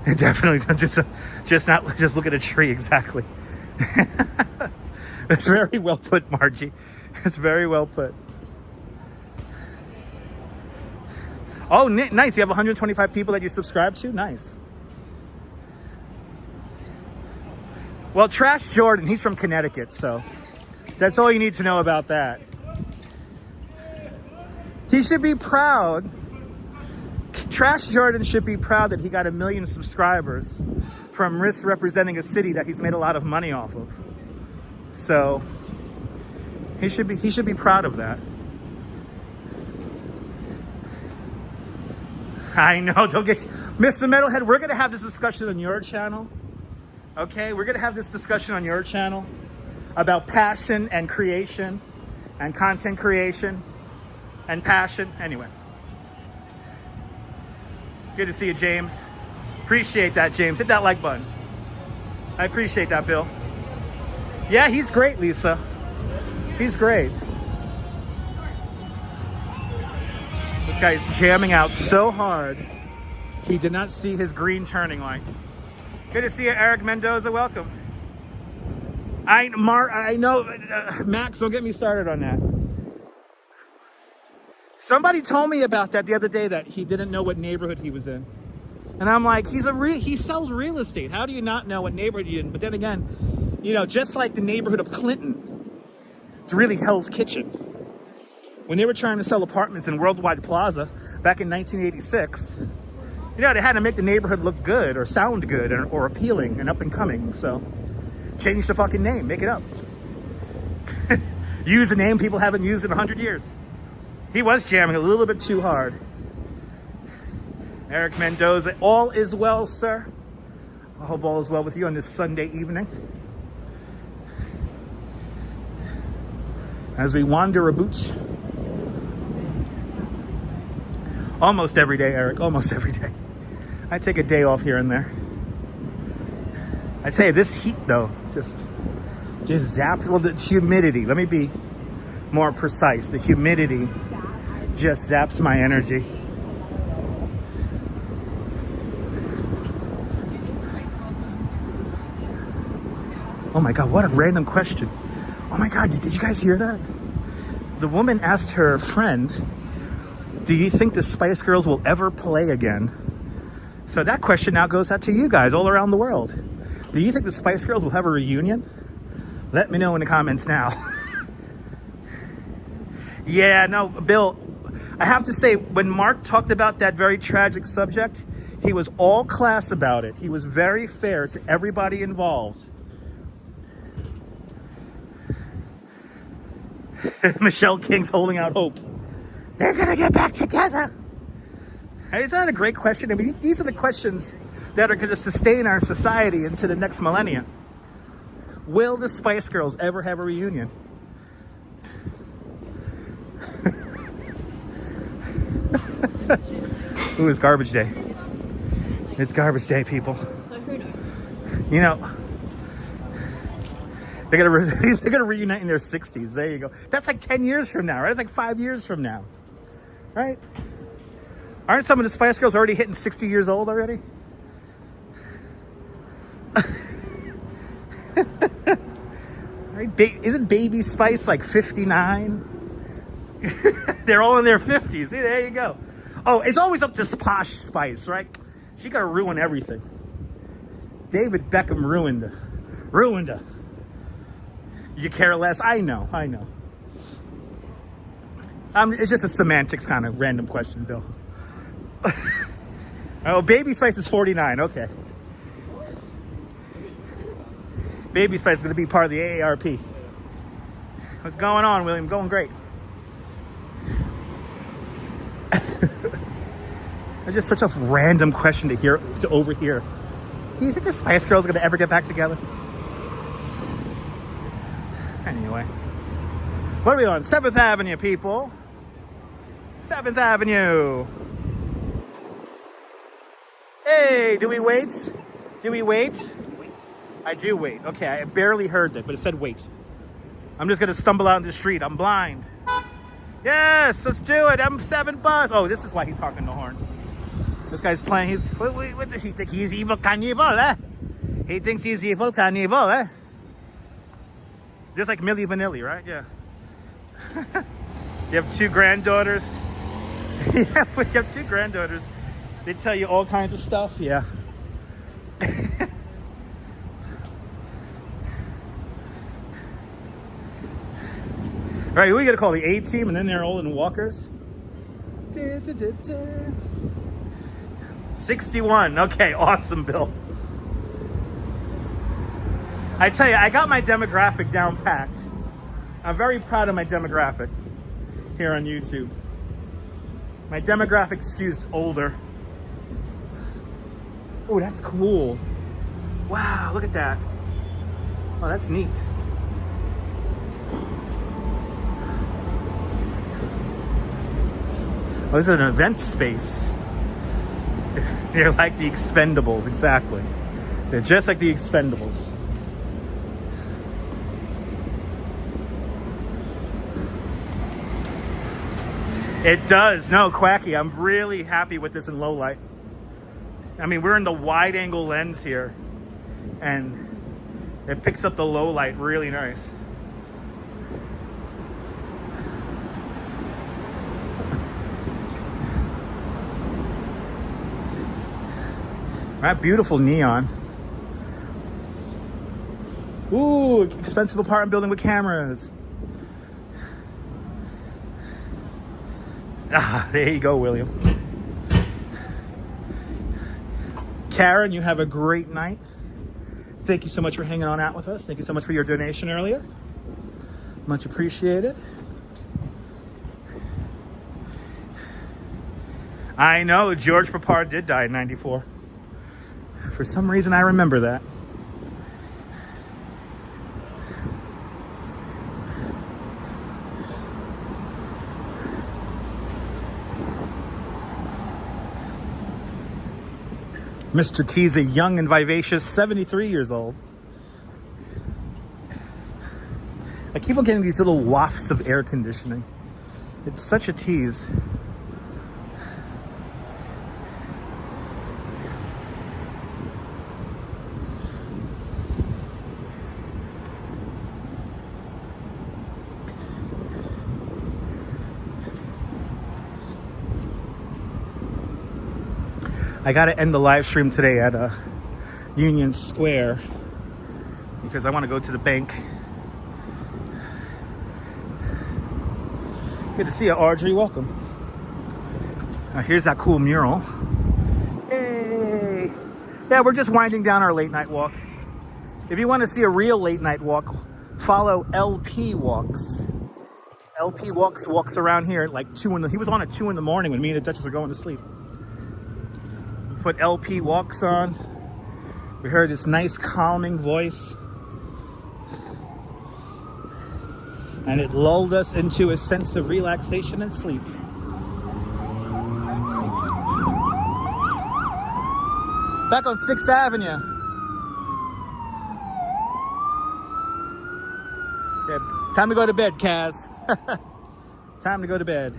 It definitely just look at a tree. Exactly. It's very well put, Margie. It's very well put. Oh, nice. You have 125 people that you subscribe to? Nice. Well, Trash Jordan, he's from Connecticut, so that's all you need to know about that. He should be proud. Trash Jordan should be proud that he got 1 million subscribers from representing a city that he's made a lot of money off of. So he should be proud of that. I know, don't get Mr. Metalhead, we're gonna have this discussion on your channel. Okay, we're gonna have this discussion on your channel. about passion and creation and content creation and passion. Anyway, good to see you, James. Appreciate that, James. Hit that like button. I appreciate that, Bill. Yeah, he's great, Lisa. He's great. This guy's jamming out so hard, he did not see his green turning light. Good to see you, Eric Mendoza. Welcome. I know, Max, don't get me started on that. Somebody told me about that the other day, that he didn't know what neighborhood he was in. And I'm like, he sells real estate. How do you not know what neighborhood you're in? But then again, you know, just like the neighborhood of Clinton, it's really Hell's Kitchen. When they were trying to sell apartments in Worldwide Plaza back in 1986, you know, they had to make the neighborhood look good or sound good or appealing and up and coming. So change the fucking name, make it up. Use a name people haven't used in 100 years. He was jamming a little bit too hard. Eric Mendoza, all is well, sir. I hope all is well with you on this Sunday evening. As we wander about. Almost every day, Eric, almost every day. I take a day off here and there. I tell you, this heat though, it's just zaps. Well, the humidity, let me be more precise. The humidity just zaps my energy. Oh my God, what a random question. Oh my God, did you guys hear that? The woman asked her friend, do you think the Spice Girls will ever play again? So that question now goes out to you guys all around the world. Do you think the Spice Girls will have a reunion? Let me know in the comments now. Yeah, no, Bill, I have to say, when Mark talked about that very tragic subject, he was all class about it. He was very fair to everybody involved. Michelle King's holding out hope. They're gonna get back together. Isn't that a great question? I mean, these are the questions that are gonna sustain our society into the next millennia. Will the Spice Girls ever have a reunion? Ooh, it's garbage day. It's garbage day, people. So who knows? You know, they're gonna reunite in their 60s. There you go. That's like 10 years from now, right? It's like 5 years from now, right? Aren't some of the Spice Girls already hitting 60 years old already? Right? Isn't Baby Spice like 59? They're all in their 50s. See, there you go. Oh, it's always up to Posh Spice, right? She gotta ruin everything. David Beckham ruined her. Ruined her. You care less? I know. It's just a semantics kind of random question, Bill. Oh, Baby Spice is 49. Okay. Baby Spice is going to be part of the AARP. What's going on, William? Going great. It's just such a random question to overhear. Do you think the Spice Girls are going to ever get back together? Anyway, what are we on? 7th Avenue, people. 7th Avenue. Hey, do we wait? Do we wait? I do wait. Okay, I barely heard that, but it said wait. I'm just going to stumble out in the street. I'm blind. Yes, let's do it. M7 bus. Oh, this is why he's honking the horn. This guy's playing. What does he think? He's evil Carnival, eh? He thinks he's evil Carnival, eh? Just like Milli Vanilli, right? Yeah. You have 2 granddaughters. Yeah, we have 2 granddaughters. They tell you all kinds of stuff. Yeah. All right, we got to call the A-team, and then they're all in walkers. 61. Okay, awesome, Bill. I tell you, I got my demographic down packed. I'm very proud of my demographic here on YouTube. My demographic skews older. Oh, that's cool. Wow, look at that. Oh, that's neat. Oh, this is an event space. They're like the Expendables, exactly. They're just like the Expendables. It does. No, Quacky, I'm really happy with this in low light. I mean, we're in the wide angle lens here, and it picks up the low light really nice. That beautiful neon. Ooh, expensive apartment building with cameras. Ah, there you go, William. Karen, you have a great night. Thank you so much for hanging on out with us. Thank you so much for your donation earlier. Much appreciated. I know, George Papard did die in '94. For some reason, I remember that. Mr. T is a young and vivacious 73 years old. I keep on getting these little wafts of air conditioning. It's such a tease. I gotta end the live stream today at Union Square because I want to go to the bank. Good to see you, Audrey. Welcome. Here's that cool mural. Hey! Yeah, we're just winding down our late night walk. If you want to see a real late night walk, follow LP Walks. LP walks around here at like 2 in the... He was on at 2 in the morning when me and the Duchess were going to sleep. Put LP Walks on. We heard this nice calming voice, and it lulled us into a sense of relaxation and sleep. Back on 6th Avenue. Yeah, time to go to bed, Kaz. Time to go to bed.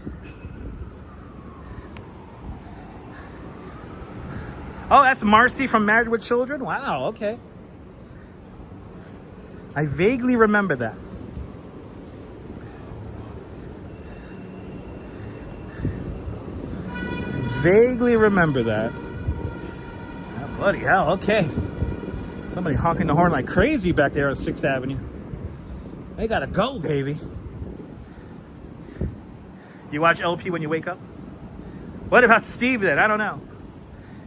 Oh, that's Marcy from Married with Children? Wow, okay. I vaguely remember that. Vaguely remember that. Oh, bloody hell, okay. Somebody honking the horn like crazy back there on 6th Avenue. They gotta go, baby. You watch LP when you wake up? What about Steve then? I don't know.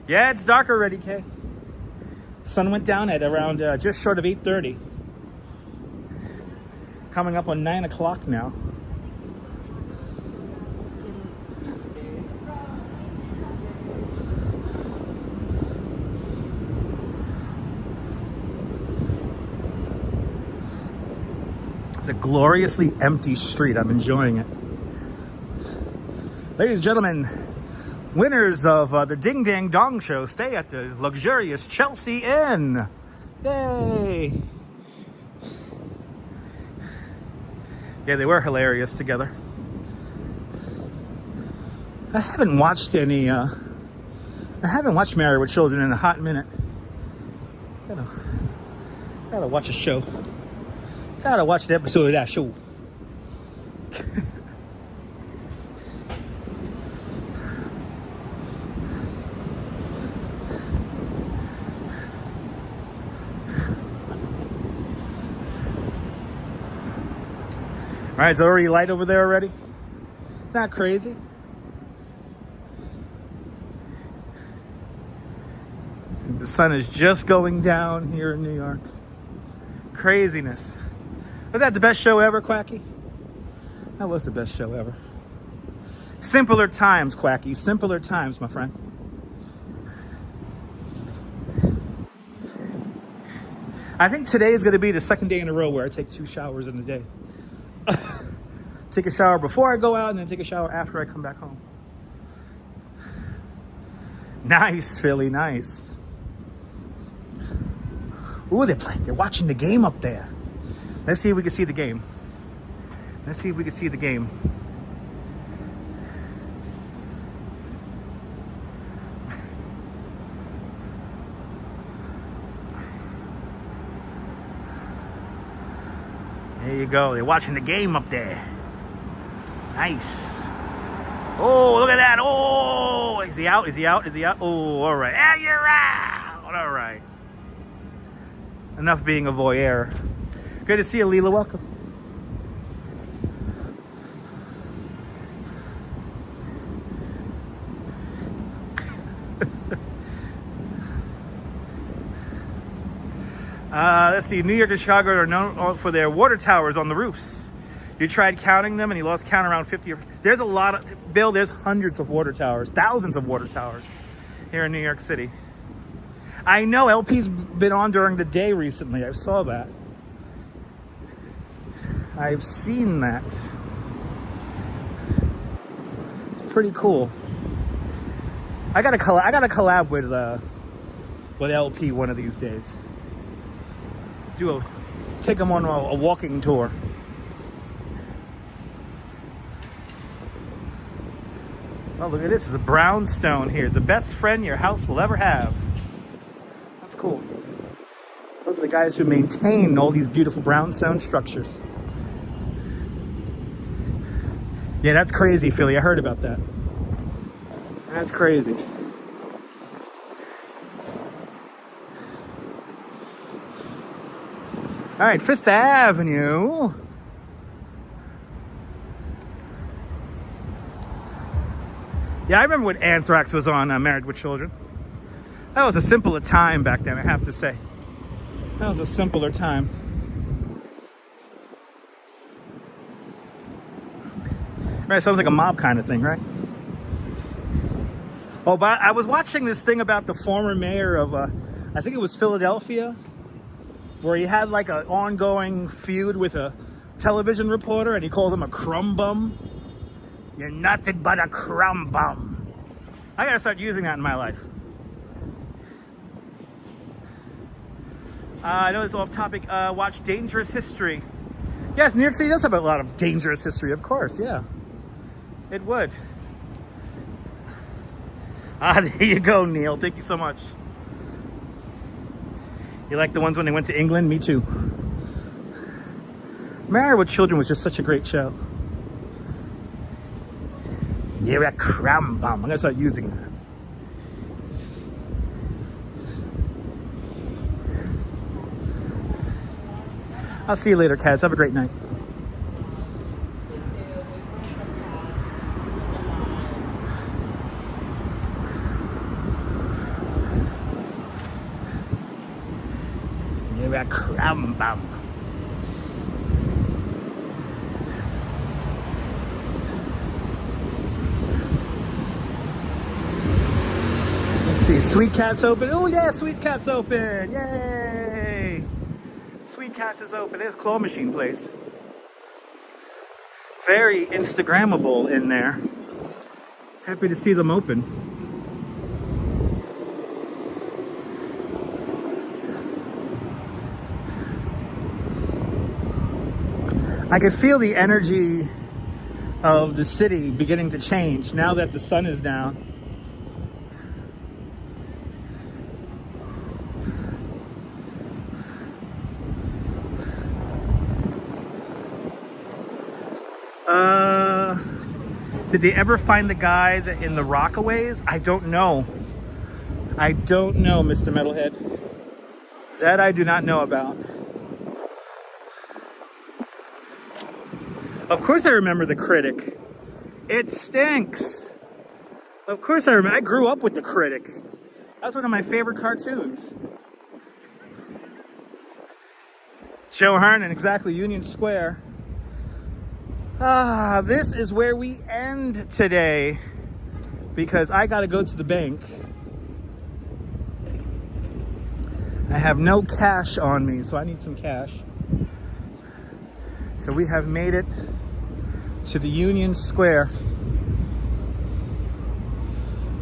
Yeah, it's dark already, Kay. Sun went down at around just short of 8:30. Coming up on 9 o'clock now. It's a gloriously empty street. I'm enjoying it. Ladies and gentlemen, winners of the Ding Dang Dong Show stay at the luxurious Chelsea Inn. Yay! Yeah, they were hilarious together. I haven't watched any, I haven't watched Married with Children in a hot minute. Gotta watch a show. Gotta watch the episode of that show. All right, it's already light over there already. It's not crazy. The sun is just going down here in New York. Craziness. Was that the best show ever, Quacky? That was the best show ever. Simpler times, Quacky. Simpler times, my friend. I think today is going to be the second day in a row where I take 2 showers in a day. Take a shower before I go out and then take a shower after I come back home. Nice, Philly, nice. Ooh, they're watching the game up there. Let's see if we can see the game. Let's see if we can see the game. There you go. They're watching the game up there. Nice. Oh, look at that. Oh, is he out? Is he out? Is he out? Oh, all right. Yeah, you're out. All right. Enough being a voyeur. Good to see you, Leela. Welcome. Let's see. New York and Chicago are known for their water towers on the roofs. You tried counting them and you lost count around 50. There's a lot of, Bill, there's hundreds of water towers, thousands of water towers here in New York City. I know LP's been on during the day recently. I saw that. I've seen that. It's pretty cool. I gotta collab with LP one of these days. Take them on a walking tour. Oh, look at this. It's a brownstone here. The best friend your house will ever have. That's cool. Those are the guys who maintain all these beautiful brownstone structures. Yeah, that's crazy, Philly. I heard about that. That's crazy. All right, Fifth Avenue. Yeah, I remember when Anthrax was on Married with Children. That was a simpler time back then, I have to say. That was a simpler time. Right, sounds like a mob kind of thing, right? Oh, but I was watching this thing about the former mayor of, I think it was Philadelphia, where he had like an ongoing feud with a television reporter and he called him a crumb bum. You're nothing but a crumb bum. I gotta start using that in my life. I know it's off topic. Watch Dangerous History. Yes, New York City does have a lot of dangerous history, of course, yeah. It would. There you go, Neil. Thank you so much. You like the ones when they went to England? Me too. Married with Children was just such a great show. You're a crumb bum. I'm gonna start using that. I'll see you later, Kaz. Have a great night. You're a crumb bum. Let's see. Sweet Cat's open. Oh, yeah, Sweet Cat's open. Yay. Sweet Cat's is open. There's a claw machine place. Very Instagrammable in there. Happy to see them open. I could feel the energy of the city beginning to change now that the sun is down. Did they ever find the guy in the Rockaways? I don't know. I don't know, Mr. Metalhead. That I do not know about. Of course I remember The Critic. It stinks. Of course I remember. I grew up with The Critic. That's one of my favorite cartoons. Joe Hernan, exactly, Union Square. This is where we end today because I gotta go to the bank. I have no cash on me, so I need some cash. So we have made it to the Union Square.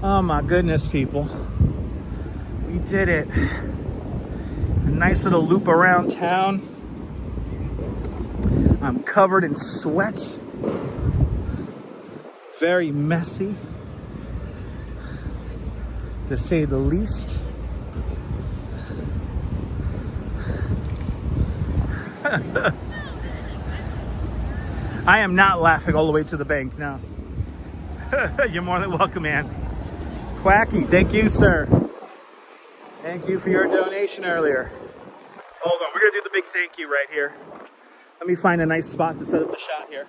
Oh my goodness, people. We did it. A nice little loop around town. I'm covered in sweat. Very messy, to say the least. I am not laughing all the way to the bank, no. You're more than welcome, man. Quacky, thank you, sir. Thank you for your donation earlier. Hold on, we're gonna do the big thank you right here. Let me find a nice spot to set up the shot here.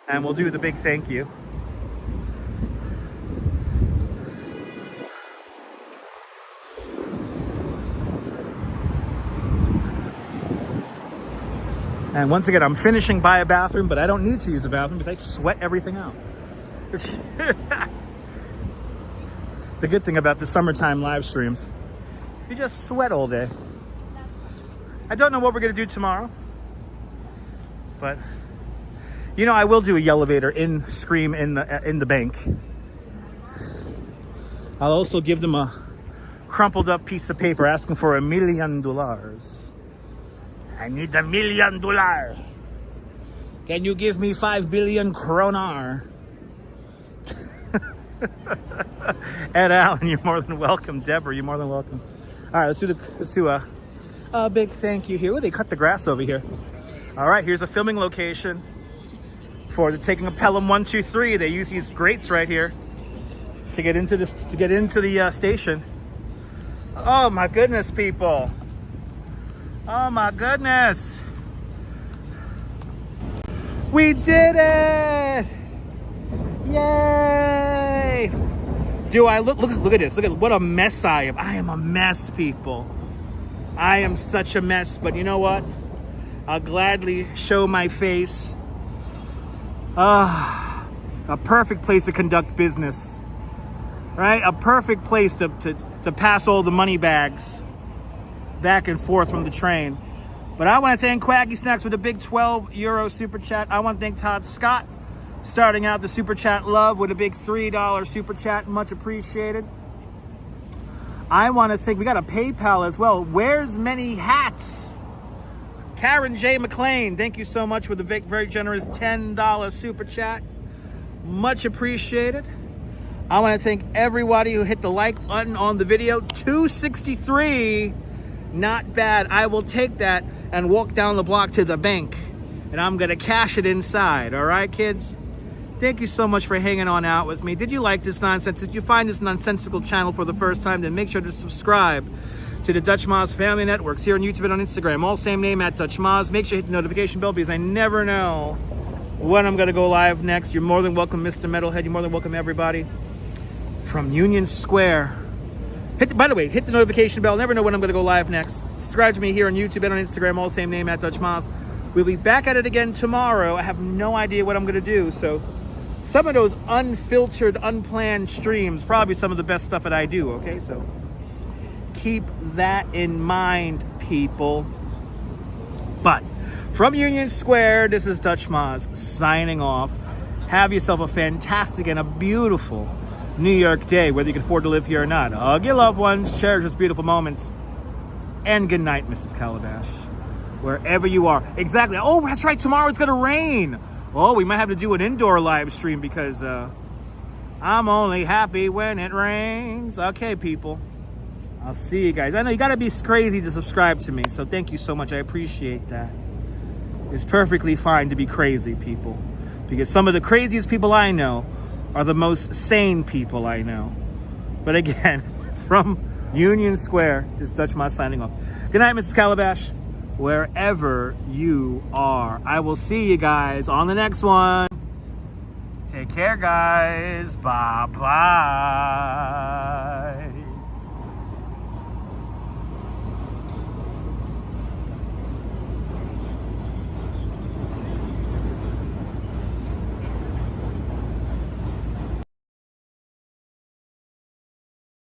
And we'll do the big thank you. And once again, I'm finishing by a bathroom, but I don't need to use a bathroom because I sweat everything out. The good thing about the summertime live streams, you just sweat all day. I don't know what we're gonna do tomorrow, but you know, I will do a elevator in Scream in the bank. I'll also give them a crumpled up piece of paper asking for $1 million. I need $1 million. Can you give me 5 billion kroner? Ed Allen, you're more than welcome. Deborah, you're more than welcome. All right, let's do a big thank you here. Oh, they cut the grass over here. All right, here's a filming location for the taking of Pelham 123. They use these grates right here to get into this, to get into the station. Oh my goodness, people. Oh my goodness. We did it! Yay! Do I look at this. Look at what a mess I am. I am a mess, people. I am such a mess, but you know what? I'll gladly show my face. A perfect place to conduct business. Right? A perfect place to pass all the money bags back and forth from the train. But I want to thank Quaggy Snacks with a big €12 super chat. I want to thank Todd Scott starting out the super chat love with a big $3 super chat. Much appreciated. I want to thank, we got a PayPal as well. Where's many hats? Karen J. McLean, thank you so much with a big, very generous $10 super chat. Much appreciated. I want to thank everybody who hit the like button on the video. 263, not bad. I will take that and walk down the block to the bank, and I'm gonna cash it inside. All right, kids? Thank you so much for hanging on out with me. Did you like this nonsense? Did you find this nonsensical channel for the first time? Then make sure to subscribe to the Dutch Moz Family Networks here on YouTube and on Instagram. All same name, at Dutch Moz. Make sure you hit the notification bell because I never know when I'm gonna go live next. You're more than welcome, Mr. Metalhead. You're more than welcome, everybody from Union Square. By the way, hit the notification bell. Never know when I'm going to go live next. Subscribe to me here on YouTube and on Instagram. All same name, at Dutch Moz. We'll be back at it again tomorrow. I have no idea what I'm going to do. So some of those unfiltered, unplanned streams, probably some of the best stuff that I do. Okay, so keep that in mind, people. But from Union Square, this is Dutch Moz signing off. Have yourself a fantastic and a beautiful New York day, whether you can afford to live here or not. Hug your loved ones, cherish those beautiful moments, and good night, Mrs. Calabash, wherever you are. Exactly. Oh, that's right, tomorrow it's gonna rain. Oh, we might have to do an indoor live stream because I'm only happy when it rains. Okay, people, I'll see you guys. I know you gotta be crazy to subscribe to me, so thank you so much. I appreciate that. It's perfectly fine to be crazy, people, because some of the craziest people I know are the most sane people I know. But again, from Union Square, this is Dutch Moz signing off. Good night, Mrs. Calabash, wherever you are. I will see you guys on the next one. Take care, guys. Bye-bye.